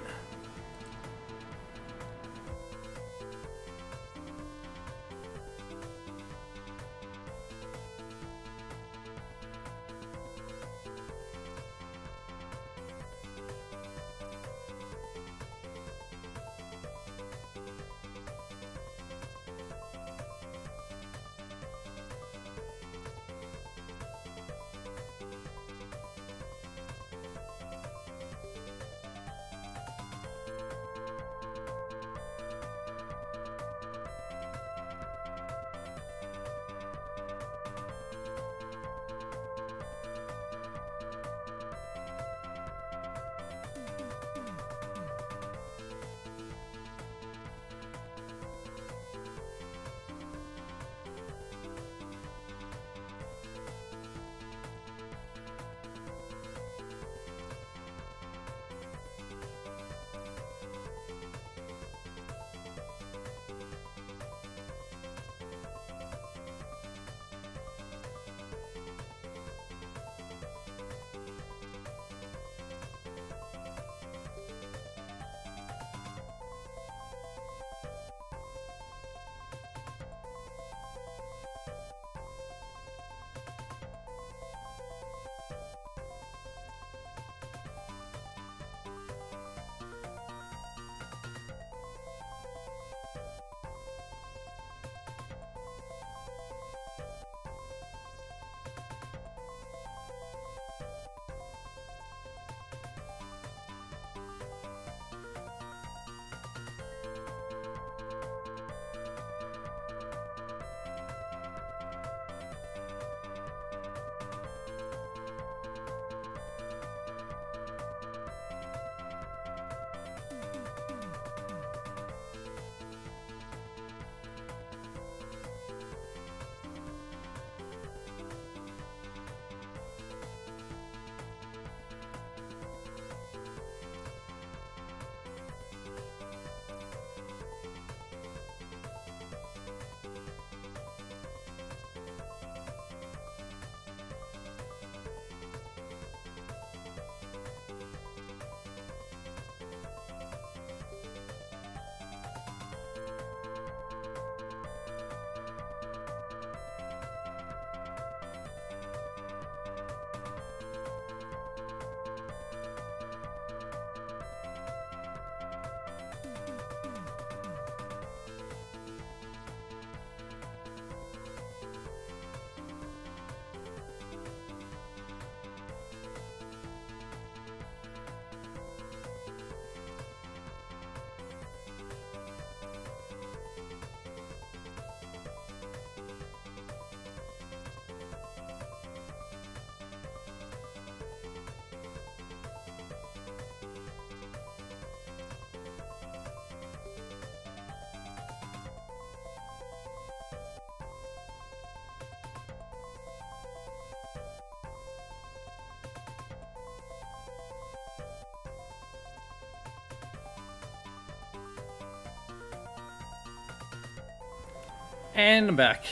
And I'm back.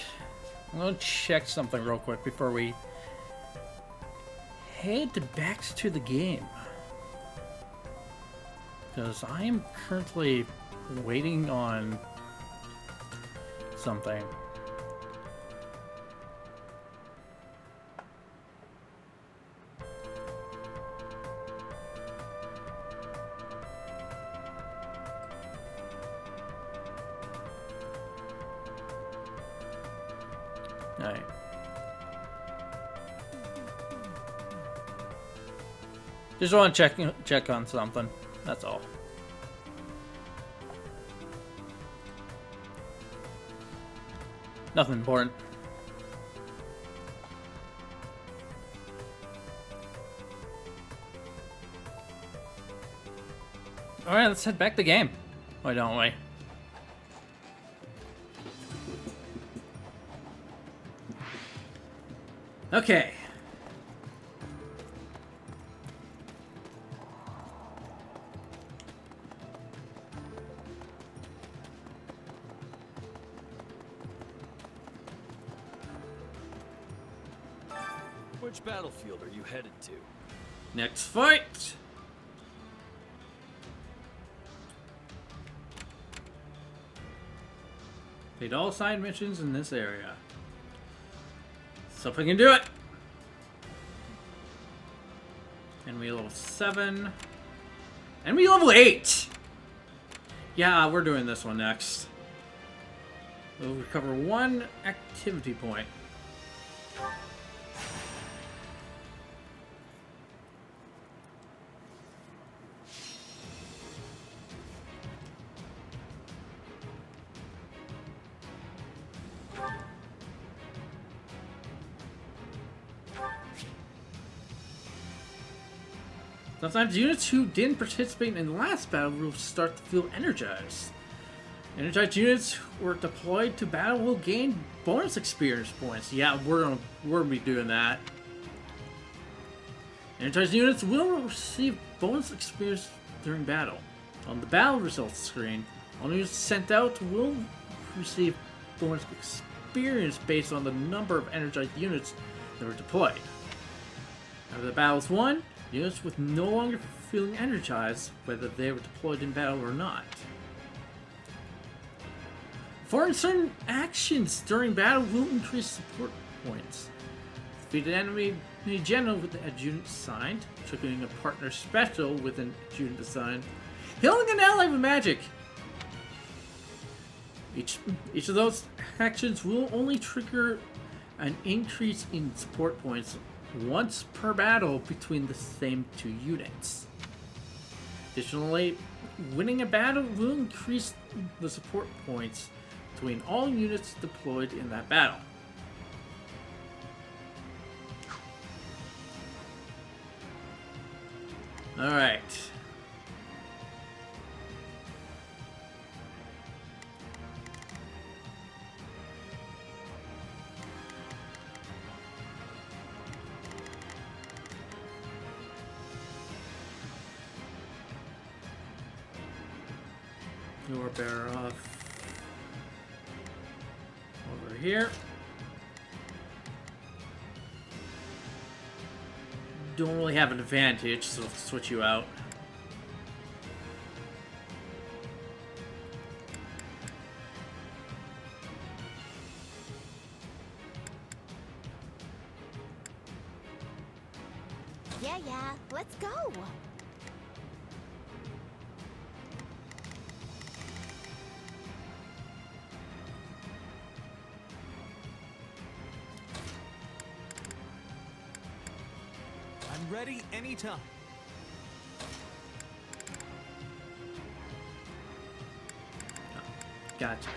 I'm gonna check something real quick before we head back to the game. Because I am currently waiting on something. Alright. Just want to check on something. That's all. Nothing important. Alright, let's head back to the game. Why don't we? Okay. Which battlefield are you headed to? Next fight. Played all side missions in this area. So if we can do it. And we level 7. And we level 8. Yeah, we're doing this one next. We'll recover 1 activity point. Sometimes units who didn't participate in the last battle will start to feel energized. Energized units were deployed to battle will gain bonus experience points. Yeah, we're gonna be doing that. Energized units will receive bonus experience during battle. On the battle results screen, all units sent out will receive bonus experience based on the number of energized units that were deployed. After the battle is won, units with no longer feeling energized, whether they were deployed in battle or not. For certain actions during battle will increase support points. Defeat an enemy general with a unit assigned, triggering a partner special with a unit assigned, healing an ally with magic. Each of those actions will only trigger an increase in support points once per battle between the same 2 units. Additionally, winning a battle will increase the support points between all units deployed in that battle. Alright. You're better off over here. Don't really have an advantage, so let's switch you out. Yeah, let's go. I'm ready anytime. Gotcha.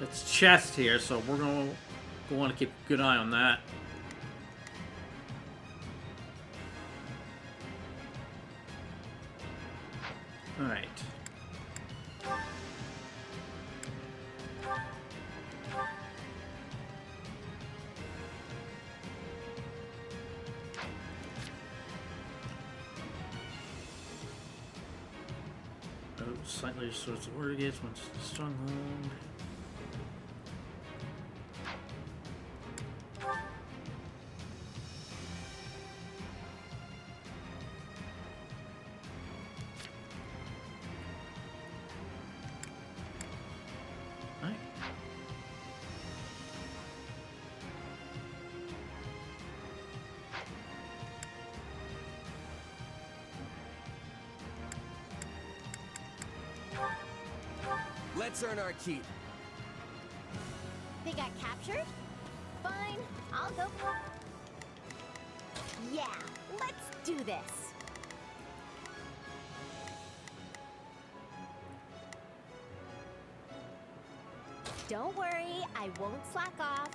It's chest here, so we're gonna want to keep a good eye on that. All right. Slightly sorts of order gates, once stronghold. Alright. Let's earn our keep. They got captured? Fine, I'll go. Yeah, let's do this. Don't worry, I won't slack off.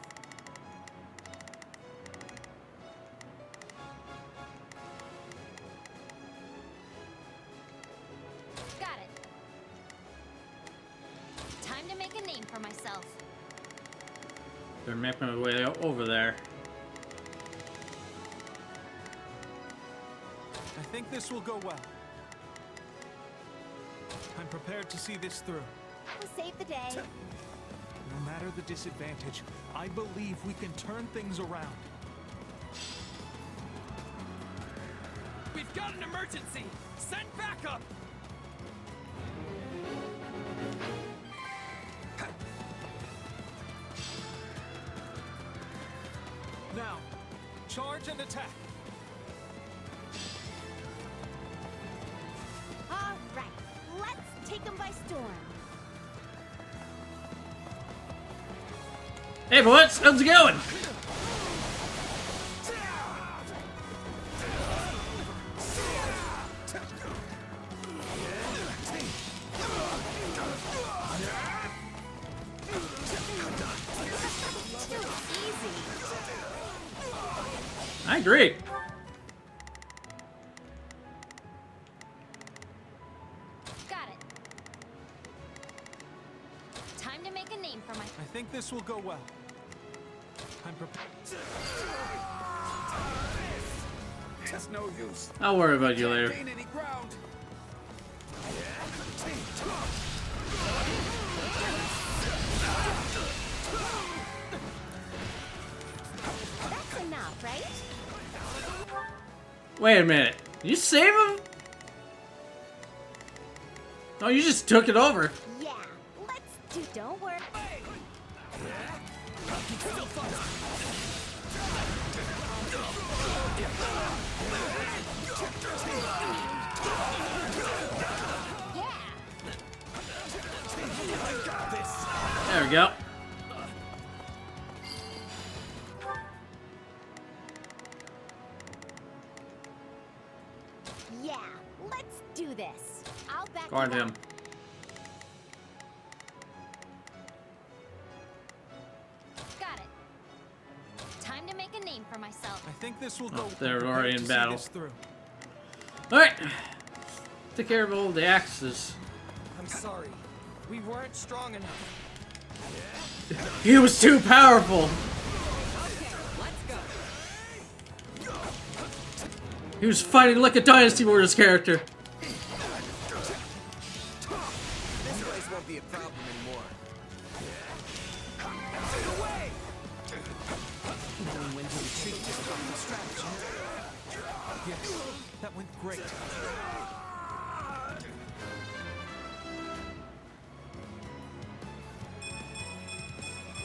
Got it. Time to make a name for myself. They're making my way over there. I think this will go well. I'm prepared to see this through. We'll save the day. No matter the disadvantage, I believe we can turn things around. We've got an emergency! Send backup! Now, charge and attack. All right, let's take them by storm. Hey boys, how's it going? I agree. Got it. Time to make a name for myself. I think this will go well. I'm prepared. It's no use. I'll worry about you later. Gain any ground. That's enough, right? Wait a minute. You save him? Oh, you just took it over. Yeah, let's do. Don't worry. There we go. Yeah, let's do this. I'll back Guard you him. up. Got it. Time to make a name for myself. I think this will go. Oh, they're I'm already prepared in to see battle. this through. Alright. Take care of all the axes. I'm sorry. We weren't strong enough. He was too powerful. He was fighting like a Dynasty Warriors character. This place won't be a problem anymore. Knowing when to retreat is part of the strategy. Yes, that went great.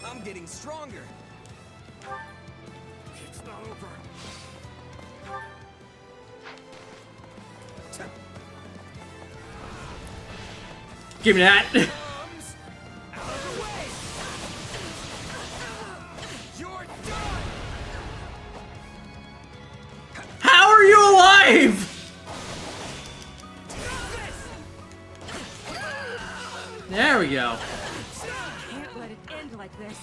I'm getting stronger. It's not over. Give me that. Out of the way. You're done. How are you alive? There we go. Can't let it end like this.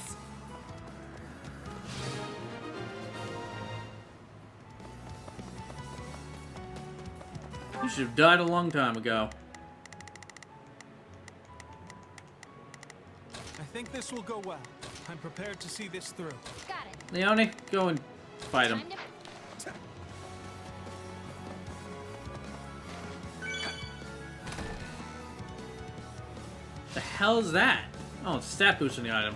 You should have died a long time ago. I think this will go well. I'm prepared to see this through. Got it. Leone, go and fight him. Time to... hell is that? Oh, it's stat boosting the item.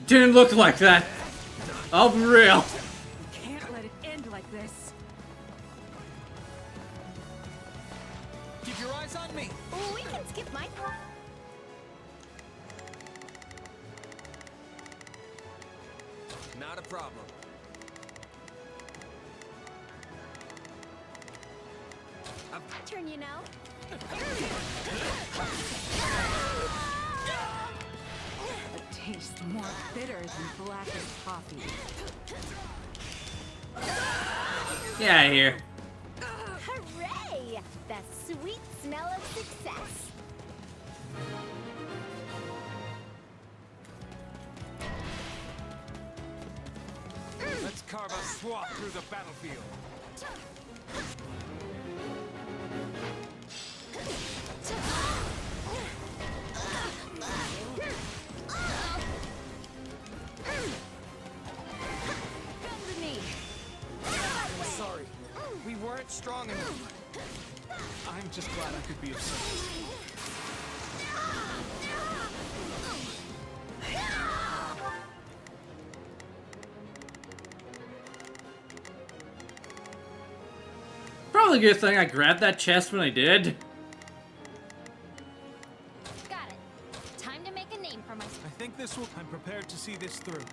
Didn't look like that. I'll be real. Can't let it end like this. Keep your eyes on me. Oh, we can skip my part. Not a problem. Turn, you know. A taste more bitter than blackest coffee. Get out of here. Hooray! The sweet smell of success. Let's carve a swath through the battlefield. Come to me. Sorry, we weren't strong enough. I'm just glad I could be of service. Probably a good thing I grabbed that chest when I did. Got it. Time to make a name for myself. I think this will. I'm prepared to see this through.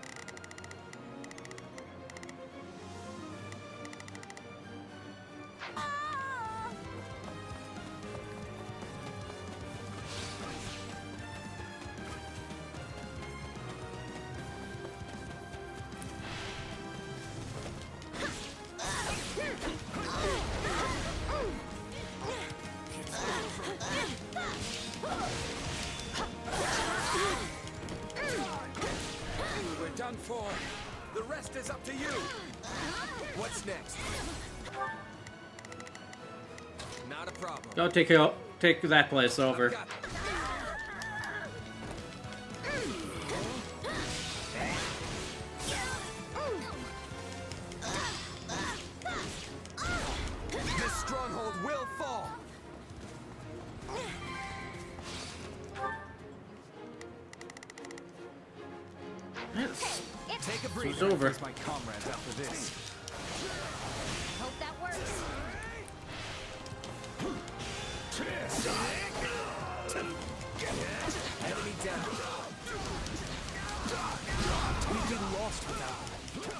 We're done for. The rest is up to you. What's next? Not a problem. Go take that place over. This stronghold will fall. Take a It's breather. over. Face my comrades after this. Hope that works. Enemy down. We'd be lost without them.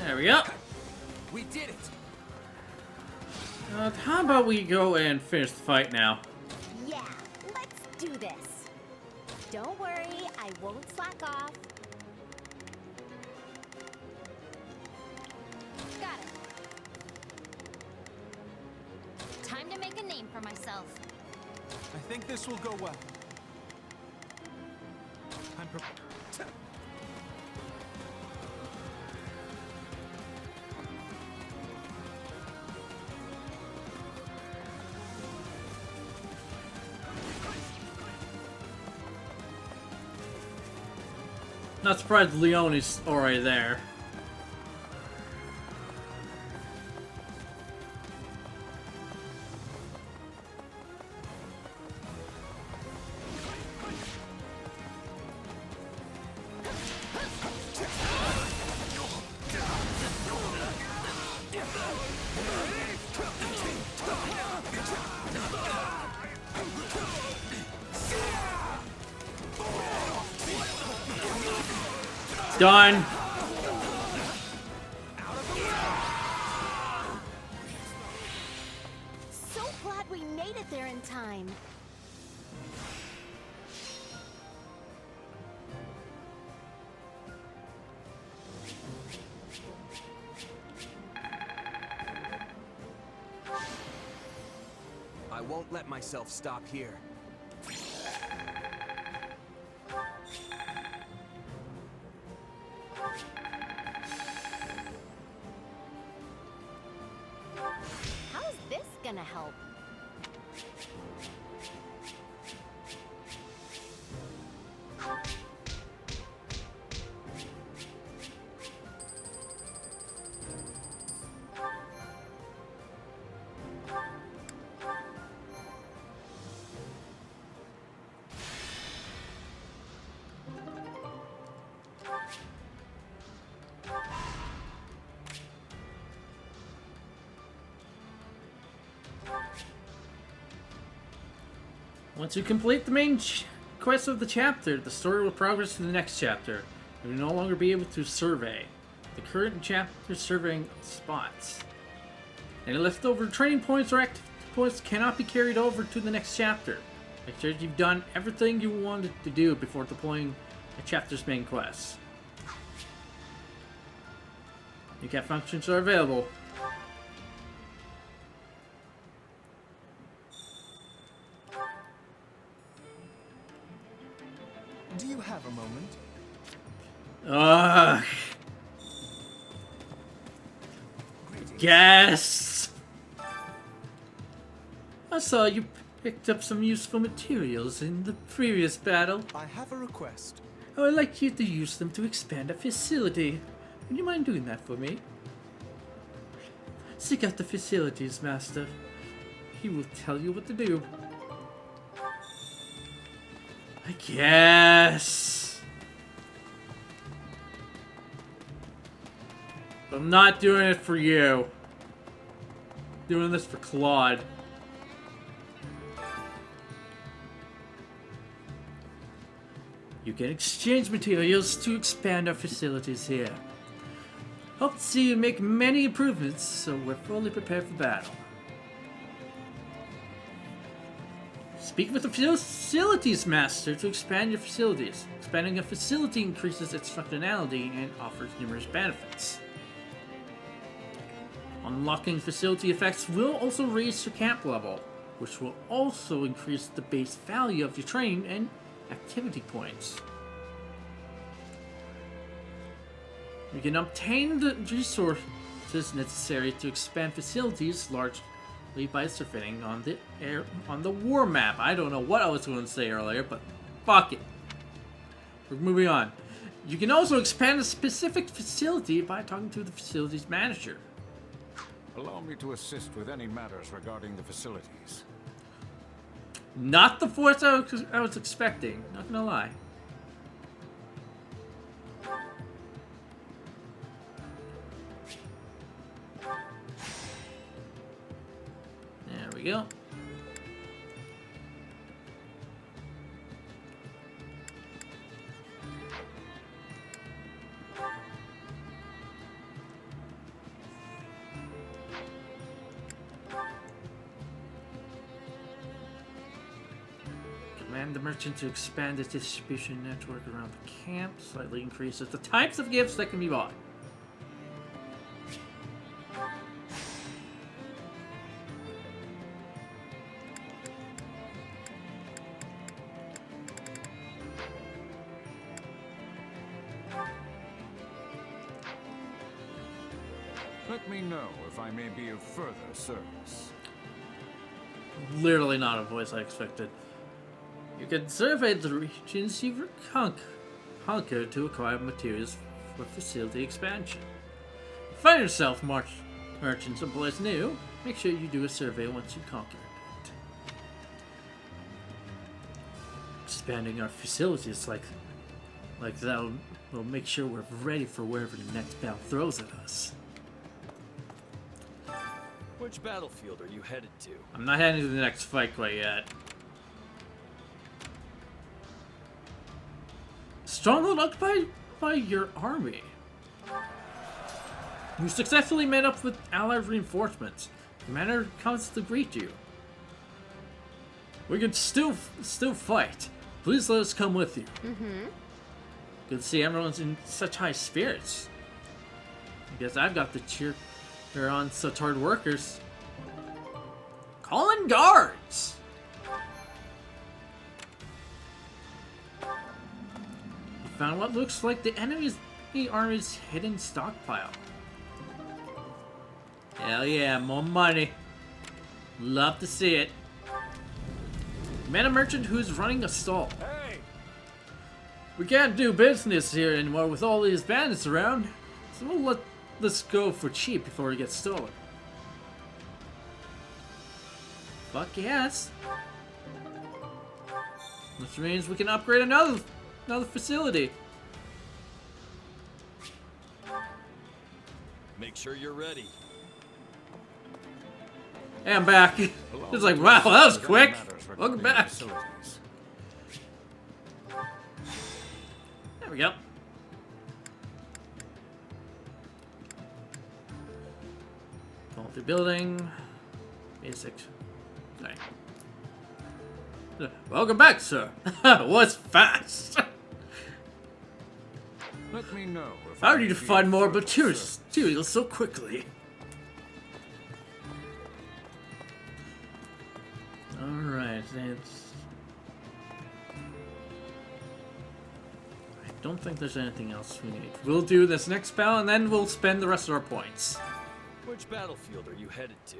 There we go. We did it. How about we go and finish the fight now? Yeah, let's do this. Don't worry, I won't slack off. Got it. Time to make a name for myself. I think this will go well. I'm prepared. Not surprised Leone's already there. Done. So glad we made it there in time. I won't let myself stop here. How's this gonna help? Once you complete the main quest of the chapter, the story will progress to the next chapter. You will no longer be able to survey the current chapter surveying spots. Any leftover training points or active points cannot be carried over to the next chapter. Make sure you've done everything you wanted to do before deploying a chapter's main quest. New cat functions are available. Do you have a moment? Ugh. Yes. I saw you picked up some useful materials in the previous battle. I have a request. I would like you to use them to expand a facility. Would you mind doing that for me? Seek out the facilities master. He will tell you what to do. I guess. I'm not doing it for you. Doing this for Claude. You can exchange materials to expand our facilities here. Hope to see you make many improvements, so we're fully prepared for battle. Speak with the facilities master to expand your facilities. Expanding a facility increases its functionality and offers numerous benefits. Unlocking facility effects will also raise your camp level, which will also increase the base value of your training and activity points. You can obtain the resources necessary to expand facilities largely by surveying on the war map. I don't know what I was going to say earlier, but fuck it. We're moving on. You can also expand a specific facility by talking to the facilities manager. Allow me to assist with any matters regarding the facilities. Not the force I was expecting, not gonna lie. There we go. Command the merchant to expand its distribution network around the camp, slightly increases the types of gifts that can be bought. Let me know if I may be of further service. Literally not a voice I expected. You can survey the regions you've conquered to acquire materials for facility expansion. If you find yourself merchant someplace new, make sure you do a survey once you conquer it. Expanding our facilities like that will make sure we're ready for wherever the next battle throws at us. Which battlefield are you headed to? I'm not heading to the next fight quite yet. Stronghold occupied by your army. You successfully met up with allied reinforcements. Commander comes to greet you. We can still fight. Please let us come with you. Good to see everyone's in such high spirits. I guess I've got to cheer on such hard workers. Calling guards! You found what looks like the army's hidden stockpile. Hell yeah, more money. Love to see it. Met a merchant who's running a stall. Hey! We can't do business here anymore with all these bandits around, so we'll let this go for cheap before it gets stolen. Fuck yes. Which means we can upgrade another facility. Make sure you're ready. Hey, I'm back. It's like, wow, that was quick. regarding the back. facilities. There we go. Multi-building. Basic. Sorry. Welcome back, sir. Was fast. Let me know if How I did you can be find of more further materials so quickly? Alright, I don't think there's anything else we need. We'll do this next battle and then we'll spend the rest of our points. Which battlefield are you headed to?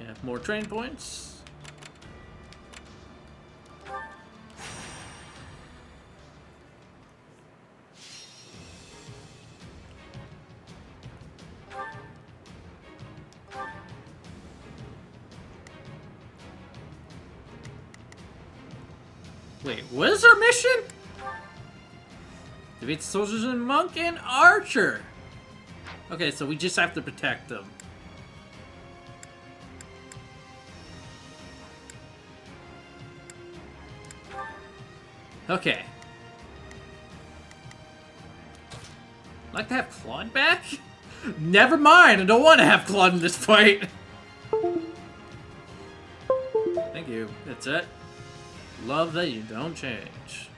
Yeah, more train points. Wait, what is our mission? Defeat the soldiers and monk and archer. Okay, so we just have to protect them. Okay. I'd like to have Claude back? Never mind, I don't want to have Claude in this fight. Thank you, that's it. Love that you don't change.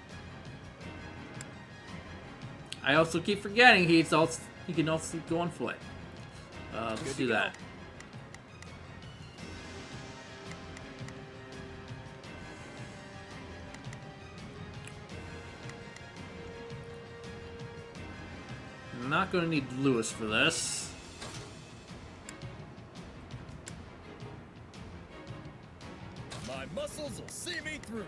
I also keep forgetting he can also go on foot. Let's do that. I'm not gonna need Lewis for this. My muscles will see me through.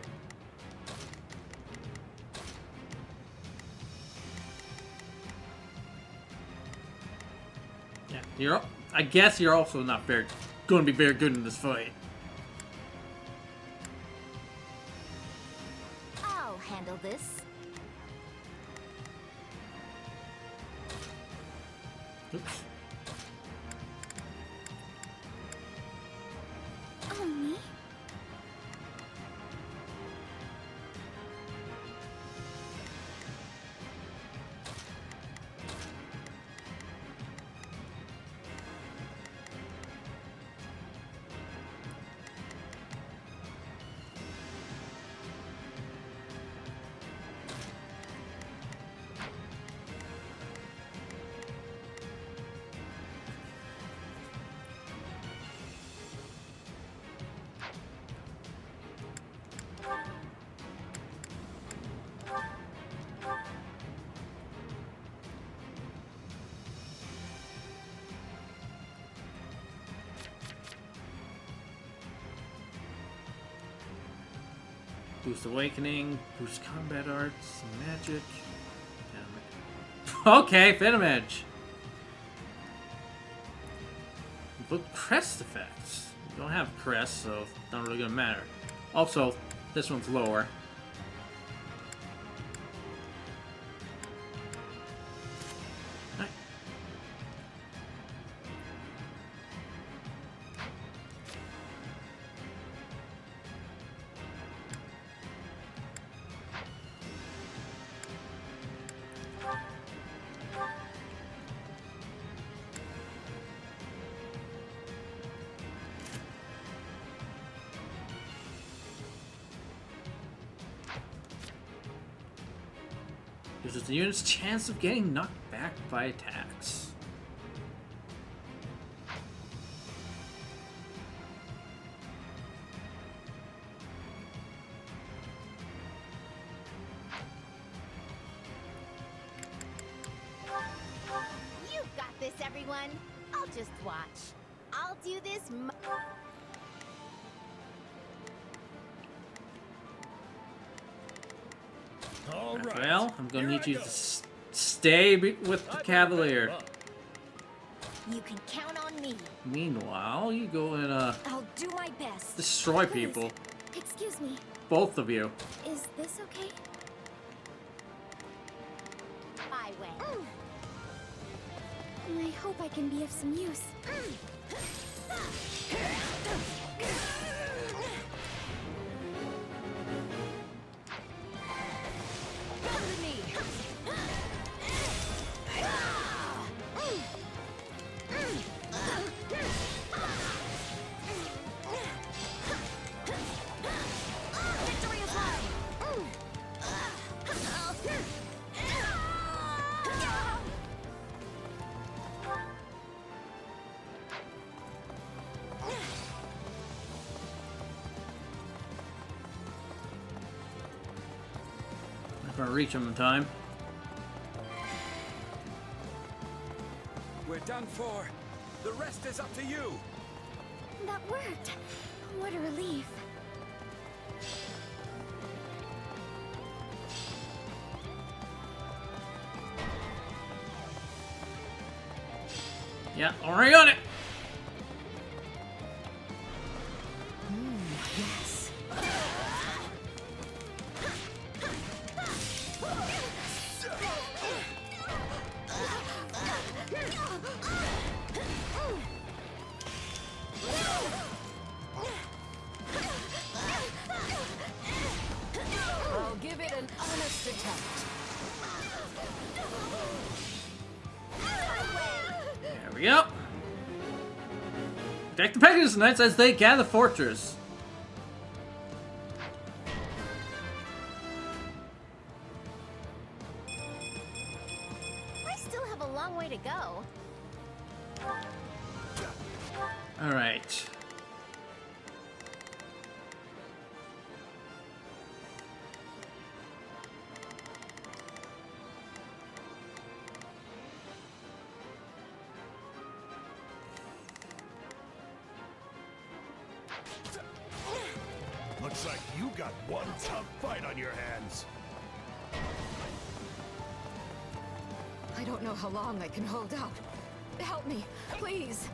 Yeah, I guess you're also not going to be very good in this fight. I'll handle this. Oops. Oh, me? Boost Awakening, boost Combat Arts, Magic. Okay, Phantom Edge. Book Crest effects. We don't have Crest, so it's not really gonna matter. Also, this one's lower. Gives the unit's chance of getting knocked back by attacks. You got this, everyone. I'll just watch. I'll do this. All right. Well, I'm gonna need you to stay with the Cavalier. You can count on me. Meanwhile, you go and I'll do my best. destroy Please, people. Excuse me. Both of you. Is this okay? My way. I hope I can be of some use. Not gonna reach him in time. We're done for. The rest is up to you. That worked. What a relief. Yeah, already on it. Yes. I'll give it an honest attempt. There we go. Protect the Pegasus Knights as they gather the fortress. I still have a long way to go. All right. Looks like you got one tough fight on your hands. I don't know how long I can hold out. Help me, please.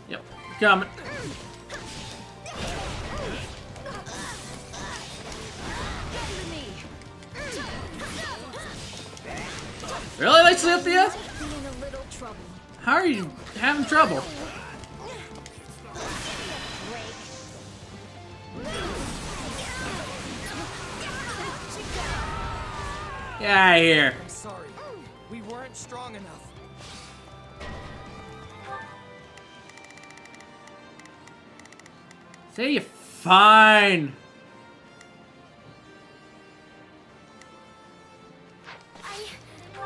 Yep, coming. Really, like Cynthia? Be in a little trouble. How are you having trouble? Get out of here. I'm sorry. We weren't strong enough. Say you're fine.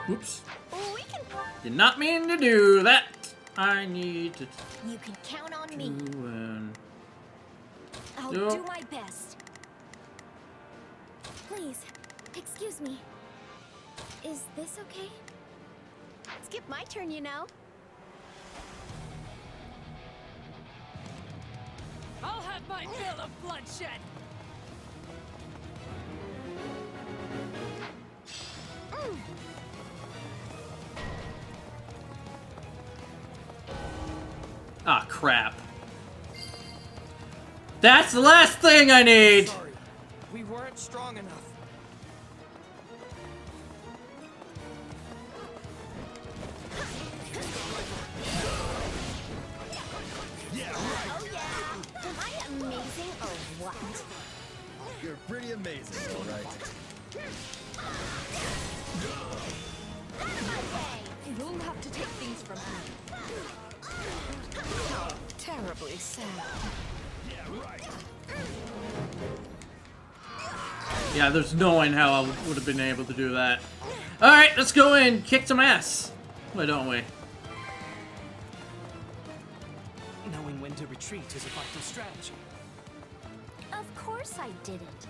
Oops. Did not mean to do that. I need to. You can count on me. I'll do- do my best. Please, excuse me. Is this okay? Skip my turn, you know. I'll have my fill of bloodshed. Ah, crap. That's the last thing I need. Sorry. We weren't strong enough. Oh yeah. Am I amazing or what? You're pretty amazing, all right. You'll have to take things from me. How terribly sad. Yeah, there's no way in hell I would have been able to do that. Alright, let's go in and kick some ass. Why don't we? Knowing when to retreat is a vital strategy. Of course I did it.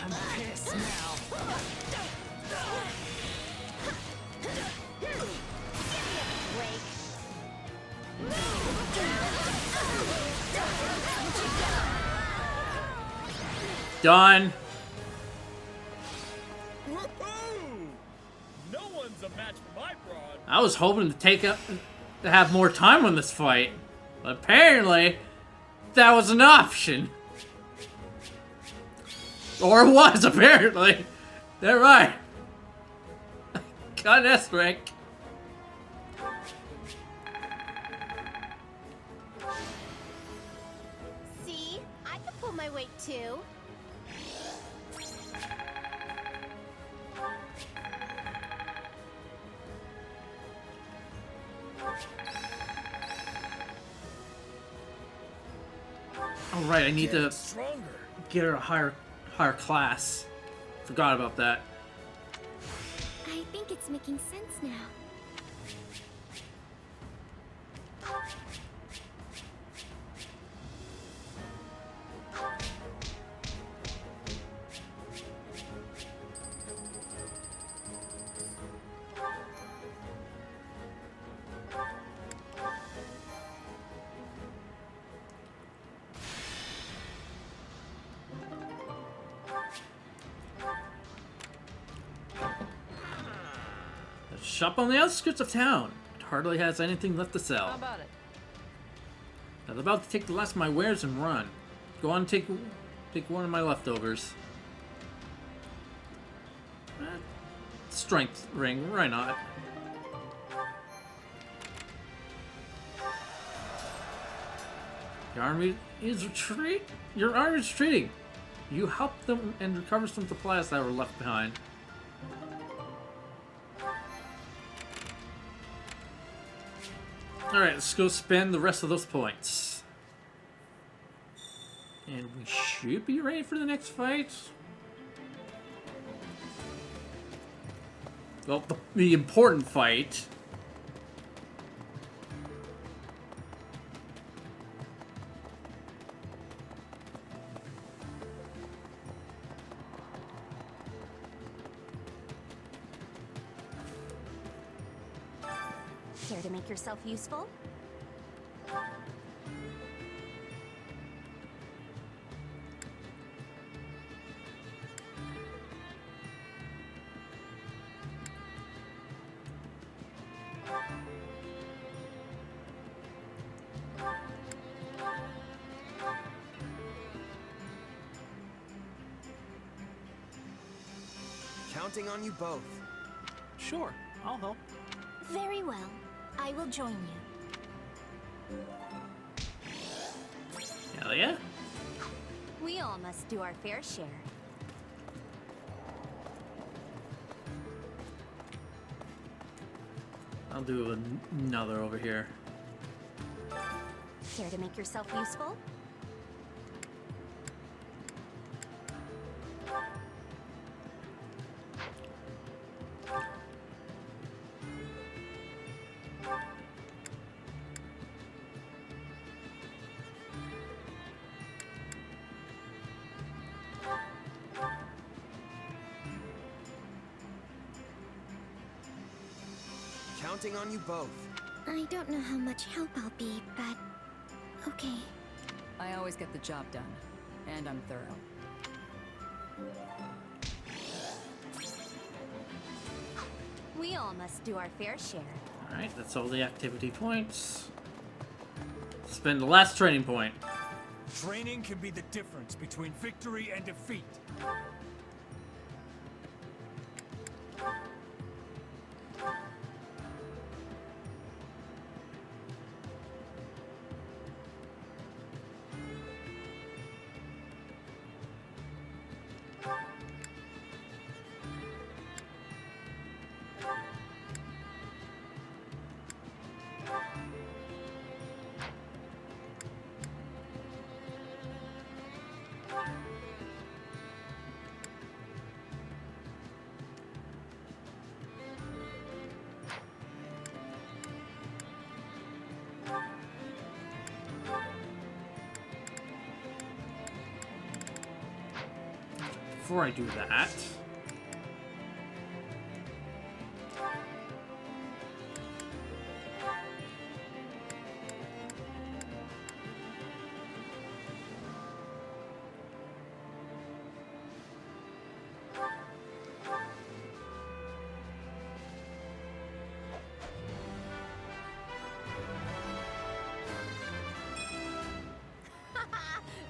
I'm pissed now. Done. Woohoo! No one's a match for my broad. I was hoping to have more time on this fight, but apparently that was an option. Or it was, apparently. They're right. Got S rank. See? I can pull my weight too. Oh right, I need to Stronger. get her a higher class. Forgot about that. I think it's making sense now. Shop on the outskirts of town. It hardly has anything left to sell. How about it? I was about to take the last of my wares and run. Go on, take one of my leftovers. Strength ring, why not? Your army is retreating. You help them and recover some supplies that were left behind. Alright, let's go spend the rest of those points. And we should be ready for the next fight. Well, the important fight. Care to make yourself useful? Counting on you both. Sure, I'll help. Very well. I will join you. Hell yeah. We all must do our fair share. I'll do another over here. Care to make yourself useful? Counting on you both. I don't know how much help I'll be, but okay. I always get the job done, and I'm thorough. We all must do our fair share. Alright, that's all the activity points. Spend the last training point. Training can be the difference between victory and defeat. Before I do that,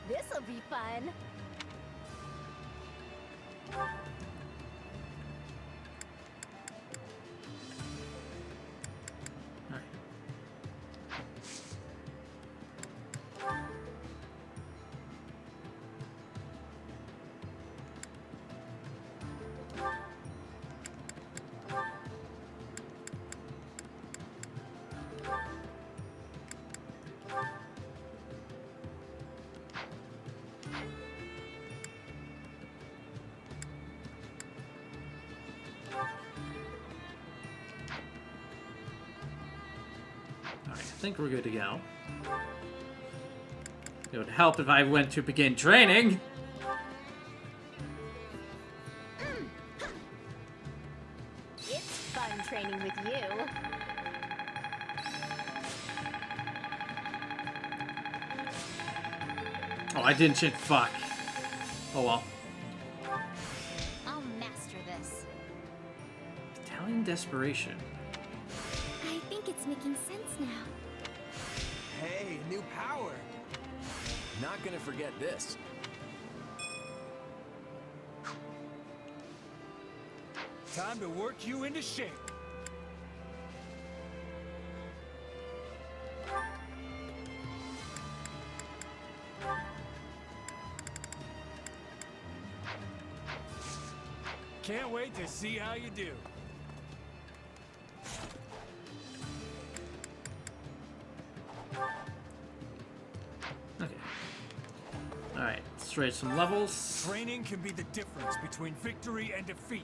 This'll be fun. I think we're good to go. It would help if I went to begin training. It's fun training with you. Oh, I didn't shit. Fuck. Oh well. I'll master this. Italian desperation. I think it's making sense now. Hey, new power. Not gonna forget this. Time to work you into shape. Can't wait to see how you do. Okay. Alright, let's raise some levels. Training can be the difference between victory and defeat.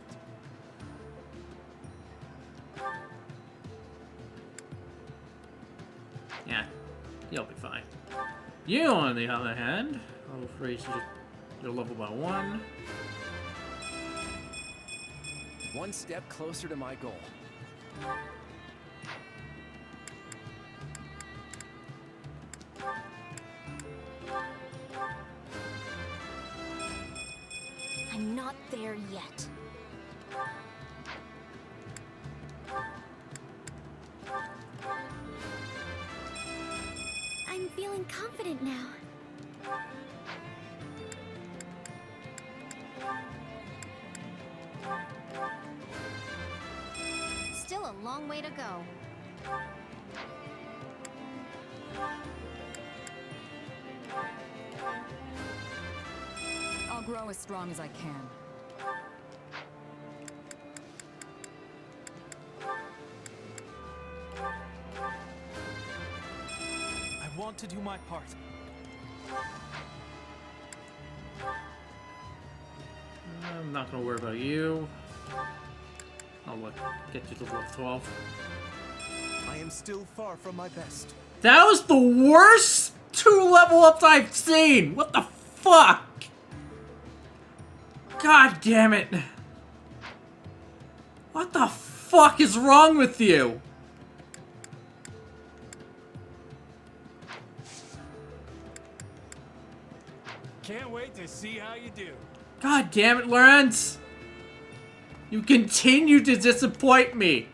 Yeah, you'll be fine. You, on the other hand, I'll raise your level by 1. One step closer to my goal. I'm not there yet. I'm feeling confident now. Still a long way to go. I'll grow as strong as I can. I want to do my part. I'm not gonna worry about you. I'll get you to level 12. I am still far from my best. That was the worst 2 level ups I've seen! What the fuck? God damn it. What the fuck is wrong with you? Can't wait to see how you do. God damn it, Lawrence! You continue to disappoint me!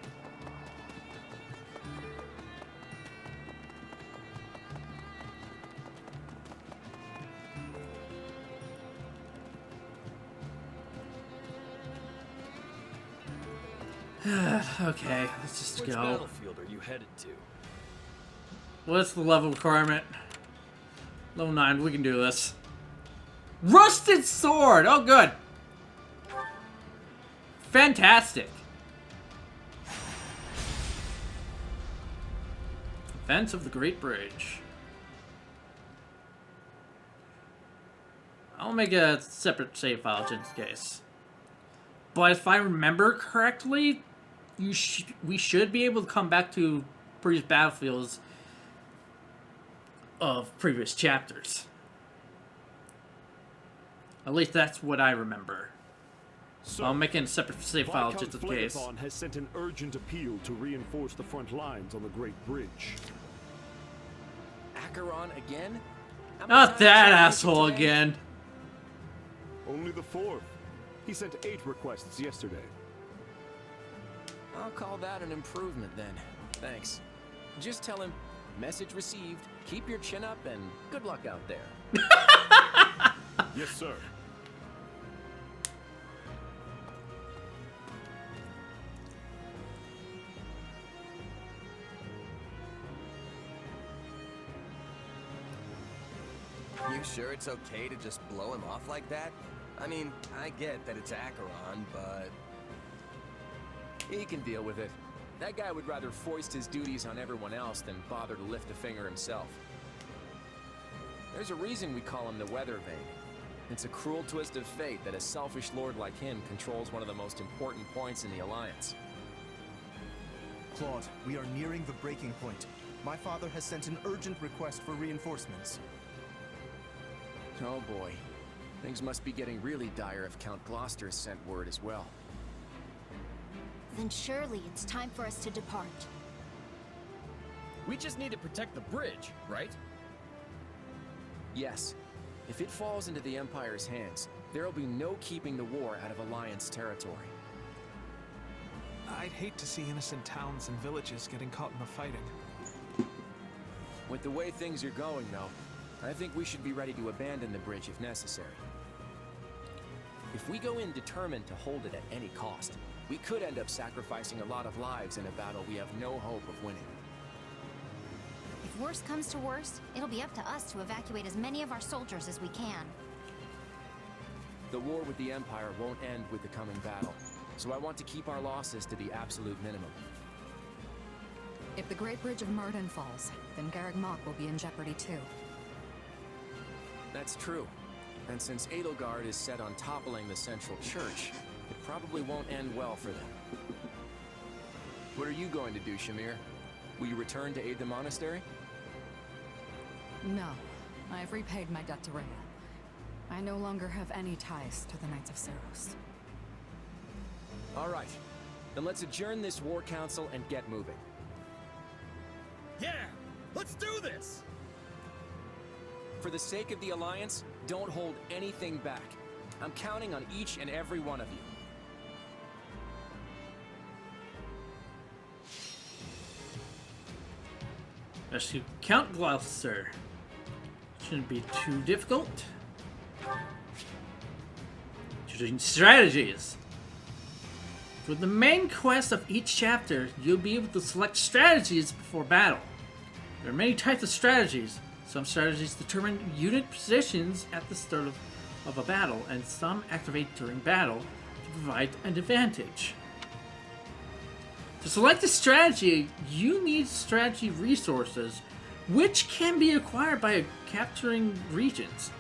Okay, let's just Which go. battlefield are you headed to? What's the level requirement? Level 9, we can do this. Rusted sword! Oh, good. Fantastic. Defense of the Great Bridge. I'll make a separate save file just in case. But if I remember correctly, we should be able to come back to previous battlefields of previous chapters. At least that's what I remember. So I'll make a separate save file just in case. Viscount has sent an urgent appeal to reinforce the front lines on the Great Bridge. Acheron again? Not that asshole again. Only the 4th. He sent 8 requests yesterday. I'll call that an improvement then. Thanks. Just tell him, message received, keep your chin up, and good luck out there. Yes, sir. You sure it's okay to just blow him off like that? I mean, I get that it's Acheron, but... He can deal with it. That guy would rather foist his duties on everyone else than bother to lift a finger himself. There's a reason we call him the Weather Vane. It's a cruel twist of fate that a selfish lord like him controls one of the most important points in the Alliance. Claude, we are nearing the breaking point. My father has sent an urgent request for reinforcements. Oh boy. Things must be getting really dire if Count Gloucester sent word as well. Then surely it's time for us to depart. We just need to protect the bridge, right? Yes. If it falls into the Empire's hands, there'll be no keeping the war out of Alliance territory. I'd hate to see innocent towns and villages getting caught in the fighting. With the way things are going, though, I think we should be ready to abandon the bridge if necessary. If we go in determined to hold it at any cost, we could end up sacrificing a lot of lives in a battle we have no hope of winning. If worst comes to worst, it'll be up to us to evacuate as many of our soldiers as we can. The war with the Empire won't end with the coming battle, so I want to keep our losses to the absolute minimum. If the Great Bridge of Myrden falls, then Garreg Mach will be in jeopardy too. That's true. And since Edelgard is set on toppling the Central Church, it probably won't end well for them. What are you going to do, Shamir? Will you return to aid the monastery? No. I've repaid my debt to Rhea. I no longer have any ties to the Knights of Seros. All right. Then let's adjourn this war council and get moving. Yeah! Let's do this! For the sake of the Alliance, don't hold anything back. I'm counting on each and every one of you. Rescue Count Gloucester. Shouldn't be too difficult. Choosing strategies. For the main quest of each chapter, you'll be able to select strategies before battle. There are many types of strategies. Some strategies determine unit positions at the start of a battle, and some activate during battle to provide an advantage. To select a strategy, you need strategy resources, which can be acquired by capturing regions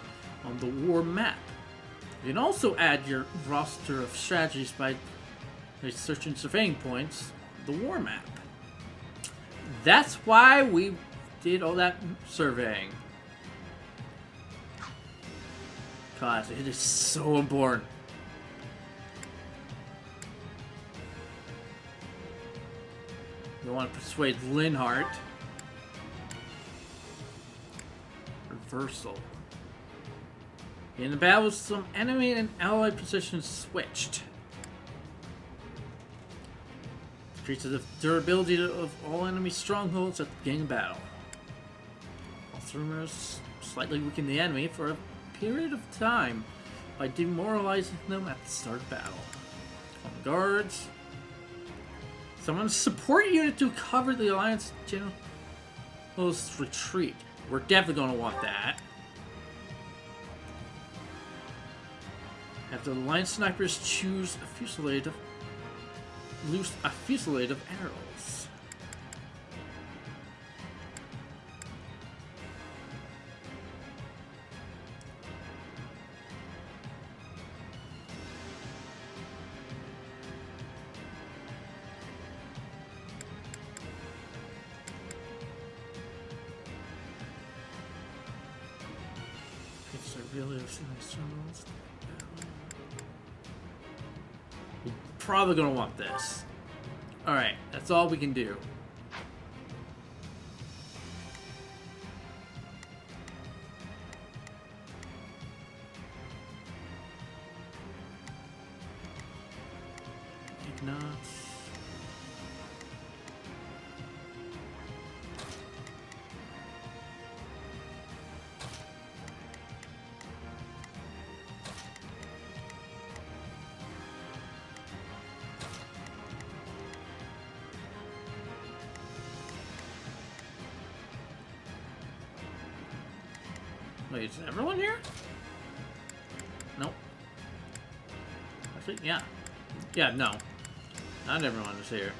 on the war map. You can also add your roster of strategies by searching surveying points on the war map. That's why we did all that surveying. Cause it is so important. You want to persuade Linhardt. Reversal. In the battle, some enemy and ally positions switched. Increases the durability of all enemy strongholds at the beginning of battle. Also rumors slightly weaken the enemy for a period of time by demoralizing them at the start of battle. On guards. Summon a support unit to cover the Alliance General's retreat. We're definitely going to want that. Have the Alliance snipers choose a fusillade of arrows. We're probably gonna want this. Alright, that's all we can do. Ignatz. Wait, is everyone here? Nope. Actually, yeah. Yeah, no. Not everyone is here.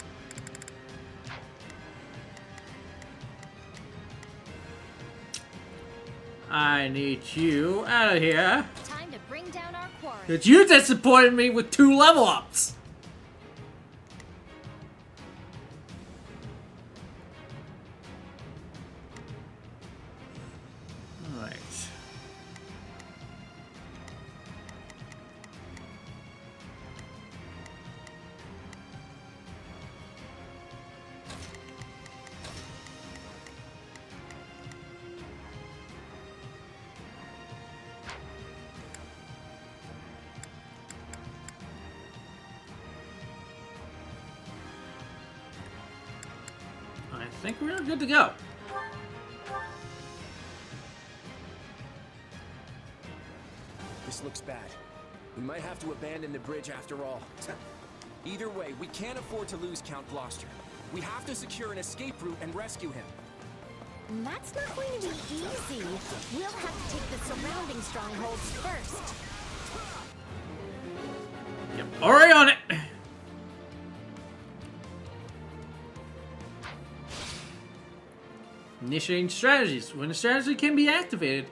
I need you out of here. Time to bring down our quarry. Cause you disappointed me with 2 level ups. Alright. I think we're good to go. This looks bad. We might have to abandon the bridge after all. Either way, we can't afford to lose Count Gloucester. We have to secure an escape route and rescue him. That's not going to be easy. We'll have to take the surrounding strongholds first. Yep, already on it. Initiating strategies. When a strategy can be activated,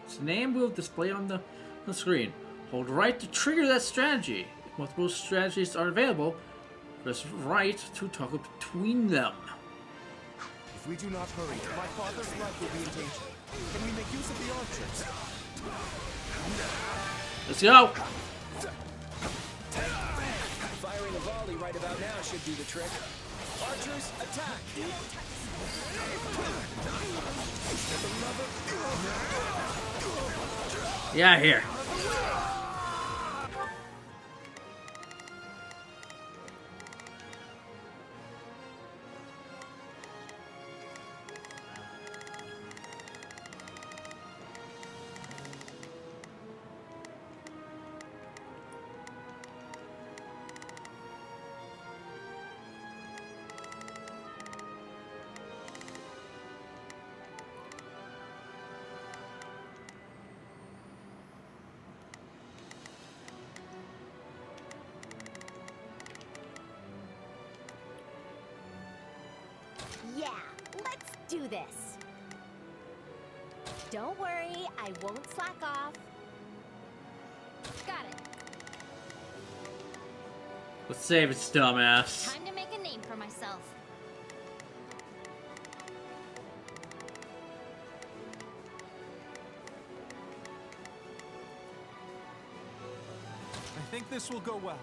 its name will display on the screen. Hold right to trigger that strategy. If multiple strategies are available, press right to toggle between them. If we do not hurry, my father's life will be in danger. Can we make use of the archers? Let's go! Firing a volley right about now should do the trick. Archers, attack! Yeah, here. Yeah, let's do this. Don't worry, I won't slack off. Got it. Let's save its dumbass. Time to make a name for myself. I think this will go well.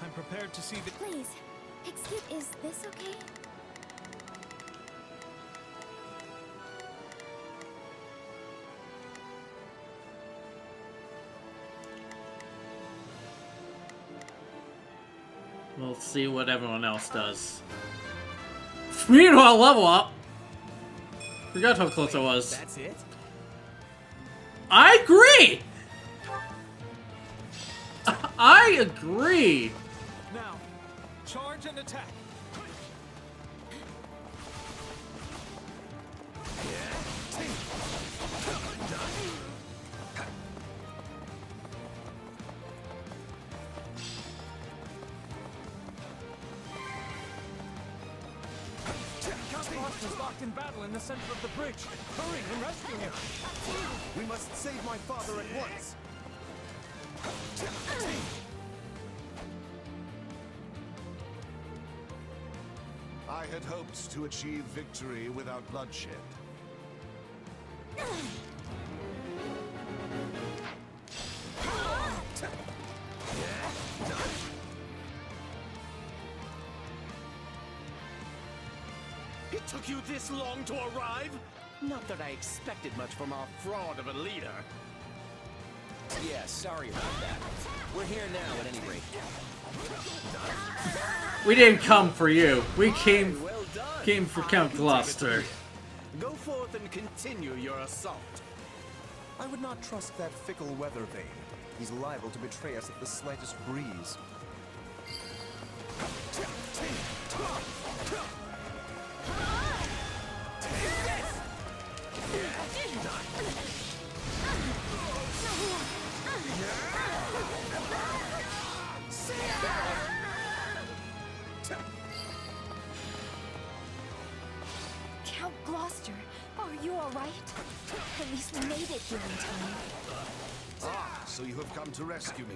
I'm prepared to see the... Please, excuse, is this okay? We'll see what everyone else does. Meanwhile, level up. Forgot how close I was. That's it? I agree! I agree! Now, charge and attack. Is locked in battle in the center of the bridge. Hurry and rescue him. We must save my father at once. I had hoped to achieve victory without bloodshed. It took you this long to arrive? Not that I expected much from our fraud of a leader. Yeah, sorry about that. We're here now, at any rate. We didn't come for you. We came for Count Gloucester. Go forth and continue your assault. I would not trust that fickle weather vane. He's liable to betray us at the slightest breeze. healing time. Ah, so you have come to rescue me.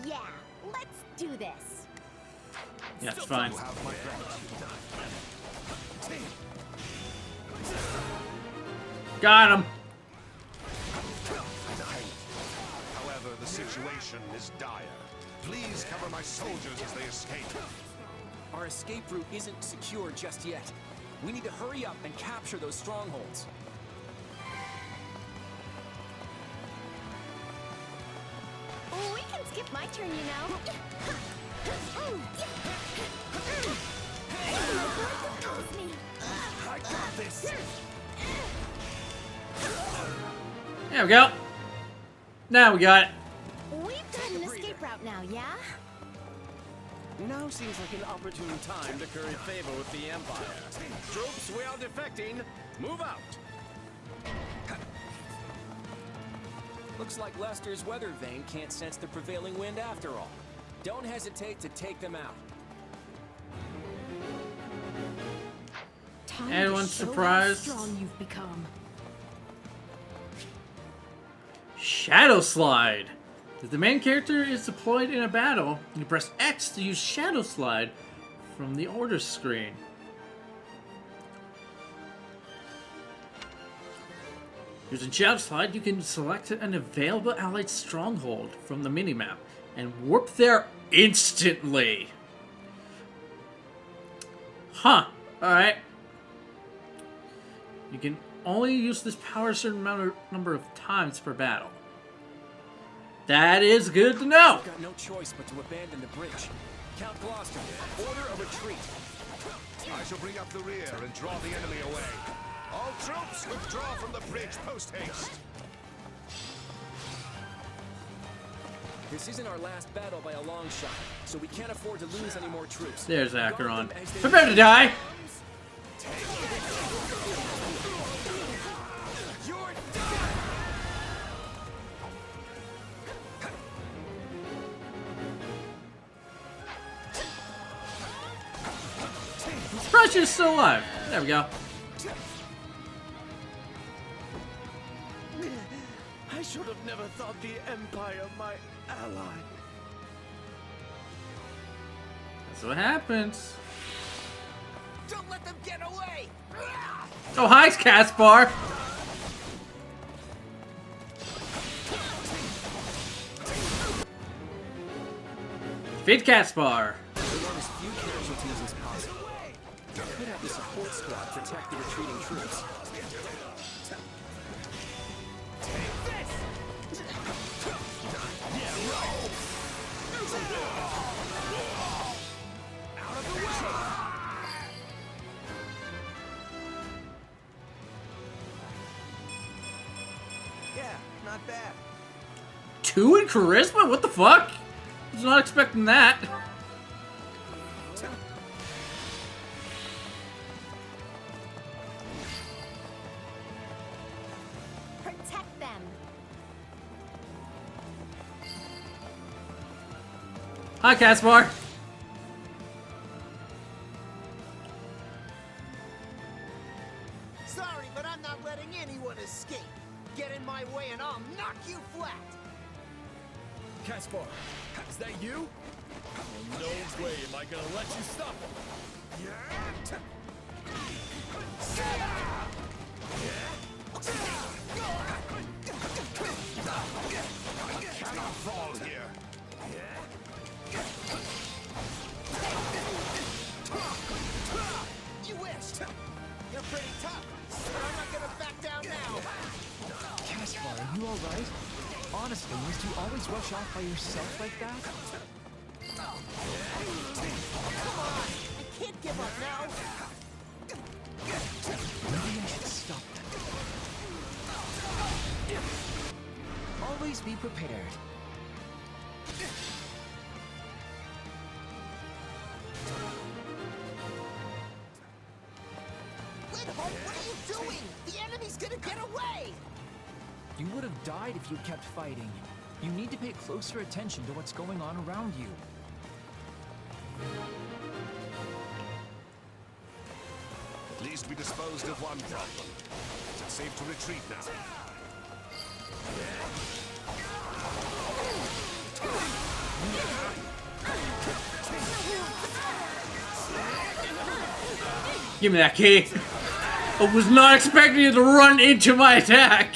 Yeah, let's do this. Yeah, it's fine. You have my gratitude. Got him. However, the situation is dire. Please cover my soldiers as they escape. Our escape route isn't secure just yet. We need to hurry up and capture those strongholds. We can skip my turn, you know. I got this. There we go. Now we got it. We've got an escape route now, yeah? Now seems like an opportune time to curry favor with the Empire. Troops, we are defecting. Move out. Looks like Lester's weather vane can't sense the prevailing wind after all. Don't hesitate to take them out. Time Anyone's to show surprised? how strong you've become. Shadow Slide. If the main character is deployed in a battle, you press X to use Shadow Slide from the order screen. Using Shadow Slide, you can select an available allied stronghold from the minimap and warp there instantly. Huh. Alright. You can only use this power a certain number of times per battle. That is good to know. We've got no choice but to abandon the bridge. Count Gloucester, order a retreat. I shall bring up the rear and draw the enemy away. All troops withdraw from the bridge post-haste. This isn't our last battle by a long shot, so we can't afford to lose any more troops. There's Acheron. Prepare to die. Surprised she's still alive. There we go. I should have never thought the Empire my ally. That's what happens. Don't let them get away! Oh, hi, Caspar. Defeat Caspar. We want as few casualties as possible. We could have the support squad protect the retreating troops. Yeah, not bad. 2 in charisma? What the fuck? I was not expecting that. Protect them. Hi, Caspar. Sorry, but I'm not letting anyone escape. Get in my way and I'll knock you flat. Caspar, is that you? Well, no way am I gonna let you stop him. Cannot fall here. You wished. You're pretty tough, but I'm not gonna back down now. Caspar, are you alright? Honestly, must you always rush off by yourself like that? Come on, I can't give up now. Maybe I should stop that. Always be prepared. Lindholm, what are you doing? The enemy's gonna get away! You would have died if you kept fighting. You need to pay closer attention to what's going on around you. At least least we disposed of one problem. Is it safe to retreat now? Give me that key. I was not expecting you to run into my attack.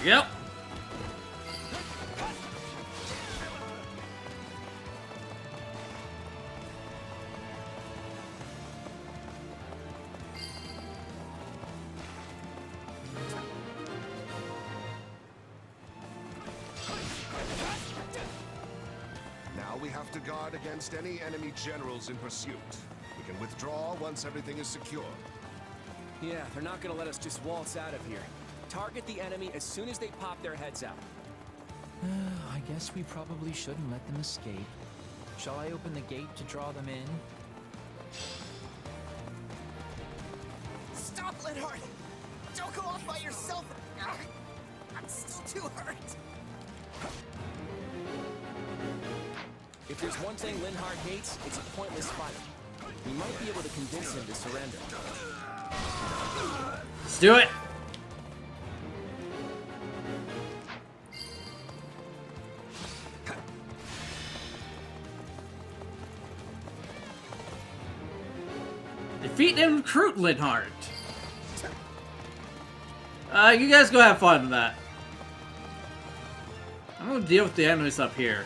Yep. Now we have to guard against any enemy generals in pursuit. We can withdraw once everything is secure. Yeah, they're not gonna let us just waltz out of here. Target the enemy as soon as they pop their heads out. I guess we probably shouldn't let them escape. Shall I open the gate to draw them in? Stop, Linhardt! Don't go off by yourself! I'm still too hurt! If there's one thing Linhardt hates, it's a pointless fight. We might be able to convince him to surrender. Let's do it. Defeat and recruit Linhardt. You guys go have fun with that. I'm gonna deal with the enemies up here.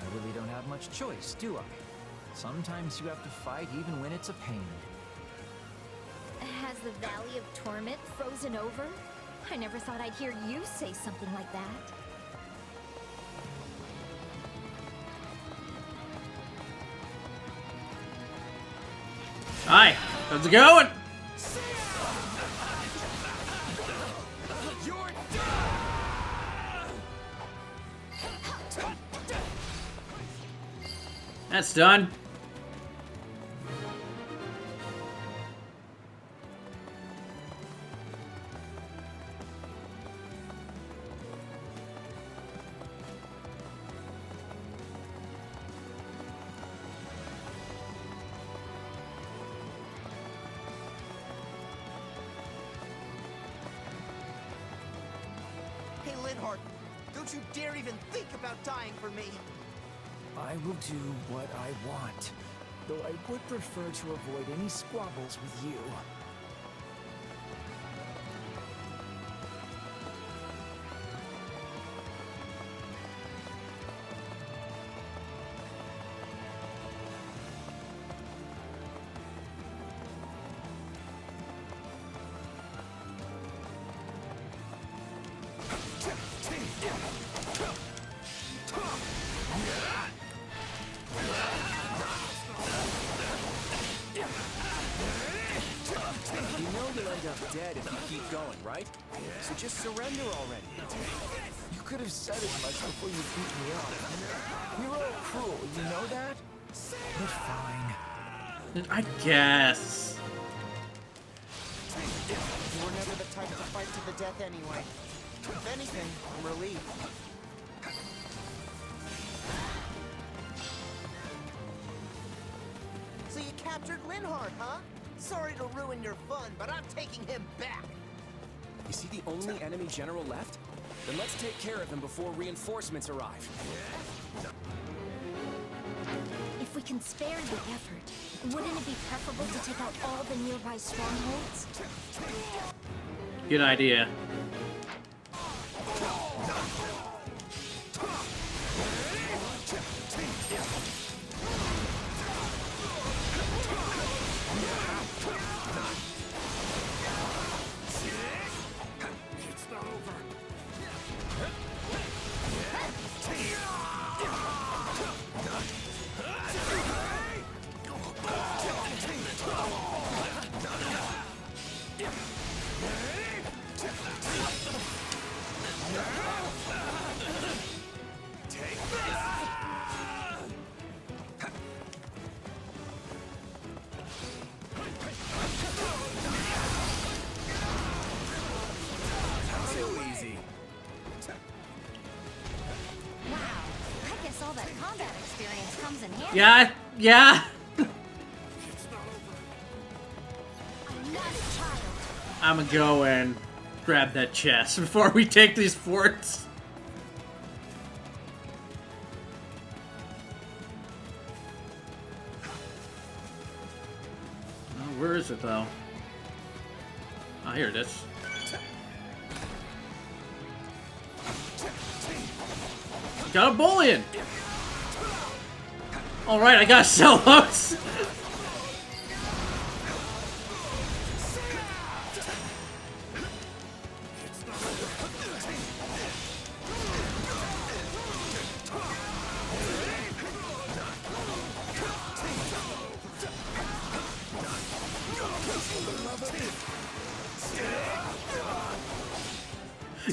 I really don't have much choice, do I? Sometimes you have to fight even when it's a pain. Has the Valley of Torment frozen over? I never thought I'd hear you say something like that. Hi, how's it going? That's done. Hey, Linhardt, don't you dare even think about dying for me! I will do what I want, though I would prefer to avoid any squabbles with you. You know you'll end up dead if you keep going, right? So just surrender already. You could have said as much before you beat me up. You're all cruel, you know that? But fine. I guess. You were never the type to fight to the death anyway. If anything, I'm relieved. So you captured Linhardt, huh? Sorry to ruin your fun, but I'm taking him back. Is he the only enemy general left? Then let's take care of him before reinforcements arrive. we can spare the effort, wouldn't it be preferable to take out all the nearby strongholds? Good idea. It's not over. All that combat experience comes in handy. Yeah, yeah. I'm gonna go and grab that chest before we take these forts. Oh, where is it though? Oh, here it is. Got a bullion! Alright, I gotta sell those!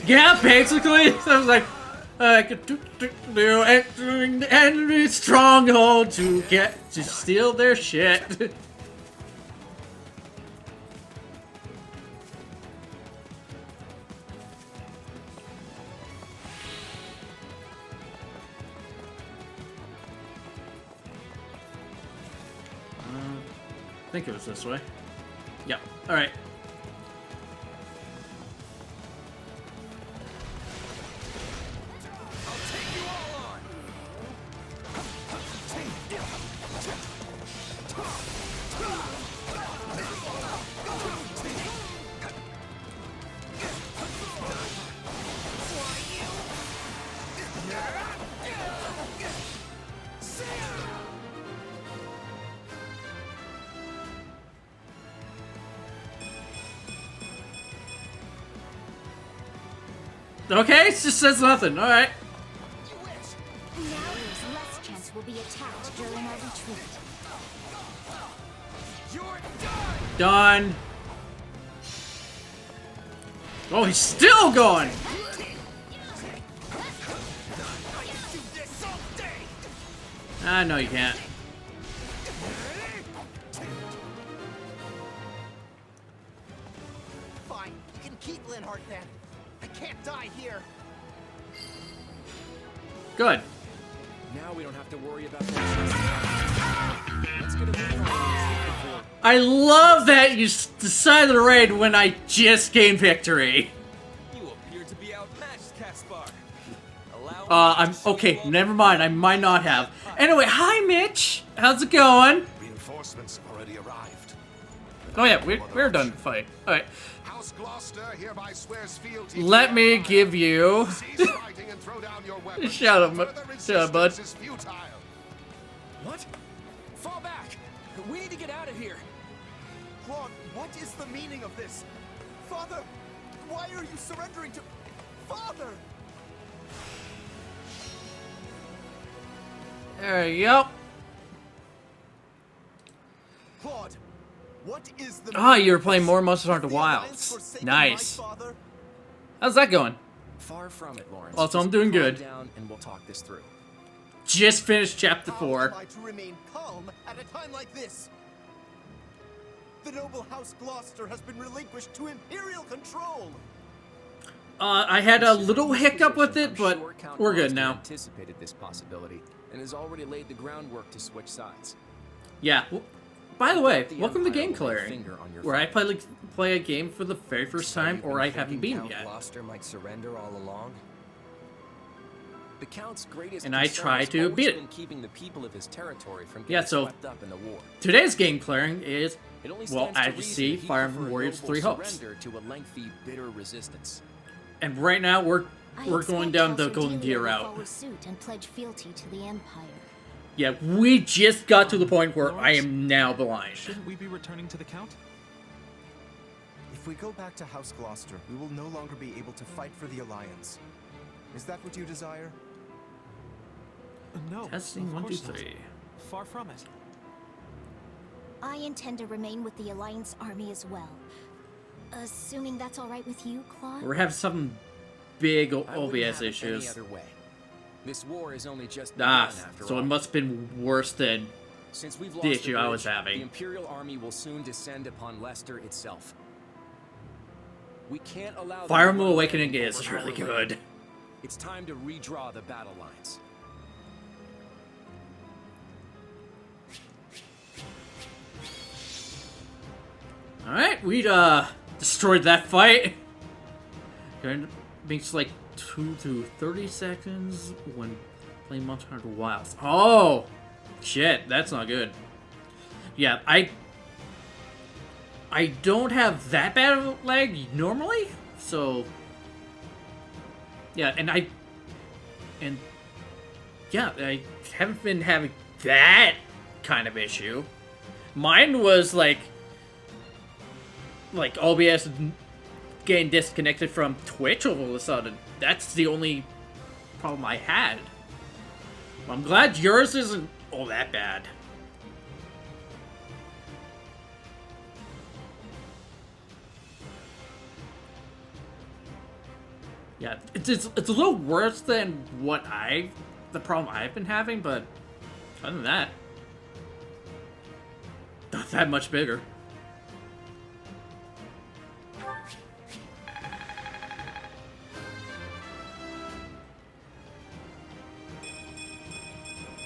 Yeah, basically! So I was like, I could do entering the enemy stronghold to steal their shit. I think it was this way. Yep. Alright. Okay, it just says nothing. Alright. Now there's less chance we'll be attacked during our retreat. Done. Oh, he's still going! Ah, no, you can't. Fine, you can keep Linhardt then. I can't die here. Good. Now we don't have to worry about that. Let's get a move on. I love that you decided to raid when I just gained victory. You appear to be outmatched, Caspar. I'm okay. Never mind. I might not have. Anyway, hi, Mitch. How's it going? Reinforcements have already arrived. Oh yeah, we're done the fight. All right. House Gloucester hereby swears fealty. Let me give you. Shut up, bud. What? Fall back! We need to get out of here! Claude, what is the meaning of this? Father, why are you surrendering to... Father! There you go. Claude, what is the... Ah, you were playing more Monster Hunter Wilds. Nice. How's that going? Far from it, Lawrence. Also, I'm doing good. Down and we'll talk this through. Just finished chapter 4. How am I to remain calm at a time like this? The noble House Gloucester has been relinquished to Imperial control. I had a little hiccup with it, but we're good now. Anticipated this possibility and has already laid the groundwork to switch sides. Yeah. Well, by the way, welcome to Game Clearing, where I play a game for the very first time, or I haven't beaten yet. Gloucester might surrender all along? The Count's greatest and I concern try has to always beat it. been keeping the people of his territory from Yeah, getting so swept up in the war. today's game clearing is, It only well, stands to as you reason see, that he'd Fire prefer Emblem Warriors noble 3 Hopes. surrender to a lengthy, bitter resistance. And right now we're going down the Golden Gear will route. follow suit and pledge fealty to the Empire. Yeah, we just got to the point where I am now blind. Shouldn't we be returning to the Count? If we go back to House Gloucester, we will no longer be able to fight for the Alliance. Is that what you desire? No. Testing of 1, 2, course not. 3. Far from it. I intend to remain with the Alliance army as well. Assuming that's all right with you, Claude? We're having some big I wouldn't OBS have it issues. Any other way. This war is only just Ah, begun after so all. it must have been worse than Since we've the lost issue the I bridge, was having. The Imperial Army will soon descend upon Leicester itself. We can't allow Fire them to Emblem run Awakening away is over really our land. good. It's time to redraw the battle lines. Alright, we destroyed that fight. It makes like 2 to 30 seconds when playing Monster Hunter Wilds. Oh! Shit, that's not good. Yeah, I don't have that bad of a lag normally, so yeah, and I haven't been having that kind of issue. Mine was like OBS getting disconnected from Twitch all of a sudden. That's the only problem I had. I'm glad yours isn't all that bad. Yeah, it's a little worse than the problem I've been having, but other than that, not that much bigger.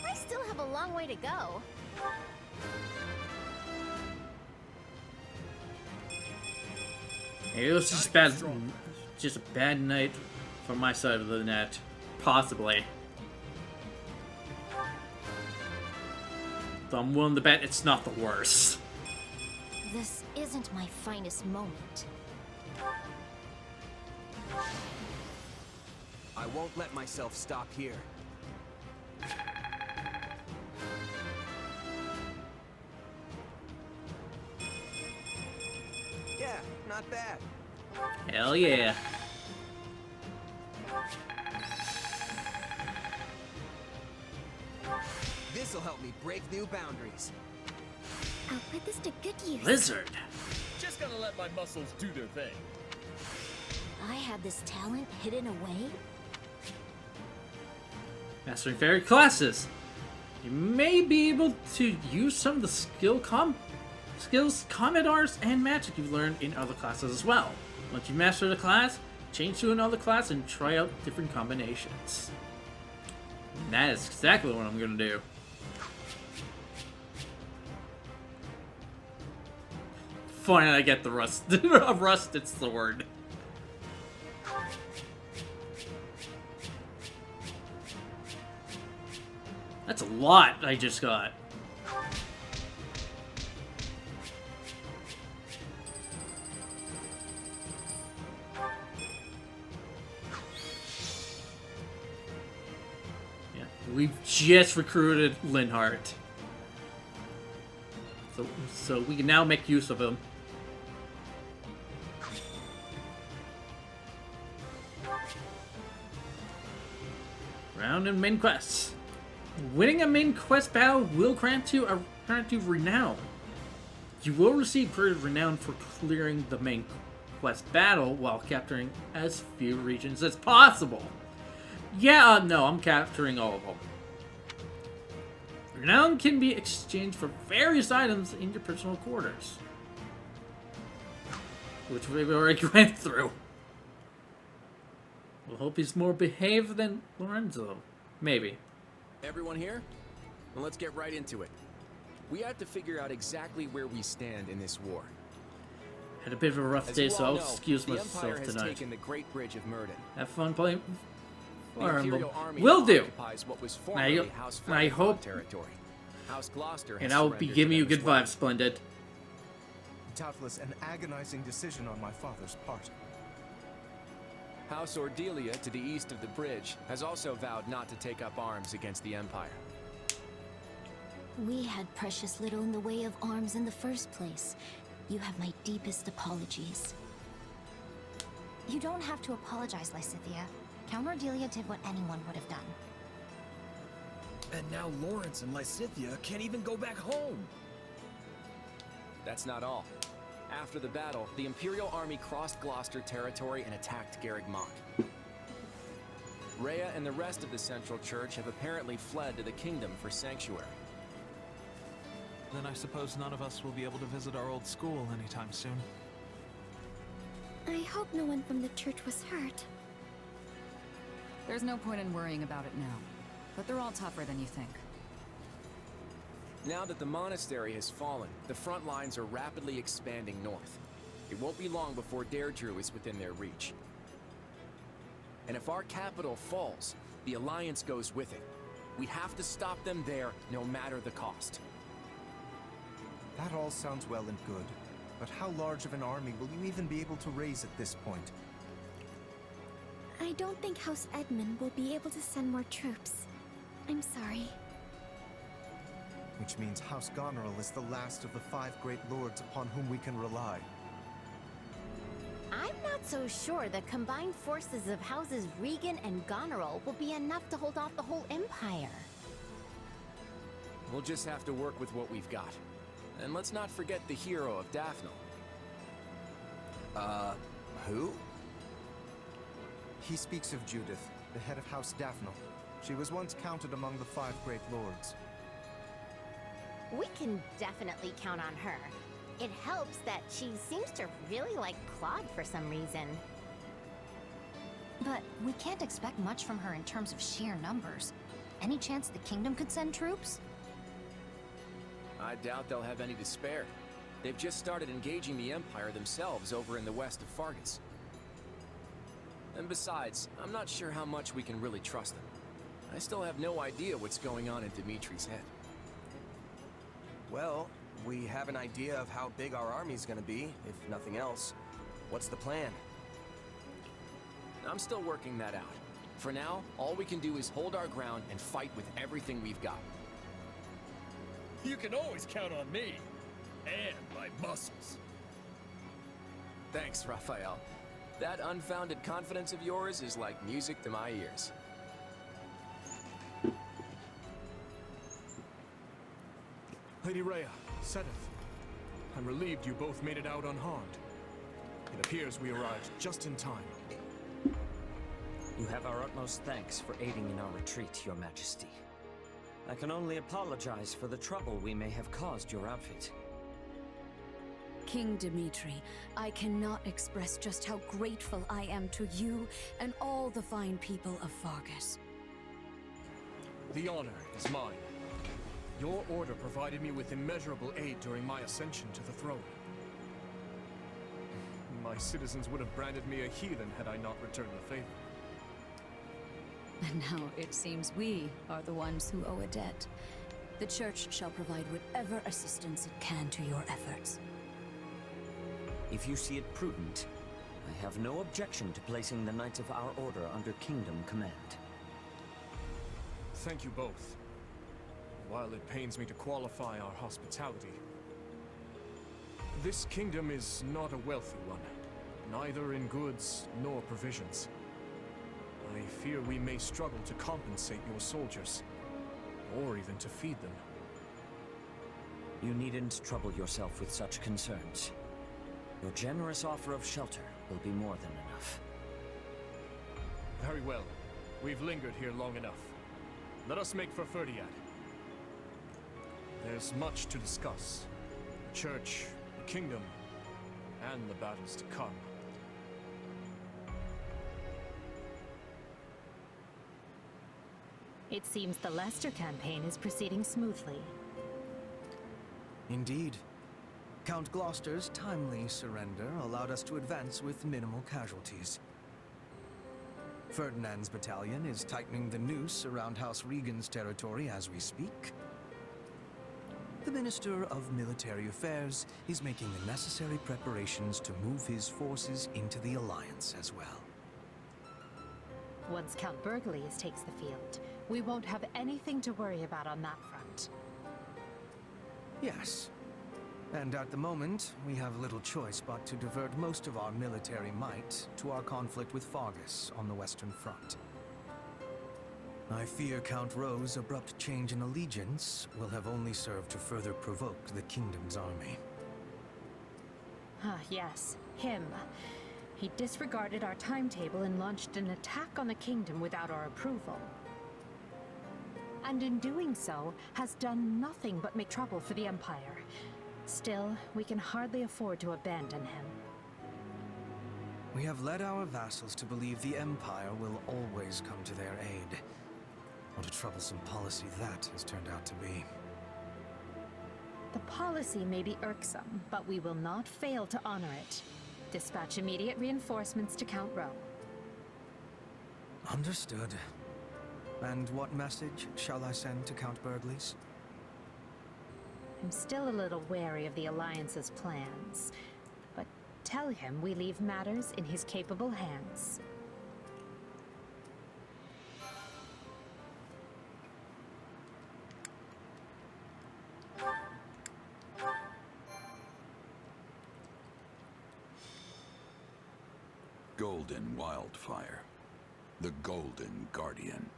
I still have a long way to go. Maybe it was just a bad night from my side of the net, possibly. So I'm willing to bet it's not the worst. This isn't my finest moment. I won't let myself stop here. Yeah, not bad. Hell yeah. This'll help me break new boundaries. I'll put this to good use. Lizard. Just gonna let my muscles do their thing. I have this talent hidden away? Mastering fairy classes. You may be able to use some of the skills, combat arts, and magic you've learned in other classes as well. Once you master the class, change to another class and try out different combinations. And that is exactly what I'm gonna do. Finally, I get the rusted sword. That's a lot I just got. Yeah, we've just recruited Linhardt. So we can now make use of him. Round and main quests. Winning a main quest battle will grant you renown. You will receive period of renown for clearing the main quest battle while capturing as few regions as possible. Yeah, no, I'm capturing all of them. Renown can be exchanged for various items in your personal quarters, which we've already went through. We'll hope he's more behaved than Lorenzo. Maybe. Everyone here? Well, let's get right into it. We have to figure out exactly where we stand in this war. Had a bit of a rough As day, you so all I'll know, excuse the myself Empire has tonight. taken the Great Bridge of Murden. Have fun playing Fire Emblem Imperial Army will do. occupies what was And I, formerly House and I Firefly hope, territory. House Gloucester has and I'll be surrendered giving to you them good as well. vibes, Splendid. Doubtless an agonizing decision on my father's part. House Ordelia, to the east of the bridge, has also vowed not to take up arms against the Empire. We had precious little in the way of arms in the first place. You have my deepest apologies. You don't have to apologize, Lysithea. Count Ordelia did what anyone would have done. And now Lawrence and Lysithea can't even go back home. That's not all. After the battle, the Imperial Army crossed Gloucester territory and attacked Garreg Mach. Rhea and the rest of the Central Church have apparently fled to the Kingdom for sanctuary. Then I suppose none of us will be able to visit our old school anytime soon. I hope no one from the church was hurt. There's no point in worrying about it now, but they're all tougher than you think. Now that the monastery has fallen, the front lines are rapidly expanding north. It won't be long before Deirdre is within their reach. And if our capital falls, the Alliance goes with it. We have to stop them there, no matter the cost. That all sounds well and good, but how large of an army will you even be able to raise at this point? I don't think House Edmund will be able to send more troops. I'm sorry. Which means House Goneril is the last of the 5 great lords upon whom we can rely. I'm not so sure the combined forces of Houses Regan and Goneril will be enough to hold off the whole Empire. We'll just have to work with what we've got. And let's not forget the hero of Daphne. Who? He speaks of Judith, the head of House Daphne. She was once counted among the 5 great lords. We can definitely count on her. It helps that she seems to really like Claude for some reason. But we can't expect much from her in terms of sheer numbers. Any chance the kingdom could send troops? I doubt they'll have any to spare. They've just started engaging the Empire themselves over in the west of Fargus. And besides, I'm not sure how much we can really trust them. I still have no idea what's going on in Dimitri's head. Well, we have an idea of how big our army's gonna be, if nothing else. What's the plan? I'm still working that out. For now, all we can do is hold our ground and fight with everything we've got. You can always count on me. And my muscles. Thanks, Raphael. That unfounded confidence of yours is like music to my ears. Lady Rhea, Sedith, I'm relieved you both made it out unharmed. It appears we arrived just in time. You have our utmost thanks for aiding in our retreat, Your Majesty. I can only apologize for the trouble we may have caused your outfit. King Dimitri, I cannot express just how grateful I am to you and all the fine people of Fargus. The honor is mine. Your order provided me with immeasurable aid during my ascension to the throne. My citizens would have branded me a heathen had I not returned the favor. And now it seems we are the ones who owe a debt. The Church shall provide whatever assistance it can to your efforts. If you see it prudent, I have no objection to placing the Knights of our Order under Kingdom command. Thank you both. While it pains me to qualify our hospitality, this kingdom is not a wealthy one, neither in goods nor provisions. I fear we may struggle to compensate your soldiers, or even to feed them. You needn't trouble yourself with such concerns. Your generous offer of shelter will be more than enough. Very well. We've lingered here long enough. Let us make for Ferdiad. There's much to discuss. The Church, the Kingdom, and the battles to come. It seems the Leicester campaign is proceeding smoothly. Indeed. Count Gloucester's timely surrender allowed us to advance with minimal casualties. Ferdinand's battalion is tightening the noose around House Regan's territory as we speak. The Minister of Military Affairs is making the necessary preparations to move his forces into the Alliance as well. Once Count Burgalius takes the field, we won't have anything to worry about on that front. Yes. And at the moment, we have little choice but to divert most of our military might to our conflict with Fargus on the Western Front. I fear Count Rowe's abrupt change in allegiance will have only served to further provoke the Kingdom's army. Ah, yes, him. He disregarded our timetable and launched an attack on the Kingdom without our approval. And in doing so, has done nothing but make trouble for the Empire. Still, we can hardly afford to abandon him. We have led our vassals to believe the Empire will always come to their aid. What a troublesome policy that has turned out to be. The policy may be irksome, but we will not fail to honor it. Dispatch immediate reinforcements to Count Rowe. Understood. And what message shall I send to Count Burgalius? I'm still a little wary of the Alliance's plans, but tell him we leave matters in his capable hands. Golden Wildfire. The Golden Guardian.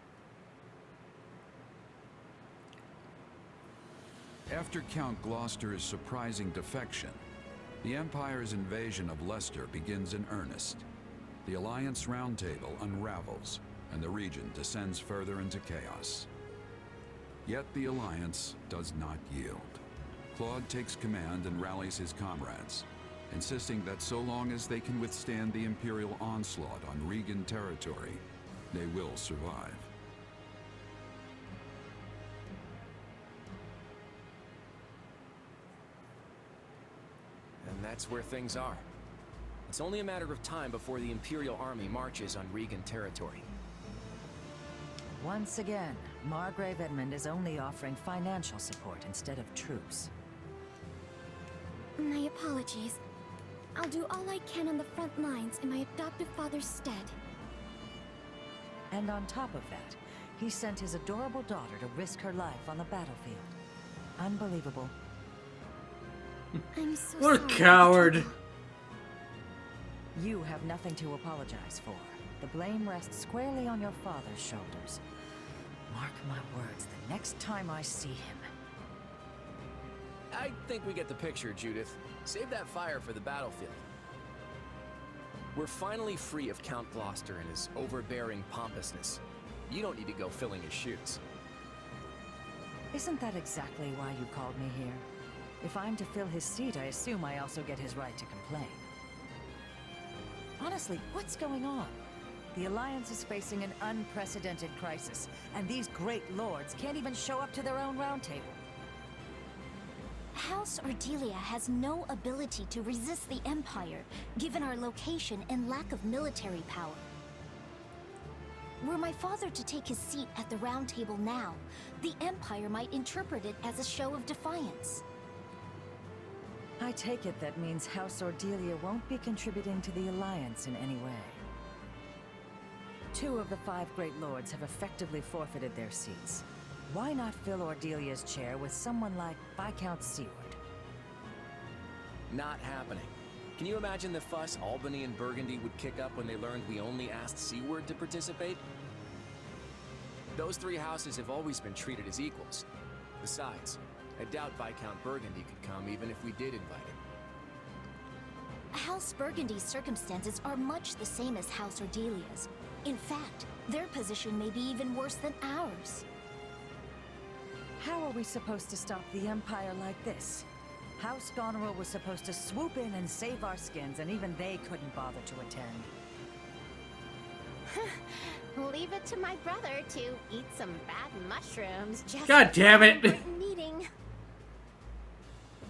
After Count Gloucester's surprising defection, the Empire's invasion of Leicester begins in earnest. The Alliance Roundtable unravels, and the region descends further into chaos. Yet the Alliance does not yield. Claude takes command and rallies his comrades, insisting that so long as they can withstand the Imperial onslaught on Regan territory, they will survive. And that's where things are. It's only a matter of time before the Imperial army marches on Regan territory. Once again, Margrave Edmund is only offering financial support instead of troops. My apologies. I'll do all I can on the front lines in my adoptive father's stead. And on top of that, he sent his adorable daughter to risk her life on the battlefield. Unbelievable. I'm so What a sorry. coward. You have nothing to apologize for. The blame rests squarely on your father's shoulders. Mark my words, the next time I see him. I think we get the picture, Judith. Save that fire for the battlefield. We're finally free of Count Gloucester and his overbearing pompousness. You don't need to go filling his shoes. Isn't that exactly why you called me here? If I'm to fill his seat, I assume I also get his right to complain. Honestly, what's going on? The Alliance is facing an unprecedented crisis, and these great lords can't even show up to their own roundtable. House Ordelia has no ability to resist the Empire, given our location and lack of military power. Were my father to take his seat at the Round Table now, the Empire might interpret it as a show of defiance. I take it that means House Ordelia won't be contributing to the Alliance in any way. 2 of the 5 Great Lords have effectively forfeited their seats. Why not fill Ordelia's chair with someone like Viscount Seward? Not happening. Can you imagine the fuss Albany and Burgundy would kick up when they learned we only asked Seward to participate? Those 3 houses have always been treated as equals. Besides, I doubt Viscount Burgundy could come even if we did invite him. House Burgundy's circumstances are much the same as House Ordelia's. In fact, their position may be even worse than ours. How are we supposed to stop the Empire like this? House Goneril was supposed to swoop in and save our skins, and even they couldn't bother to attend. Leave it to my brother to eat some bad mushrooms just God damn it. for the meeting.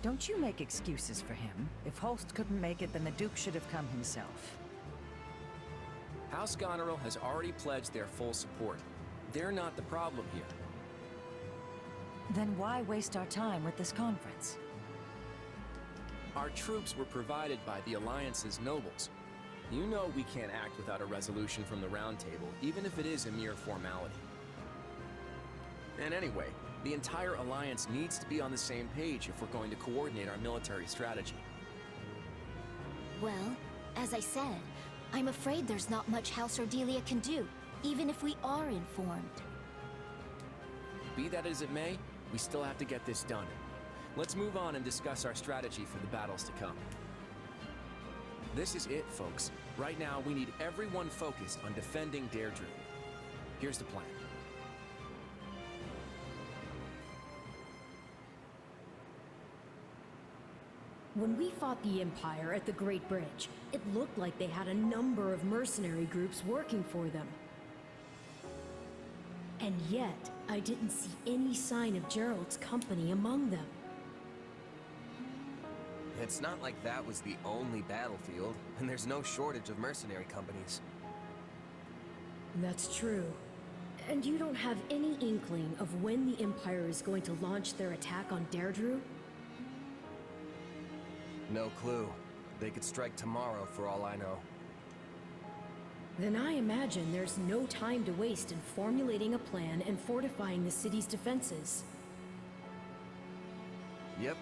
Don't you make excuses for him. If Holst couldn't make it, then the Duke should have come himself. House Goneril has already pledged their full support. They're not the problem here. Then why waste our time with this conference? Our troops were provided by the Alliance's nobles. You know we can't act without a resolution from the Round Table, even if it is a mere formality. And anyway, the entire Alliance needs to be on the same page if we're going to coordinate our military strategy. Well, as I said, I'm afraid there's not much House Rodelia can do, even if we are informed. Be that as it may, we still have to get this done. Let's move on and discuss our strategy for the battles to come. This is it, folks. Right now, we need everyone focused on defending Deirdre. Here's the plan. When we fought the Empire at the Great Bridge, it looked like they had a number of mercenary groups working for them. And yet, I didn't see any sign of Gerald's company among them. It's not like that was the only battlefield, and there's no shortage of mercenary companies. That's true. And you don't have any inkling of when the Empire is going to launch their attack on Deirdre? No clue. They could strike tomorrow for all I know. Then I imagine there's no time to waste in formulating a plan and fortifying the city's defenses. Yep.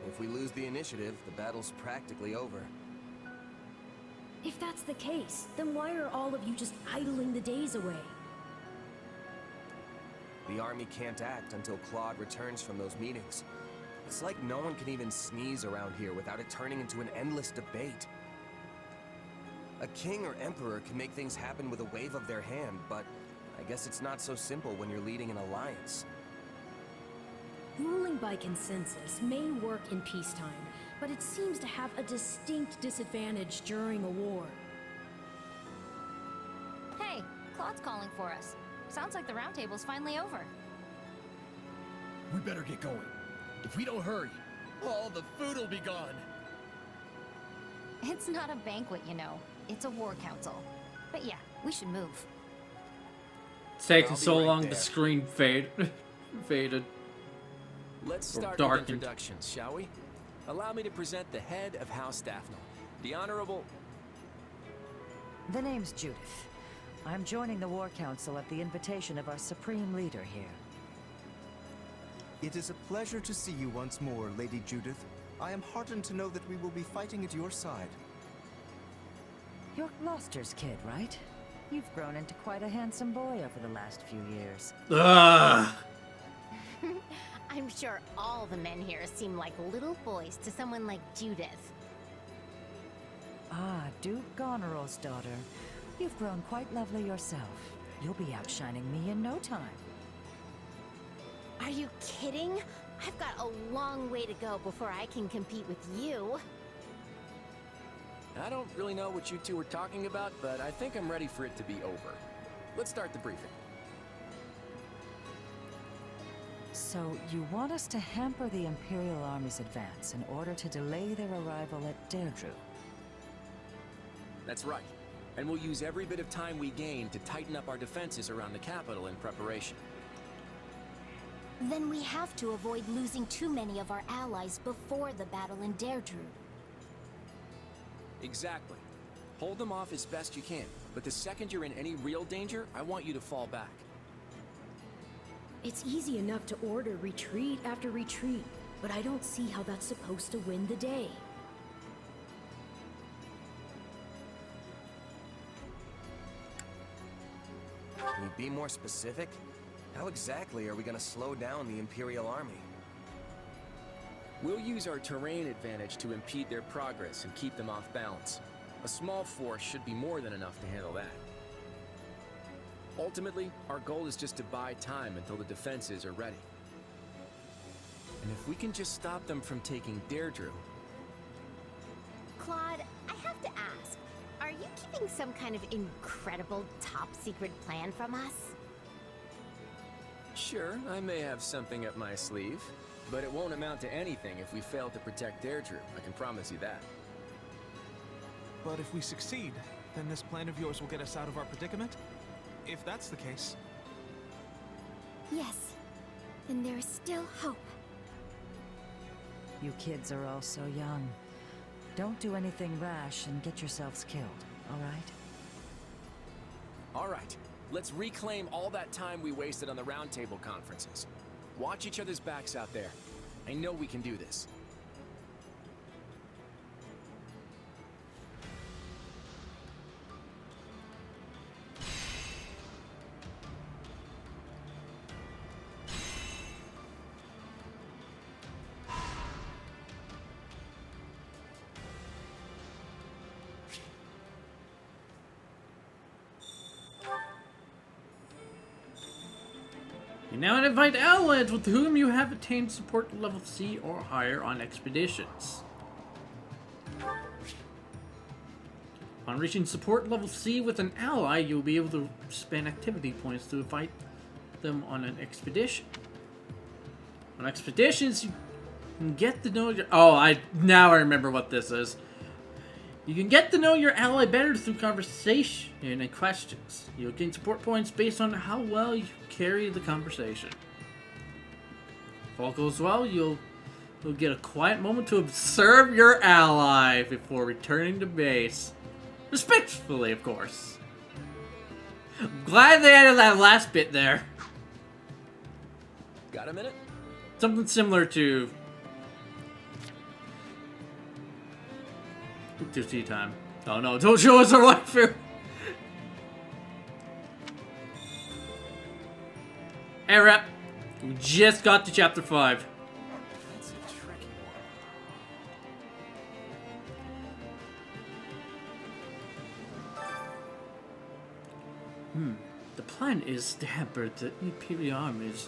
If we lose the initiative, the battle's practically over. If that's the case, then why are all of you just idling the days away? The army can't act until Claude returns from those meetings. It's like no one can even sneeze around here without it turning into an endless debate. A king or emperor can make things happen with a wave of their hand, but I guess it's not so simple when you're leading an alliance. Ruling by consensus may work in peacetime, but it seems to have a distinct disadvantage during a war. Hey, Claude's calling for us. Sounds like the round table's finally over. We better get going. If we don't hurry, all the food will be gone. It's not a banquet, you know. It's a war council. But yeah, we should move. It's taking I'll be so right long there. the screen faded. Let's Or start with darkened. introductions, shall we? Allow me to present the head of House Daphne, the Honorable... The name's Judith. I'm joining the War Council at the invitation of our Supreme Leader here. It is a pleasure to see you once more, Lady Judith. I am heartened to know that we will be fighting at your side. You're Gloucester's kid, right? You've grown into quite a handsome boy over the last few years. Ugh. I'm sure all the men here seem like little boys to someone like Judith. Ah, Duke Goneril's daughter. You've grown quite lovely yourself. You'll be outshining me in no time. Are you kidding? I've got a long way to go before I can compete with you. I don't really know what you two were talking about, but I think I'm ready for it to be over. Let's start the briefing. So, you want us to hamper the Imperial Army's advance in order to delay their arrival at Deirdre? That's right. And we'll use every bit of time we gain to tighten up our defenses around the capital in preparation. Then we have to avoid losing too many of our allies before the battle in Deirdre. Exactly. Hold them off as best you can, but the second you're in any real danger, I want you to fall back. It's easy enough to order retreat after retreat, but I don't see how that's supposed to win the day. Can you be more specific? How exactly are we gonna slow down the Imperial Army? We'll use our terrain advantage to impede their progress and keep them off balance. A small force should be more than enough to handle that. Ultimately, our goal is just to buy time until the defenses are ready. And if we can just stop them from taking Deirdre... Claude, I have to ask, are you keeping some kind of incredible top-secret plan from us? Sure, I may have something up my sleeve, but it won't amount to anything if we fail to protect Deirdre, I can promise you that. But if we succeed, then this plan of yours will get us out of our predicament? If that's the case. Yes. Then there is still hope. You kids are all so young. Don't do anything rash and get yourselves killed, all right? All right, let's reclaim all that time we wasted on the roundtable conferences. Watch each other's backs out there. I know we can do this. You now invite allies with whom you have attained support level C or higher on expeditions. On reaching support level C with an ally, you'll be able to spend activity points to invite them on an expedition. On expeditions, you can get to know your... now I remember what this is. You can get to know your ally better through conversation and questions. You'll gain support points based on how well you carry the conversation. If all goes well, you'll get a quiet moment to observe your ally before returning to base. Respectfully, of course. I'm glad they added that last bit there. Got a minute? Something similar to... to tea time. Oh no, don't show us our waifu! Hey Rep, we just got to chapter 5. That's a tricky one. The plan is to hamper the Imperial Army's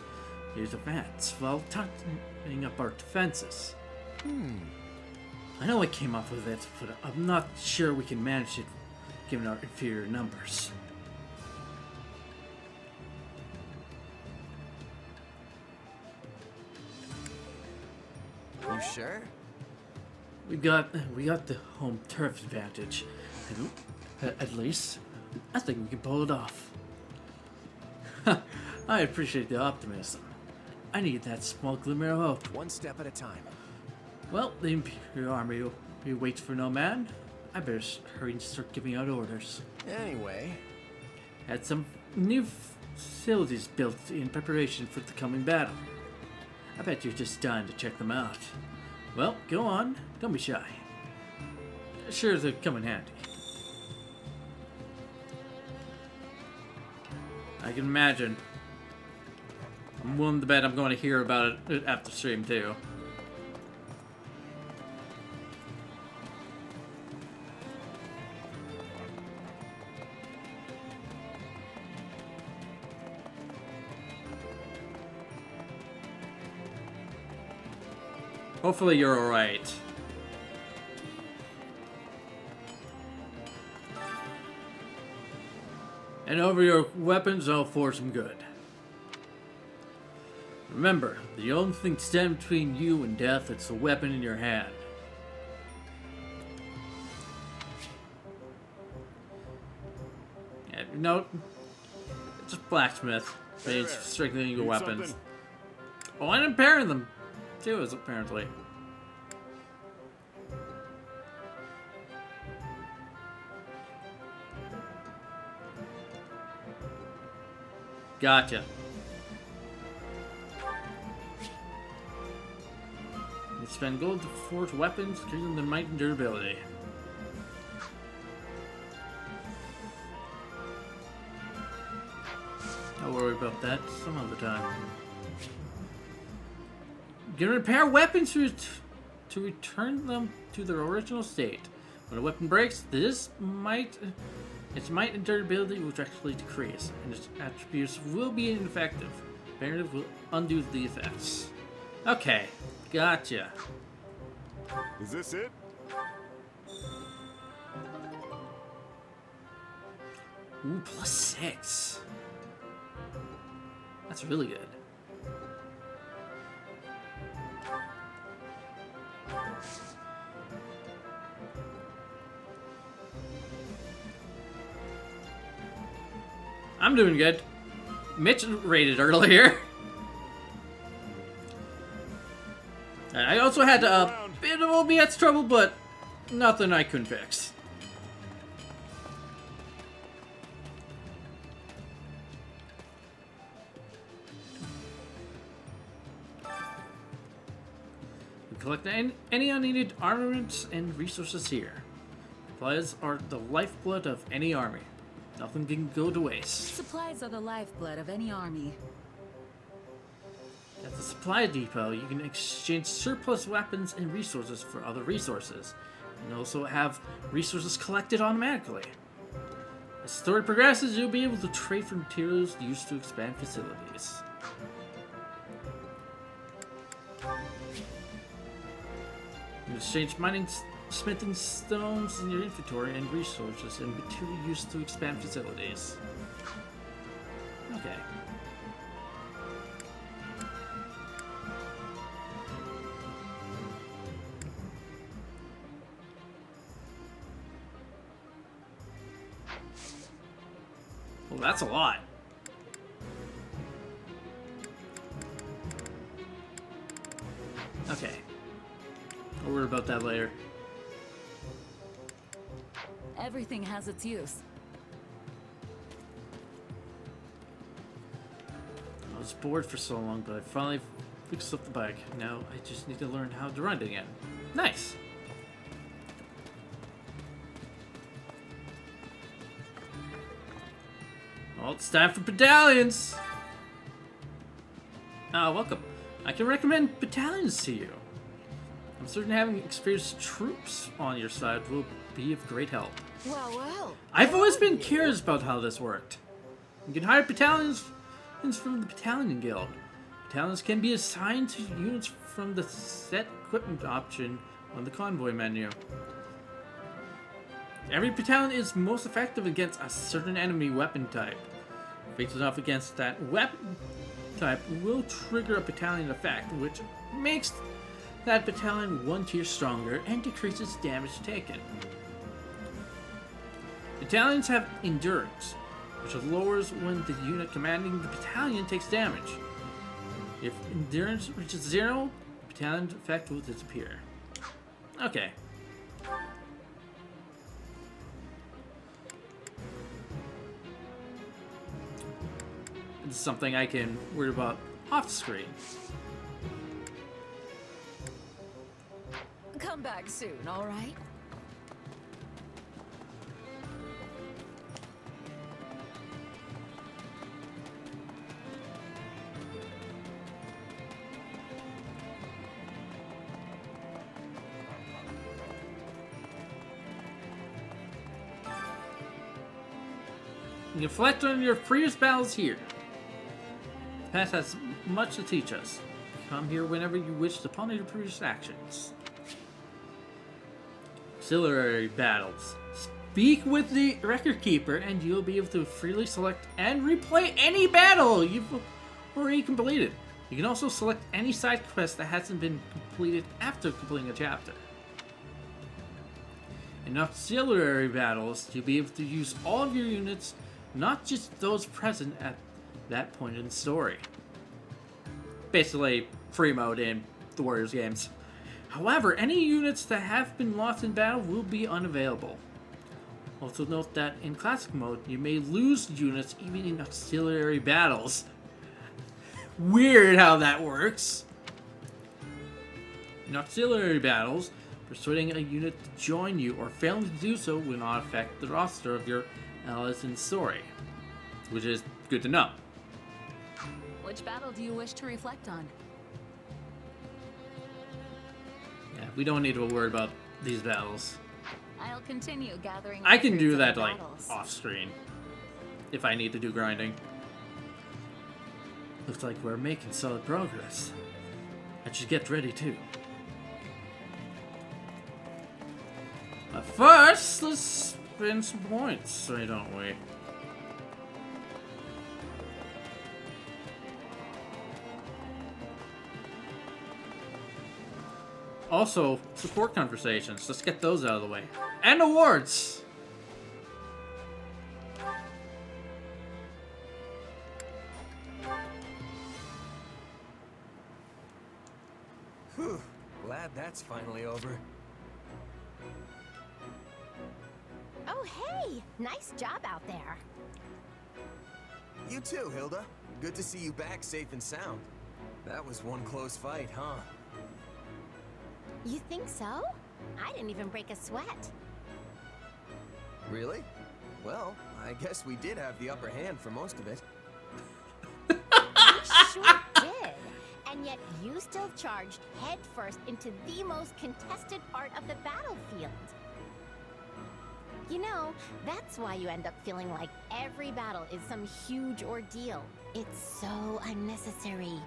advance while tightening up our defenses. I know I came up with it, but I'm not sure we can manage it given our inferior numbers. You sure? We got the home turf advantage. At least, I think we can pull it off. I appreciate the optimism. I need that small glimmer of hope. One step at a time. Well, the Imperial Army waits for no man. I better hurry and start giving out orders. Anyway, had some new facilities built in preparation for the coming battle. I bet you're just dying to check them out. Well, go on. Don't be shy. Sure, they'll come in handy. I can imagine. I'm willing to bet I'm going to hear about it after stream too. Hopefully you're alright. And over your weapons, I'll force them good. Remember, the only thing standing between you and death is the weapon in your hand. Yeah, no, it's just blacksmith. It's strengthening your weapons. Something? Oh, and impairing them, too, is apparently. Gotcha. You spend gold to forge weapons, increasing their might and durability. I'll worry about that some other time. You can repair weapons to return them to their original state. When a weapon breaks, its might and durability will drastically decrease, and its attributes will be ineffective. Imperative will undo the effects. Okay, gotcha. Is this it? Ooh, +6. That's really good. I'm doing good. Mitch raided earlier. And I also had a bit of OBS trouble, but nothing I couldn't fix. We collect any unneeded armaments and resources here. Supplies are the lifeblood of any army. Nothing can go to waste. Supplies are the lifeblood of any army. At the supply depot, you can exchange surplus weapons and resources for other resources, and also have resources collected automatically. As the story progresses, you'll be able to trade for materials used to expand facilities. You exchange mining, smithing stones in your inventory and resources and material used to expand facilities. Okay. Well, that's a lot. Okay. I'll worry about that later. Everything has its use. I was bored for so long, but I finally fixed up the bike. Now I just need to learn how to ride it again. Nice! Well, it's time for battalions! Welcome. I can recommend battalions to you. I'm certain having experienced troops on your side will be of great help. Well. I've always been curious about how this worked. You can hire battalions from the Battalion Guild. Battalions can be assigned to units from the set equipment option on the convoy menu. Every battalion is most effective against a certain enemy weapon type. Facing off against that weapon type will trigger a battalion effect, which makes that battalion one tier stronger and decreases damage taken. Battalions have endurance, which lowers when the unit commanding the battalion takes damage. If endurance reaches 0, the battalion's effect will disappear. Okay. This is something I can worry about off screen. Come back soon, all right? You can reflect on your previous battles here. The past has much to teach us. Come here whenever you wish to ponder your previous actions. Auxiliary battles. Speak with the record keeper and you'll be able to freely select and replay any battle you've already completed. You can also select any side quest that hasn't been completed after completing a chapter. In auxiliary battles, you'll be able to use all of your units, not just those present at that point in the story. Basically, free mode in the Warriors games. However, any units that have been lost in battle will be unavailable. Also note that in classic mode, you may lose units even in auxiliary battles. Weird how that works. In auxiliary battles, persuading a unit to join you or failing to do so will not affect the roster of your allies in the story, which is good to know. Which battle do you wish to reflect on? Yeah, we don't need to worry about these battles. I'll continue gathering. I can do records of that the like battles. off screen if I need to do grinding. Looks like we're making solid progress. I should get ready too. But first, let's spin some points, why don't we? Also, support conversations. Let's get those out of the way. And awards! that's finally over. Oh, hey! Nice job out there. You too, Hilda. Good to see you back safe and sound. That was one close fight, huh? You think so? I didn't even break a sweat. Really? Well, I guess we did have the upper hand for most of it. We sure did. And yet you still charged headfirst into the most contested part of the battlefield. You know, that's why you end up feeling like every battle is some huge ordeal. It's so unnecessary.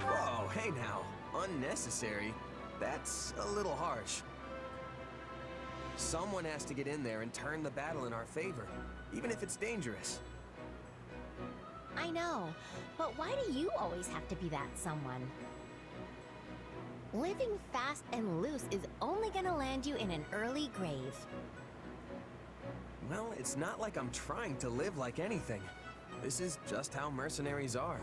Whoa, hey now. Unnecessary? That's a little harsh. Someone has to get in there and turn the battle in our favor, even if it's dangerous. I know, but why do you always have to be that someone? Living fast and loose is only gonna land you in an early grave. Well, it's not like I'm trying to live like anything. This is just how mercenaries are.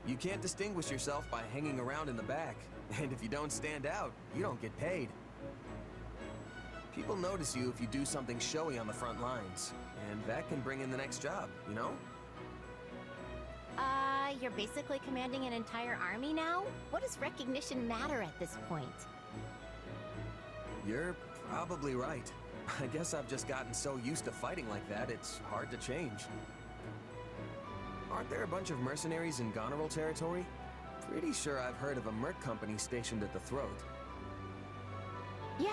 You can't distinguish yourself by hanging around in the back, and if you don't stand out, you don't get paid. People notice you if you do something showy on the front lines, and that can bring in the next job, you know? You're basically commanding an entire army now? What does recognition matter at this point? You're probably right. I guess I've just gotten so used to fighting like that, it's hard to change. Aren't there a bunch of mercenaries in Goneril territory? Pretty sure I've heard of a merc company stationed at the Throat. Yeah,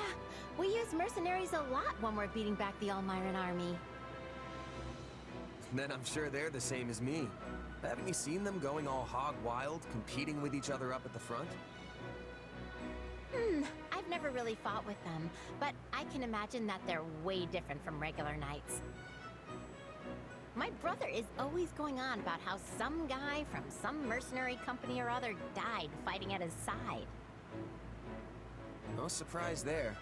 we use mercenaries a lot when we're beating back the Almiran army. Then I'm sure they're the same as me. Haven't you seen them going all hog wild, competing with each other up at the front? I've never really fought with them, but I can imagine that they're way different from regular knights. My brother is always going on about how some guy from some mercenary company or other died fighting at his side. No surprise there.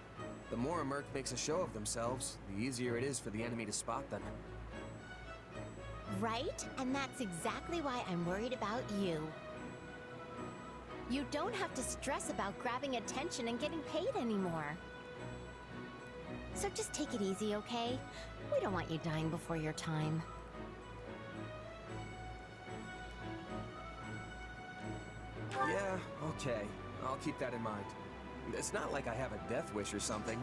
The more a merc makes a show of themselves, the easier it is for the enemy to spot them. Right? And that's exactly why I'm worried about you. You don't have to stress about grabbing attention and getting paid anymore. So just take it easy, okay? We don't want you dying before your time. Yeah, okay. I'll keep that in mind. It's not like I have a death wish or something.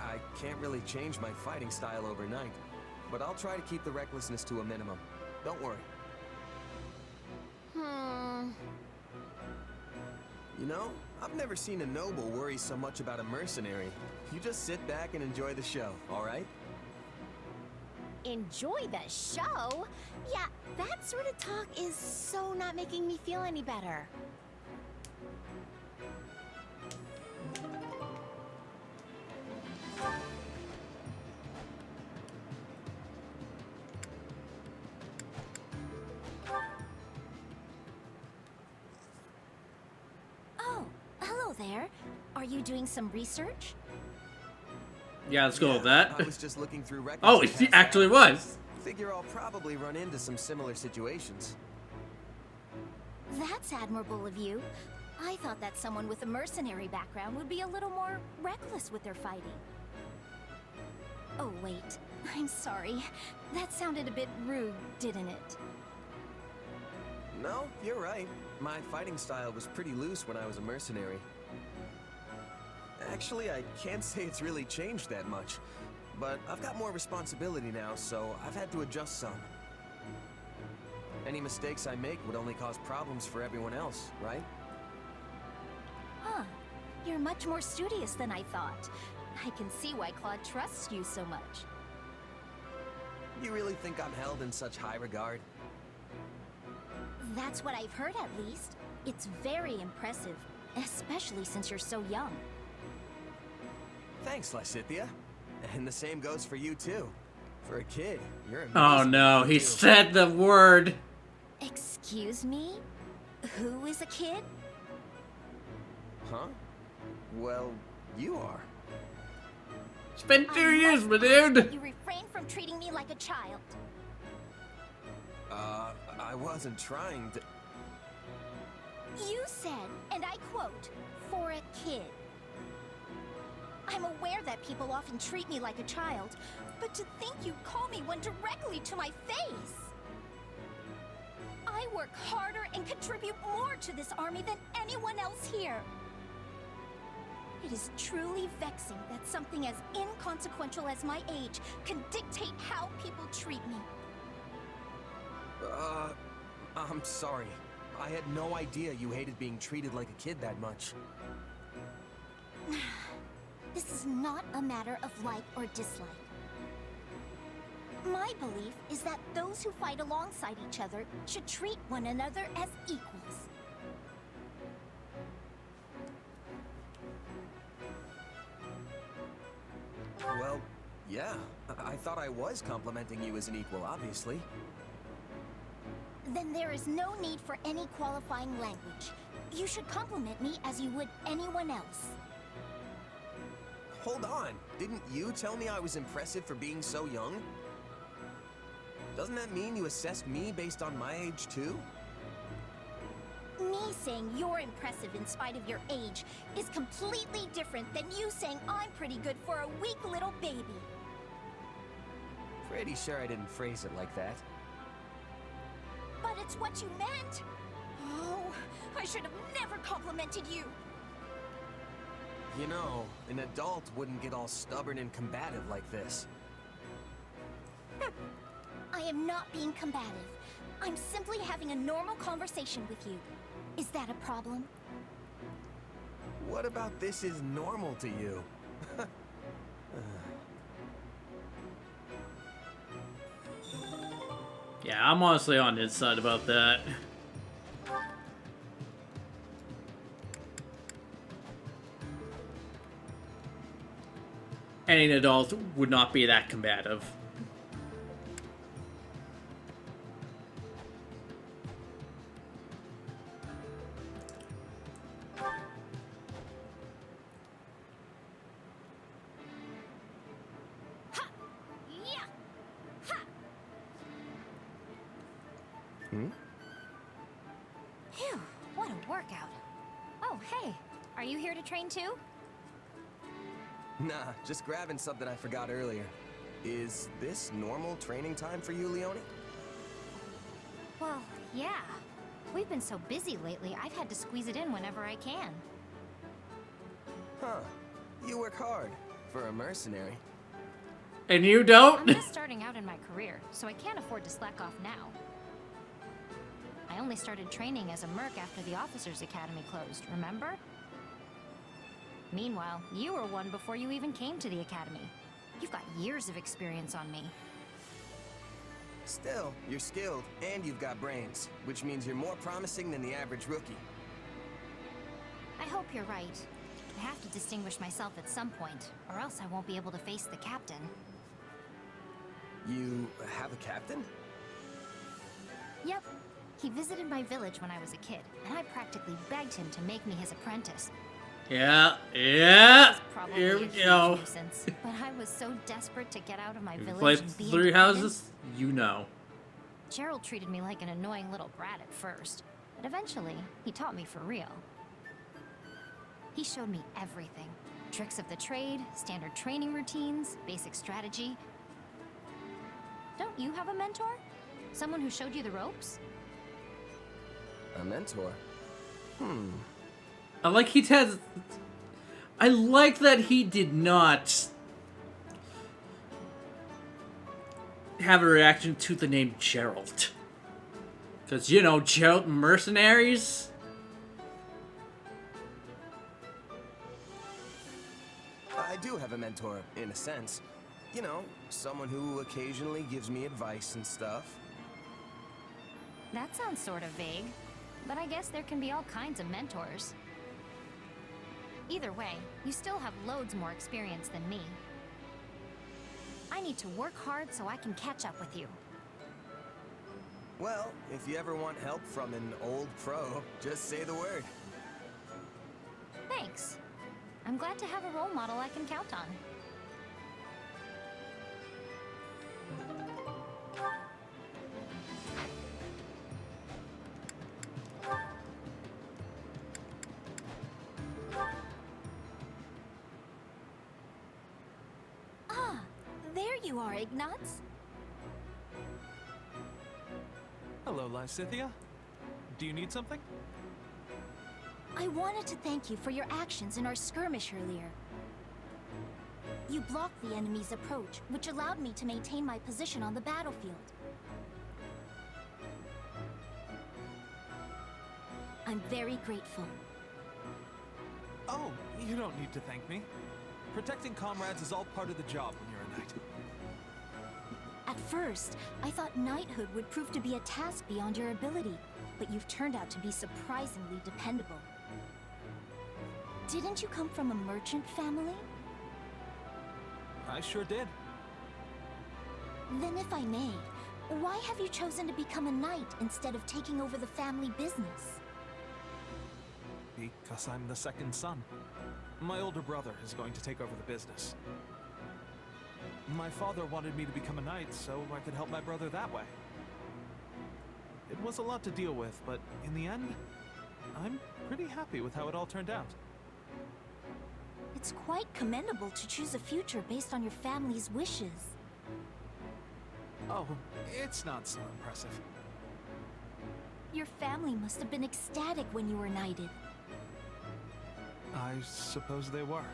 I can't really change my fighting style overnight, but I'll try to keep the recklessness to a minimum. Don't worry. You know, I've never seen a noble worry so much about a mercenary. You just sit back and enjoy the show, all right? Enjoy the show? Yeah, that sort of talk is so not making me feel any better. Oh, hello there. Are you doing some research? Yeah, let's go with that. I was just looking through records. Oh, he actually was. Figure I'll probably run into some similar situations. That's admirable of you. I thought that someone with a mercenary background would be a little more reckless with their fighting. Oh, wait. I'm sorry. That sounded a bit rude, didn't it? No, you're right. My fighting style was pretty loose when I was a mercenary. Actually, I can't say it's really changed that much. But I've got more responsibility now, so I've had to adjust some. Any mistakes I make would only cause problems for everyone else, right? Huh. You're much more studious than I thought. I can see why Claude trusts you so much. You really think I'm held in such high regard? That's what I've heard, at least. It's very impressive, especially since you're so young. Thanks, Lysithia. And the same goes for you, too. For a kid, you're amazing. Oh no, he said the word. Excuse me? Who is a kid? Huh? Well, you are. It's been 2 years, my dude. You refrain from treating me like a child. I wasn't trying to... You said, and I quote, for a kid. I'm aware that people often treat me like a child, but to think you'd call me one directly to my face! I work harder and contribute more to this army than anyone else here. It is truly vexing that something as inconsequential as my age can dictate how people treat me. I'm sorry. I had no idea you hated being treated like a kid that much. This is not a matter of like or dislike. My belief is that those who fight alongside each other should treat one another as equals. Well, yeah. I thought I was complimenting you as an equal, obviously. Then there is no need for any qualifying language. You should compliment me as you would anyone else. Hold on. Didn't you tell me I was impressive for being so young? Doesn't that mean you assessed me based on my age, too? Me saying you're impressive in spite of your age is completely different than you saying I'm pretty good for a weak little baby. Pretty sure I didn't phrase it like that. But it's what you meant! Oh, I should have never complimented you! You know, an adult wouldn't get all stubborn and combative like this. I am not being combative. I'm simply having a normal conversation with you. Is that a problem? What about this is normal to you? Yeah, I'm honestly on his side about that. Any adult would not be that combative. Phew, what a workout. Oh, hey, are you here to train too? Nah, just grabbing something I forgot earlier. Is this normal training time for you, Leone? Well, yeah. We've been so busy lately, I've had to squeeze it in whenever I can. Huh. You work hard for a mercenary. And you don't? I'm just starting out in my career, so I can't afford to slack off now. I only started training as a merc after the Officers' Academy closed, remember? Meanwhile, you were one before you even came to the Academy. You've got years of experience on me. Still, you're skilled, and you've got brains, which means you're more promising than the average rookie. I hope you're right. I have to distinguish myself at some point, or else I won't be able to face the captain. You have a captain? Yep. He visited my village when I was a kid, and I practically begged him to make me his apprentice. Yeah. Here we go. Nuisance, but I was so desperate to get out of my You village played and be Three independent. Houses? You know. Gerald treated me like an annoying little brat at first, but eventually, he taught me for real. He showed me everything. Tricks of the trade, standard training routines, basic strategy. Don't you have a mentor? Someone who showed you the ropes? A mentor? I like he has. I like that he did not have a reaction to the name Gerald. Because, you know, Gerald mercenaries. I do have a mentor, in a sense. You know, someone who occasionally gives me advice and stuff. That sounds sort of vague, but I guess there can be all kinds of mentors. Either way, you still have loads more experience than me. I need to work hard so I can catch up with you. Well, if you ever want help from an old pro, just say the word. Thanks. I'm glad to have a role model I can count on. you are, Ignatz. Hello, Lysithea. Do you need something? I wanted to thank you for your actions in our skirmish earlier. You blocked the enemy's approach, which allowed me to maintain my position on the battlefield. I'm very grateful. Oh, you don't need to thank me. Protecting comrades is all part of the job when you're a knight. At first, I thought knighthood would prove to be a task beyond your ability, but you've turned out to be surprisingly dependable. Didn't you come from a merchant family? I sure did. Then if I may, why have you chosen to become a knight instead of taking over the family business? Because I'm the second son. My older brother is going to take over the business. My father wanted me to become a knight so I could help my brother that way. It was a lot to deal with, but in the end, I'm pretty happy with how it all turned out. It's quite commendable to choose a future based on your family's wishes. Oh, it's not so impressive. Your family must have been ecstatic when you were knighted. I suppose they were.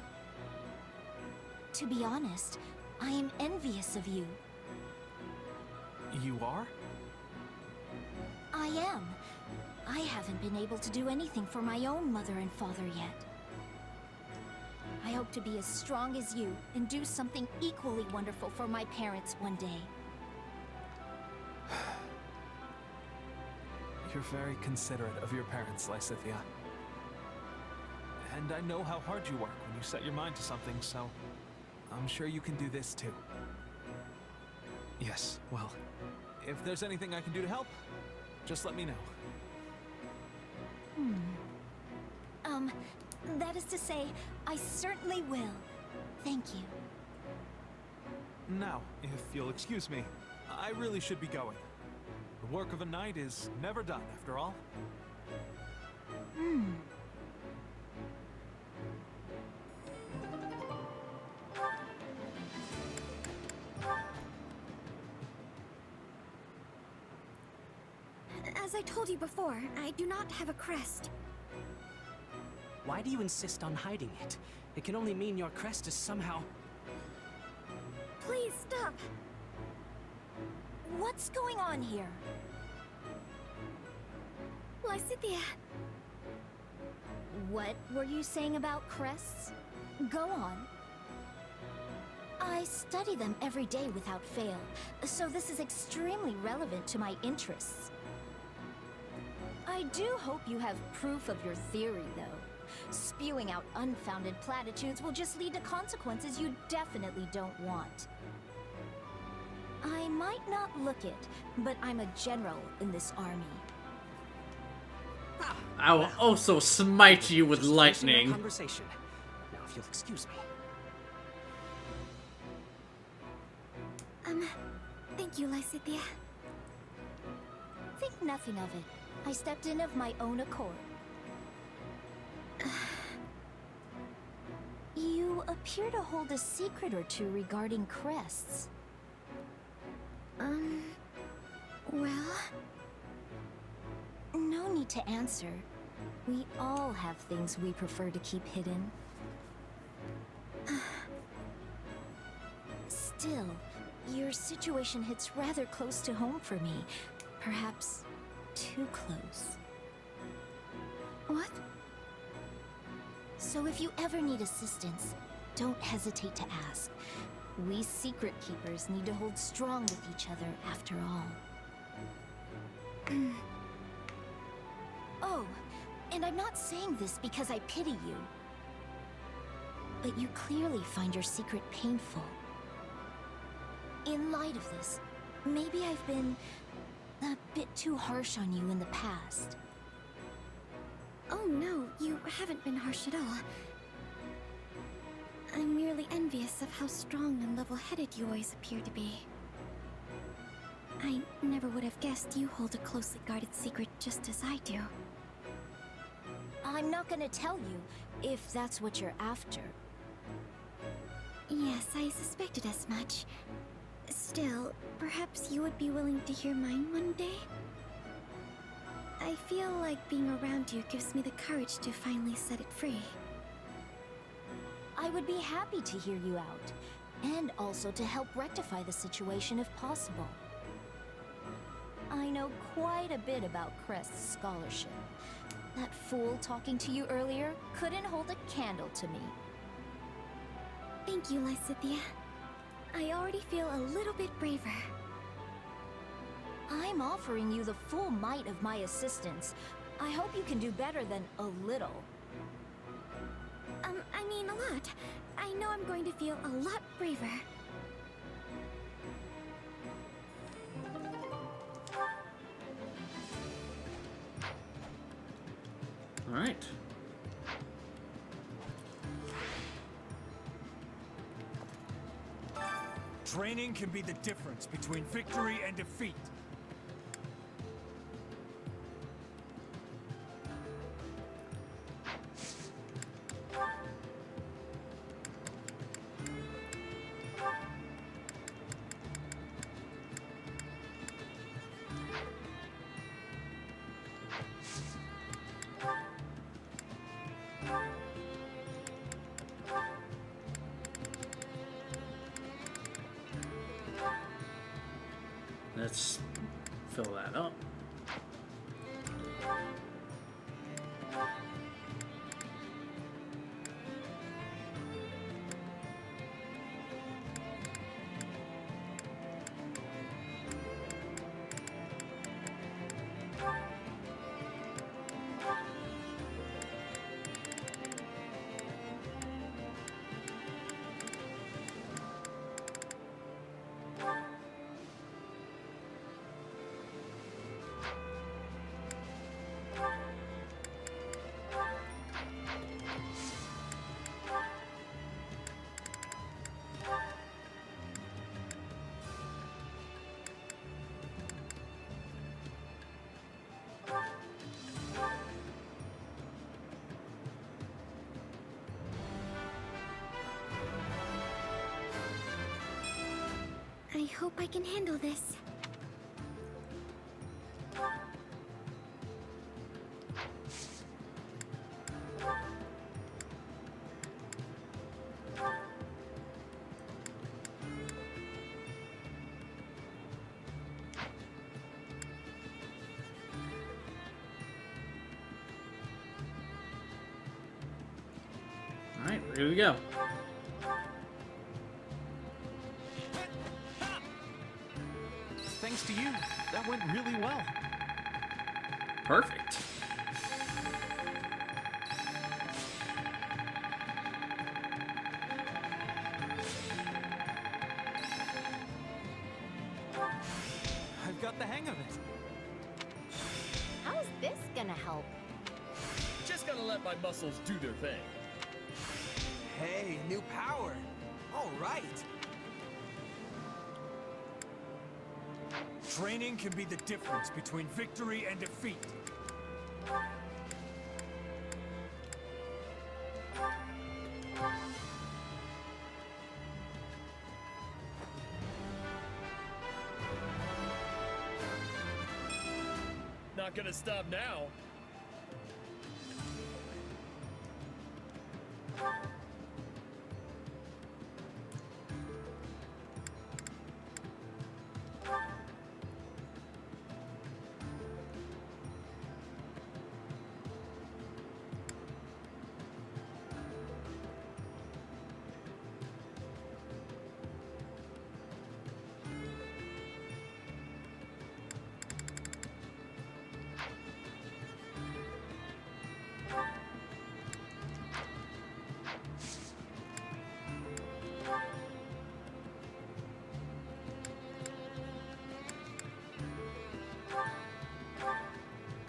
To be honest, I am envious of you. You are? I am. I haven't been able to do anything for my own mother and father yet. I hope to be as strong as you and do something equally wonderful for my parents one day. You're very considerate of your parents, Lysithea. And I know how hard you work when you set your mind to something, so I'm sure you can do this too. Yes, well, if there's anything I can do to help, just let me know. That is to say, I certainly will. Thank you. Now, if you'll excuse me, I really should be going. The work of a knight is never done, after all. As I told you before, I do not have a crest. Why do you insist on hiding it? It can only mean your crest is somehow... Please stop. What's going on here? Lysithea. What were you saying about crests? Go on. I study them every day without fail, so this is extremely relevant to my interests. I do hope you have proof of your theory, though. Spewing out unfounded platitudes will just lead to consequences you definitely don't want. I might not look it, but I'm a general in this army. I will also smite you with lightning. Conversation. Now, if you'll excuse me. Thank you, Lysithea. Think nothing of it. I stepped in of my own accord. You appear to hold a secret or two regarding crests. Well... No need to answer. We all have things we prefer to keep hidden. Still, your situation hits rather close to home for me. Perhaps too close. What? So if you ever need assistance, don't hesitate to ask. We secret keepers need to hold strong with each other after all. Oh, and I'm not saying this because I pity you. But you clearly find your secret painful. In light of this, maybe I've been a bit too harsh on you in the past. Oh no, you haven't been harsh at all. I'm merely envious of how strong and level-headed you always appear to be. I never would have guessed you hold a closely guarded secret just as I do. I'm not gonna tell you, if that's what you're after. Yes, I suspected as much. Still, perhaps you would be willing to hear mine one day? I feel like being around you gives me the courage to finally set it free. I would be happy to hear you out, and also to help rectify the situation if possible. I know quite a bit about Crest's scholarship. That fool talking to you earlier couldn't hold a candle to me. Thank you, Lysithea. I already feel a little bit braver. I'm offering you the full might of my assistance. I hope you can do better than a little. I mean a lot. I know I'm going to feel a lot braver. All right. Training can be the difference between victory and defeat. Let's fill that up. I hope I can handle this. All right, here we go. Thanks to you, that went really well. Perfect. I've got the hang of it. How's this gonna help? Just gotta let my muscles do their thing. Hey, new power. All right. Training can be the difference between victory and defeat. Not gonna stop now.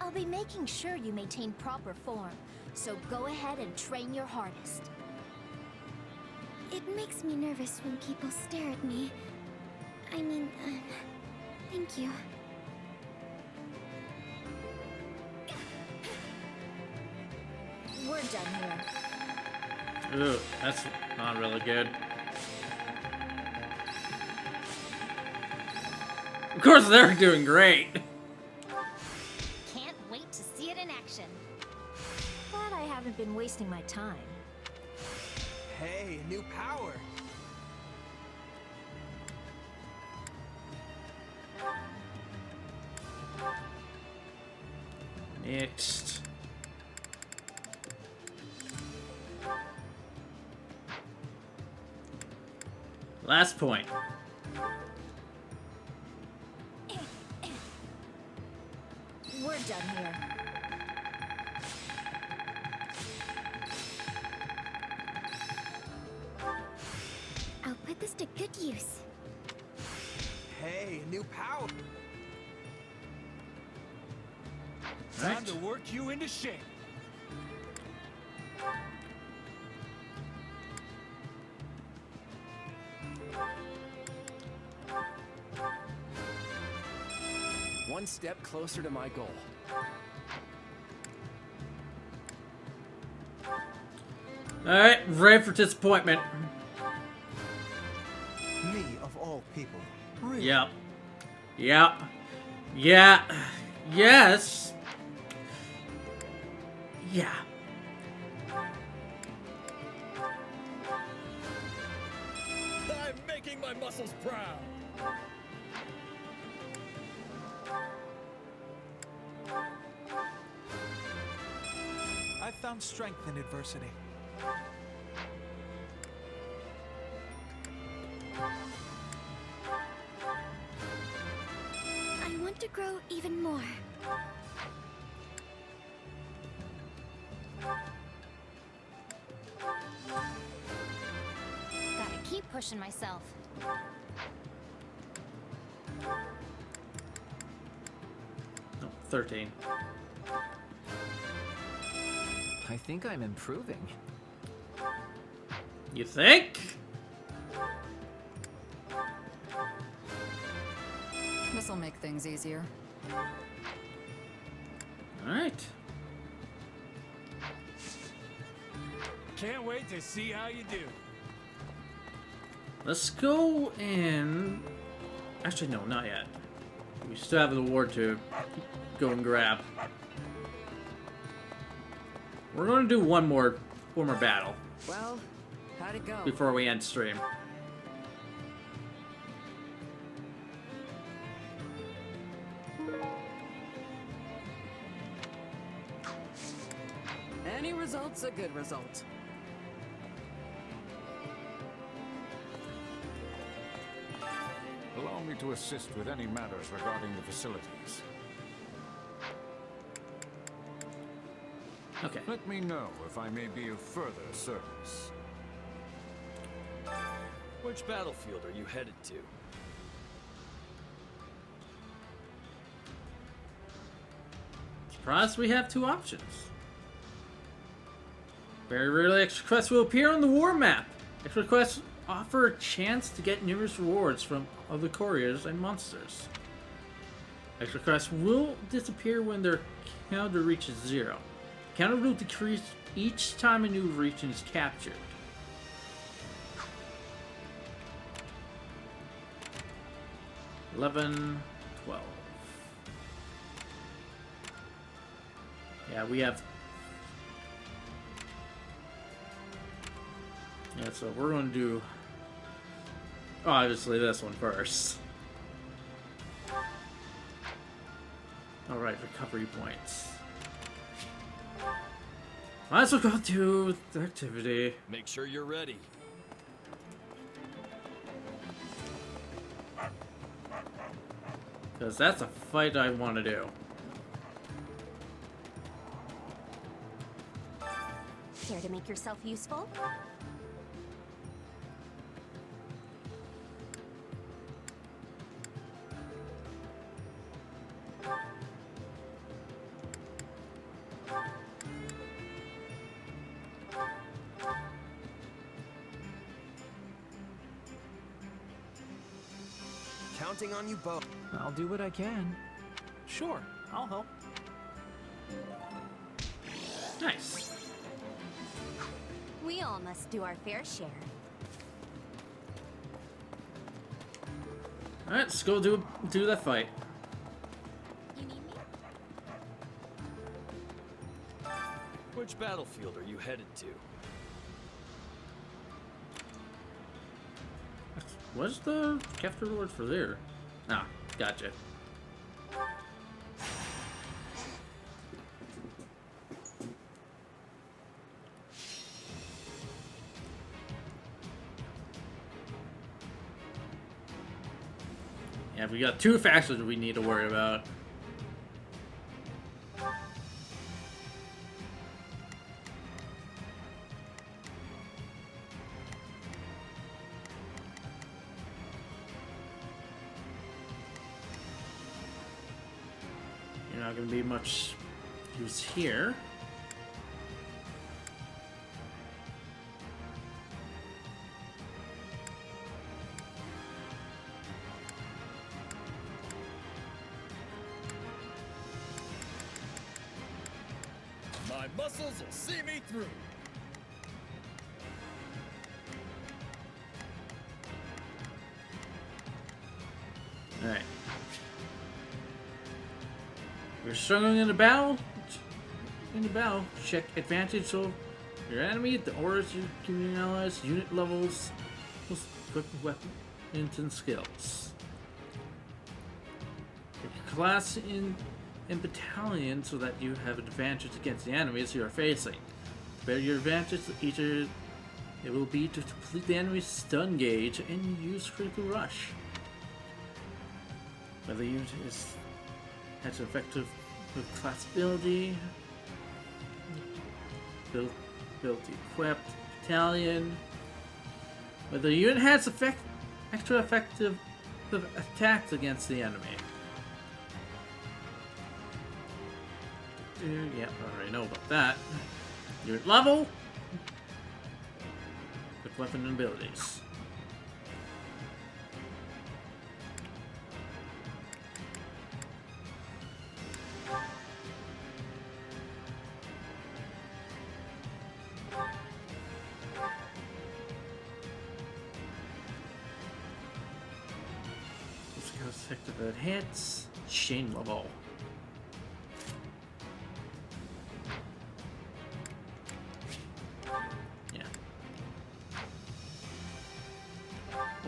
I'll be making sure you maintain proper form, so go ahead and train your hardest. It makes me nervous when people stare at me. I mean, thank you. We're done here. Ooh, that's not really good. course they're doing great. Can't wait to see it in action. Glad I haven't been wasting my time. Hey, new power. Next. Last point. We're done here. I'll put this to good use. Hey, new power. Time to work you into shape. One step closer to my goal. Alright, ready for disappointment. Me, of all people. Really? Yep. Yep. Yeah. Yes. Yeah. I'm making my muscles proud. I've found strength in adversity. I want to grow even more. Gotta keep pushing myself. Oh, 13. I think I'm improving. You think? This'll make things easier. Alright. Can't wait to see how you do. Let's go and... Actually, no, not yet. We still have the award to go and grab. We're going to do one more battle Well, how'd it go? before we end stream. Any result's a good result. Allow me to assist with any matters regarding the facilities. Okay. Let me know if I may be of further service. Which battlefield are you headed to? Surprised we have two options. Very rarely extra quests will appear on the war map. Extra quests offer a chance to get numerous rewards from other couriers and monsters. Extra quests will disappear when their counter reaches 0. Counter will decrease each time a new region is captured. $11, $12. Yeah, we have... Yeah, so we're going to do... obviously this one first. Alright, recovery points. Might as well go to the activity. Make sure you're ready. Because that's a fight I want to do. Care to make yourself useful? Counting on you both. I'll do what I can. Sure, I'll help. Nice. We all must do our fair share. Alright, let's go do that fight. Which battlefield are you headed to? What's the capture word for there? Ah, gotcha. Yeah, we got two factions we need to worry about. You're not going to be much use here. My muscles will see me through. Alright. We're struggling in the battle. Check advantage of your enemy, the auras you can analyze, unit levels, equipped weapons and skills. Pick your class in battalion so that you have an advantage against the enemies you are facing. The better your advantage, the easier it will be to complete the enemy's stun gauge and use critical rush. Whether the unit has an effective class ability, ability equipped, battalion. Whether the unit has extra effective attacks against the enemy. Yeah, I already know about that. Unit level. With weapon and abilities. Let's go effective at hits. Chain level.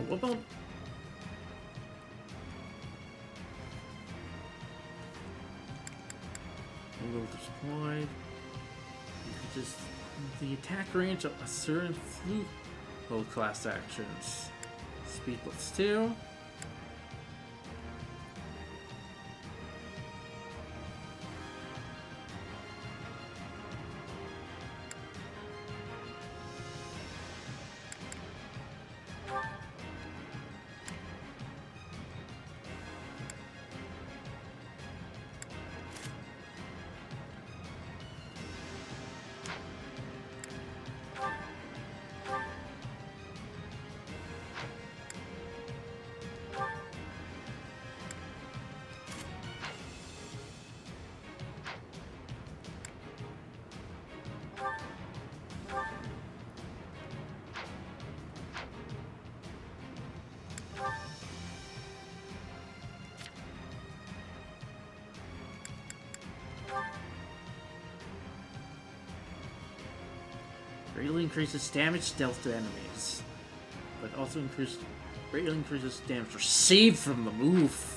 What about Angle deployed? You could just the attack range of a certain flu class actions. Speed plus 2. Greatly increases damage dealt to enemies, but also greatly increases damage received from the move.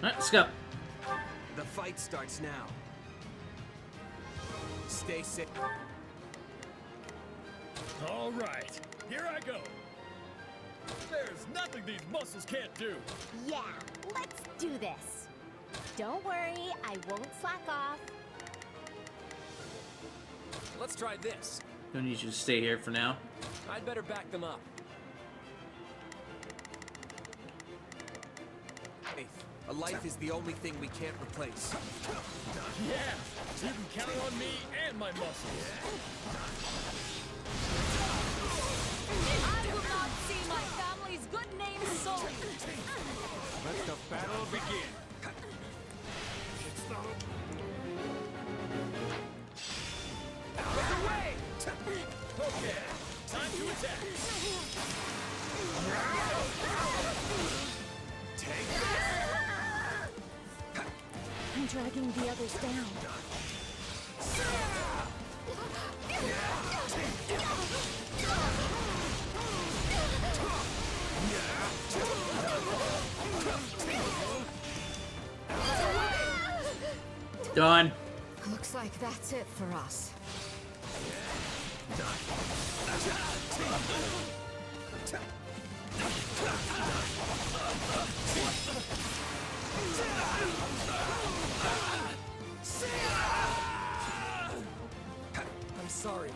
Alright, let's go. The fight starts now. Stay safe. All right, here I go. There's nothing these muscles can't do. Yeah, let's do this. Don't worry, I won't slack off. Let's try this. Don't need you to stay here for now. I'd better back them up. A life is the only thing we can't replace. Yeah, you can count on me and my muscles. I will not see my family's good name sullied. Let the battle begin. It's not Away! okay. Time to attack. Take this! I'm dragging the others down. Done. Looks like that's it for us. I'm sorry.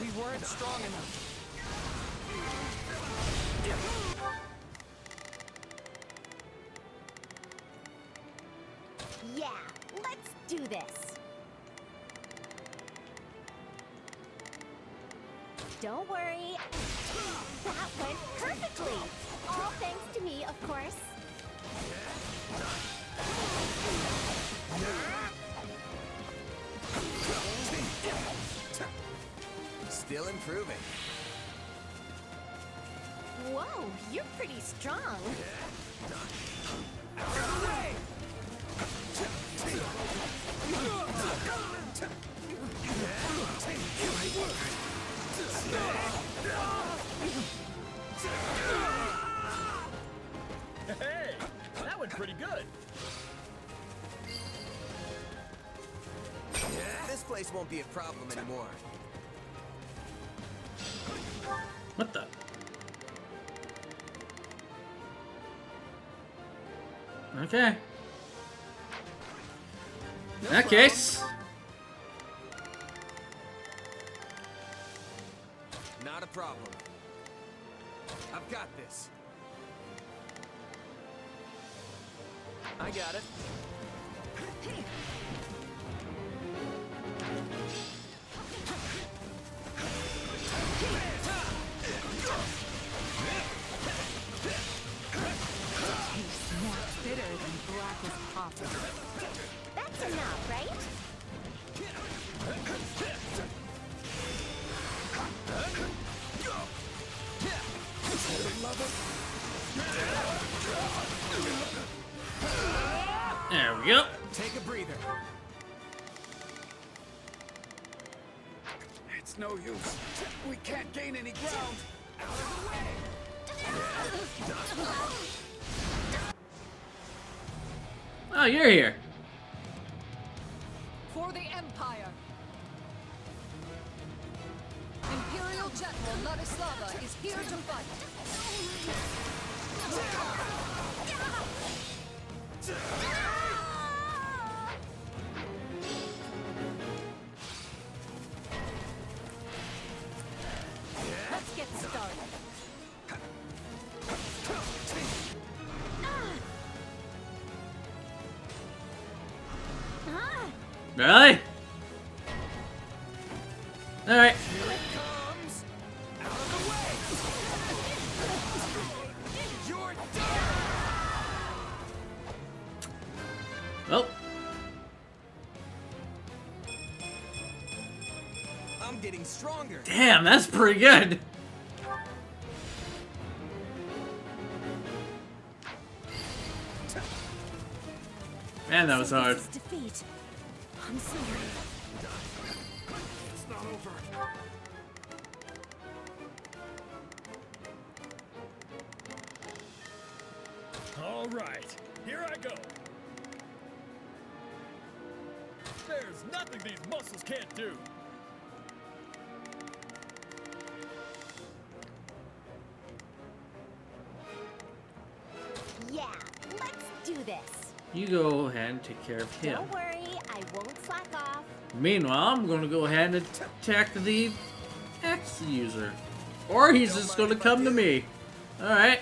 We weren't strong enough. Yeah, let's do this. Don't worry. That went perfectly. All thanks to me, of course. Still improving. Whoa, you're pretty strong. Hey, that went pretty good. This place won't be a problem anymore. What the? Okay. In that case, Not a problem. I've got this. I got it. Bitter than black as coffee. That's enough, right? there we go. Take a breather. It's no use. We can't gain any ground. Out of the way! Oh, you're here. For the Empire! Imperial General Ladislava is here to fight. Let's get started. Really? Alright. Here it comes. Out of the way. You're done. Well, I'm getting stronger. damn, that's pretty good. Man, that was So hard. this is defeat. I'm sorry. It's not over. All right, here I go. There's nothing these muscles can't do. Yeah, let's do this. You go ahead and take care of him. Don't worry, I won't slack off. Meanwhile, I'm gonna go ahead and attack the X user. Or he's just gonna come to me. Alright.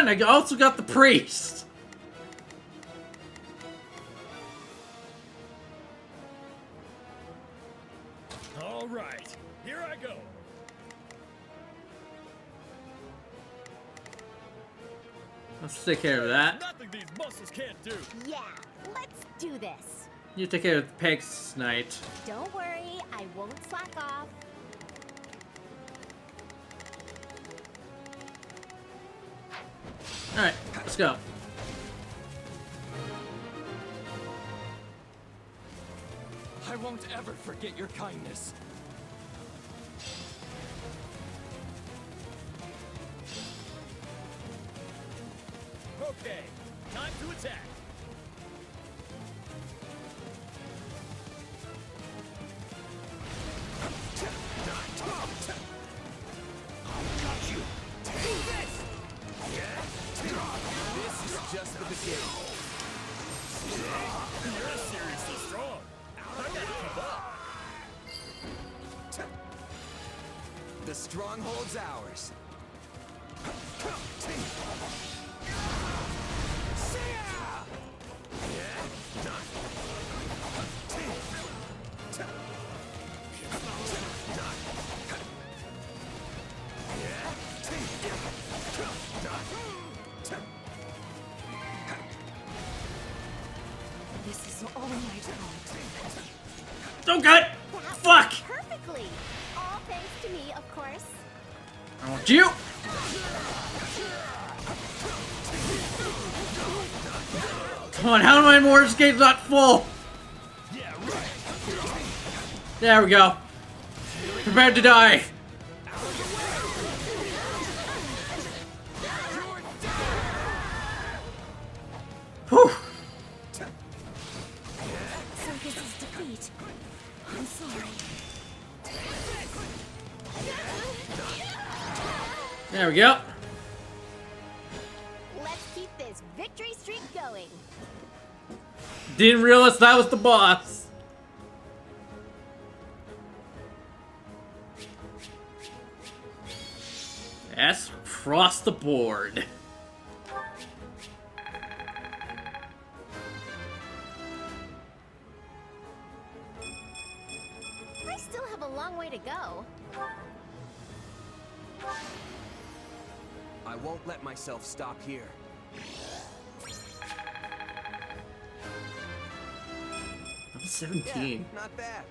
on! I also got the priest! All right, here I go. Let's take care of that. Nothing these muscles can't do. Yeah, let's do this. You take care of the pigs tonight. Don't worry, I won't slack off. Alright, let's go. I won't ever forget your kindness. Okay, time to attack. This is just the beginning. You're seriously strong. I gotta keep up. The stronghold's ours. This is all my fault. Don't cut! Fuck! Perfectly. All thanks to me, of course. I want you! Come on, how am I more escape not full? There we go. Prepared to die. Whew. So this is defeat. I'm sorry. There we go. Let's keep this victory streak going. Didn't realize that was the boss. Yes, across the board. I still have a long way to go. I won't let myself stop here. I'm 17. Yeah, not bad.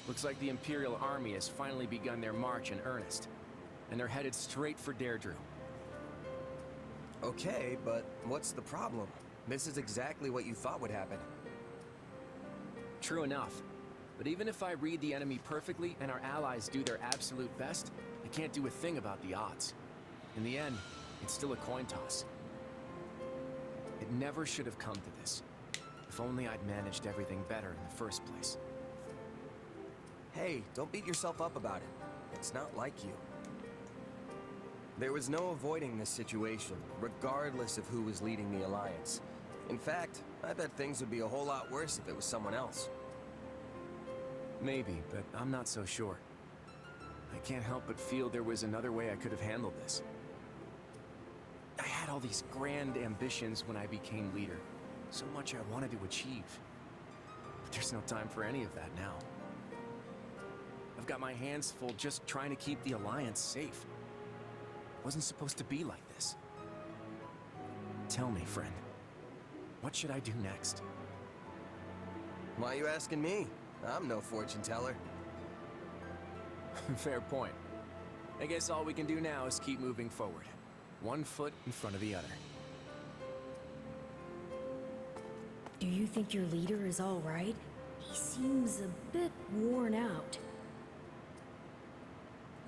Looks like the Imperial Army has finally begun their march in earnest. And they're headed straight for Deirdre. Okay, but what's the problem? This is exactly what you thought would happen. True enough. But even if I read the enemy perfectly and our allies do their absolute best, I can't do a thing about the odds. In the end, it's still a coin toss. It never should have come to this. If only I'd managed everything better in the first place. Hey, don't beat yourself up about it. It's not like you. There was no avoiding this situation, regardless of who was leading the Alliance. In fact, I bet things would be a whole lot worse if it was someone else. Maybe, but I'm not so sure. I can't help but feel there was another way I could have handled this. I had all these grand ambitions when I became leader. So much I wanted to achieve. But there's no time for any of that now. I've got my hands full just trying to keep the Alliance safe. It wasn't supposed to be like this. Tell me, friend. What should I do next? Why are you asking me? I'm no fortune teller. Fair point. I guess all we can do now is keep moving forward. One foot in front of the other. Do you think your leader is all right? He seems a bit worn out.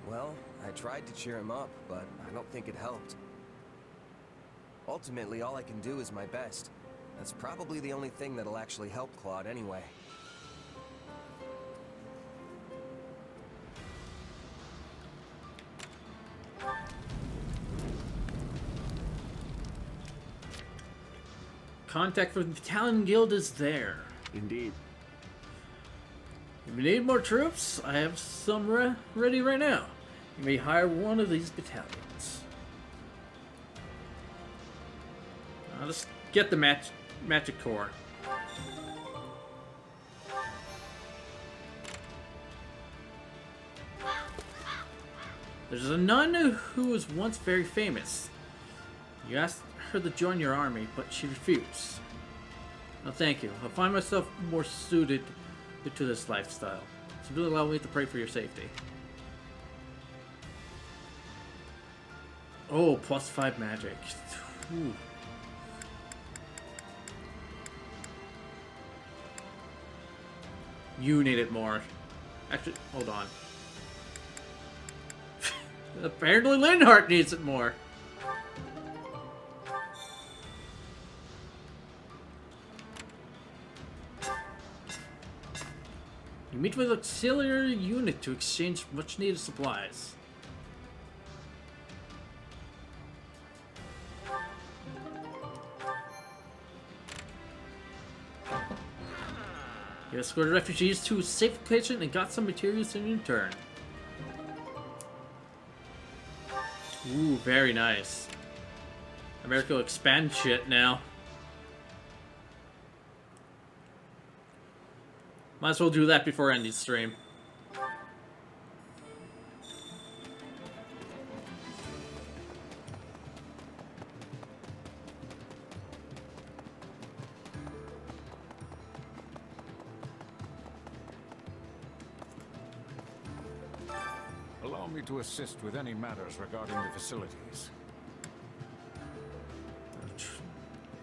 Well, I tried to cheer him up, but I don't think it helped. Ultimately, all I can do is my best. That's probably the only thing that'll actually help Claude anyway. Contact for the Battalion Guild is there. Indeed. If you need more troops, I have some ready right now. You may hire one of these battalions. I'll just get the magic core. There's a nun who was once very famous. You asked her to join your army, but she refused. No, thank you. I find myself more suited to this lifestyle. Simply allow me to pray for your safety. Oh, +5 magic. Ooh. You need it more. Actually, hold on. Apparently Linhardt needs it more. You meet with auxiliary unit to exchange much needed supplies. You escorted refugees to a safe location and got some materials in return. Ooh, very nice. America will expand shit now. Might as well do that before ending stream. Allow me to assist with any matters regarding the facilities.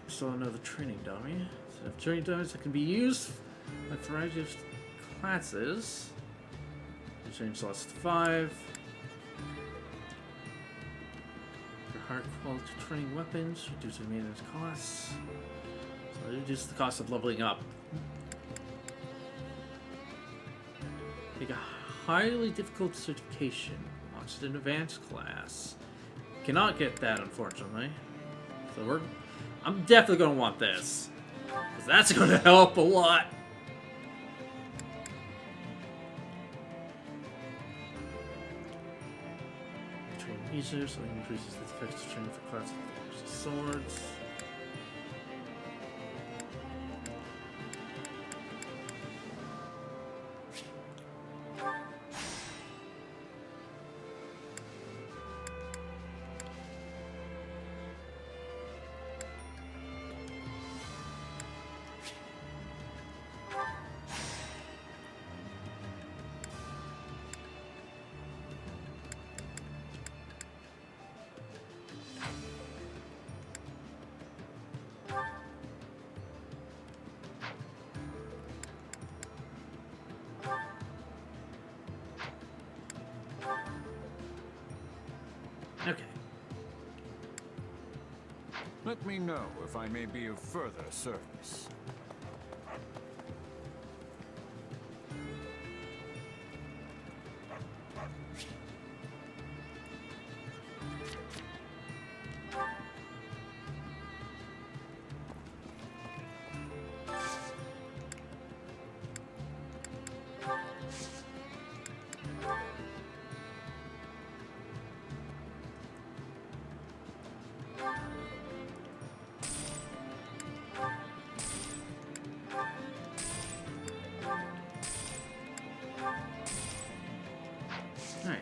So another training dummy. So have training dummies that can be used by a variety of classes. Change slots to 5. For higher quality training weapons, reducing maintenance costs. So reduce the cost of leveling up. Make a highly difficult certification. Launched an advanced class. Cannot get that, unfortunately. So I'm definitely going to want this. Because that's going to help a lot. Train easier, so it increases the effective training for class of swords. Okay. Let me know if I may be of further service. Alright.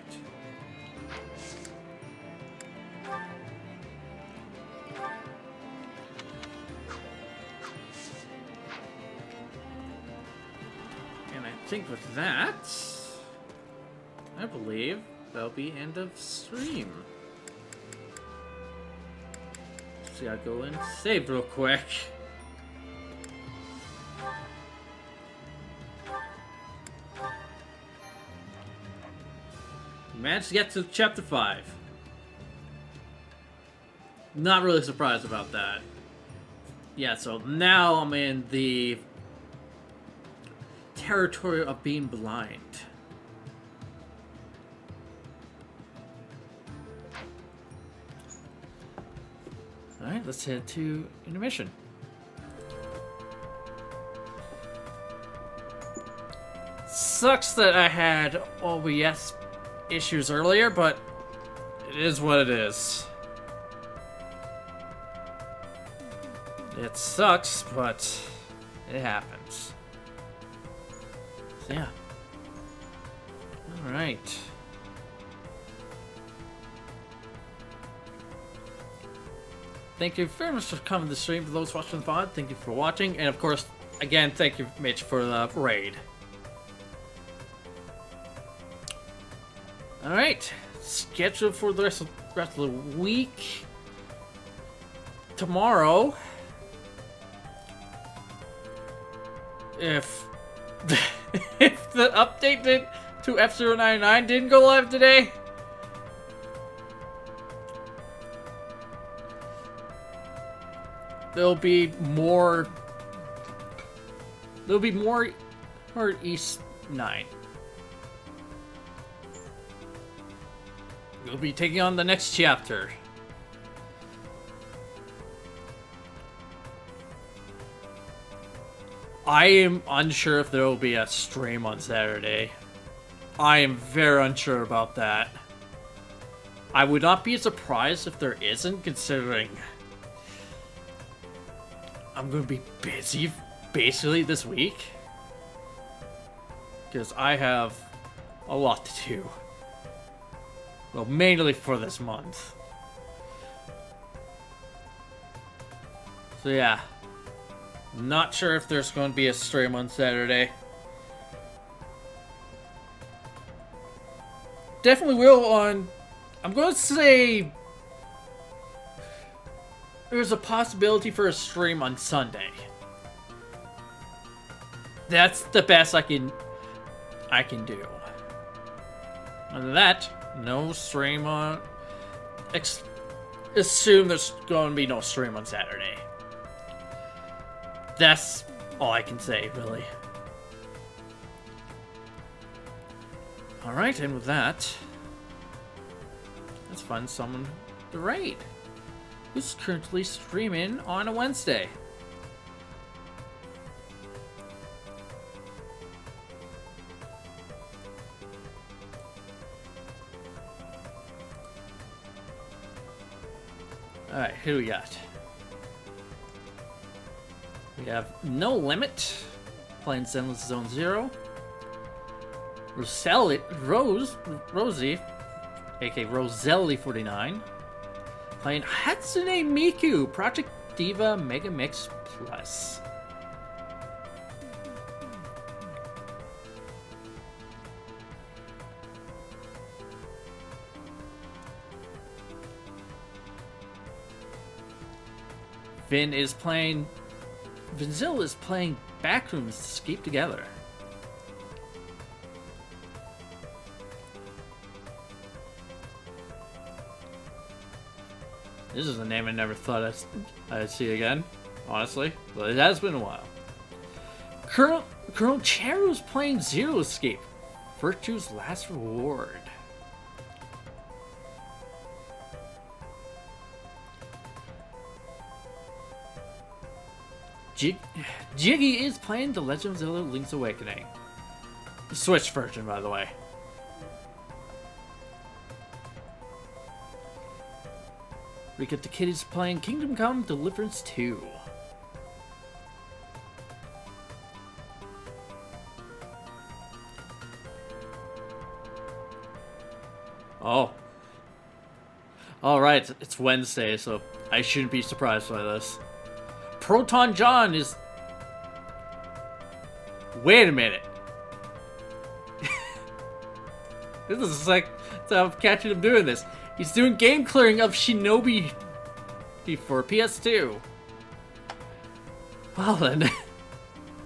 And I think with that, I believe that'll be end of stream. See, I'll go and save real quick. managed to get to chapter 5. Not really surprised about that. Yeah, so now I'm in the territory of being blind. Alright, let's head to intermission. Sucks that I had OBS issues earlier, but it is what it is. It sucks, but it happens. So yeah. Alright. Thank you very much for coming to the stream. For those watching the VOD, thank you for watching. And of course, again, thank you, Mitch, for the raid. Alright. Schedule for the rest of the week. Tomorrow, if if the update to F099 didn't go live today, there'll be more for East 9. We'll be taking on the next chapter. I am unsure if there will be a stream on Saturday. I am very unsure about that. I would not be surprised if there isn't, considering I'm going to be busy basically this week. Because I have a lot to do. Well, mainly for this month. So yeah. Not sure if there's going to be a stream on Saturday. Definitely will on... I'm going to say... there's a possibility for a stream on Sunday. That's the best I can do. Other than that, no stream on... assume there's going to be no stream on Saturday. That's all I can say, really. Alright, and with that, let's find someone to raid. Who's currently streaming on a Wednesday? Alright, who we got? We have No Limit, playing Zenless Zone 0. Rosie, aka Roselli49, playing Hatsune Miku, Project Diva Mega Mix Plus. Vinzil is playing Backrooms Escape Together. This is a name I never thought I'd see again, honestly, but it has been a while. Colonel Cheru is playing Zero Escape, Virtue's Last Reward. Jiggy is playing The Legend of Zelda Link's Awakening. The Switch version, by the way. Rika the Kid is playing Kingdom Come Deliverance 2. Oh. Alright, it's Wednesday, so I shouldn't be surprised by this. Proton John is... Wait a minute. This is like... I'm catching him doing this. He's doing game clearing of Shinobi for PS2. Well then,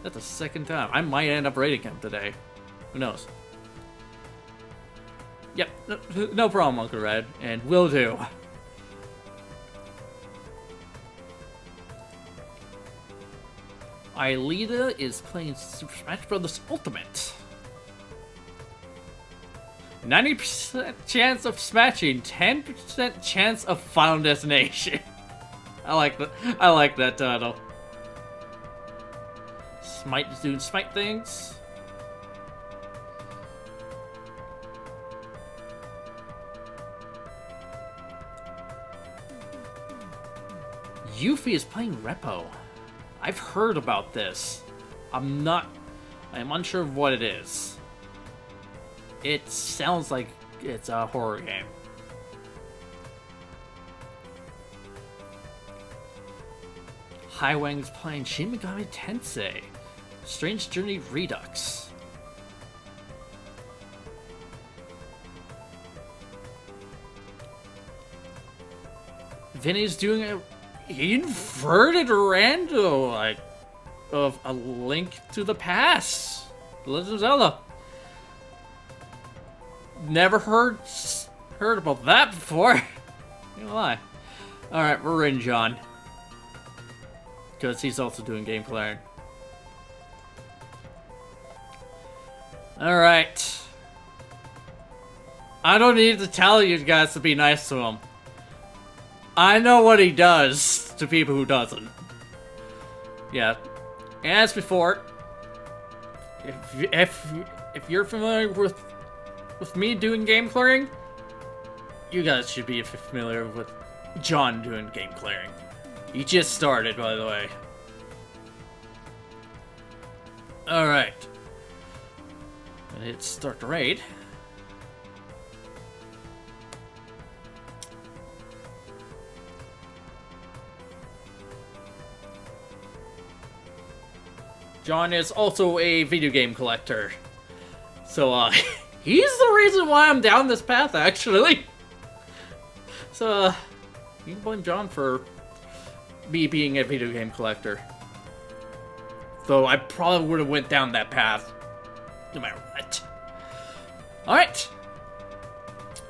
that's the second time. I might end up raiding him today. Who knows? Yep, no problem, Uncle Red, and will do. Aelita is playing Super Smash Bros. Ultimate. 90% chance of smashing, 10% chance of final destination. I like that title. Smite doing smite things. Yuffie is playing Repo. I've heard about this. I'm unsure of what it is. It sounds like it's a horror game. Highwang is playing Shin Megami Tensei. Strange Journey Redux. Vinny's doing a inverted rando, like, of A Link to the Past. The Legend of Zelda. Never heard about that before. Not gonna lie. Alright, we're in John. Because he's also doing game clearing. Alright. I don't need to tell you guys to be nice to him. I know what he does to people who doesn't. Yeah. As before, if you're familiar with me doing game clearing, you guys should be familiar with John doing game clearing. He just started, by the way. Alright. Gonna hit start the raid. John is also a video game collector. So, he's the reason why I'm down this path, actually. So, you can blame John for me being a video game collector. Though I probably would have went down that path, no matter what. Alright.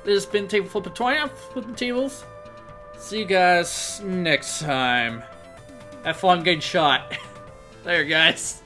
This has been Table Flip of 20. I'm flipping tables. See you guys next time. Have fun getting shot. There, guys.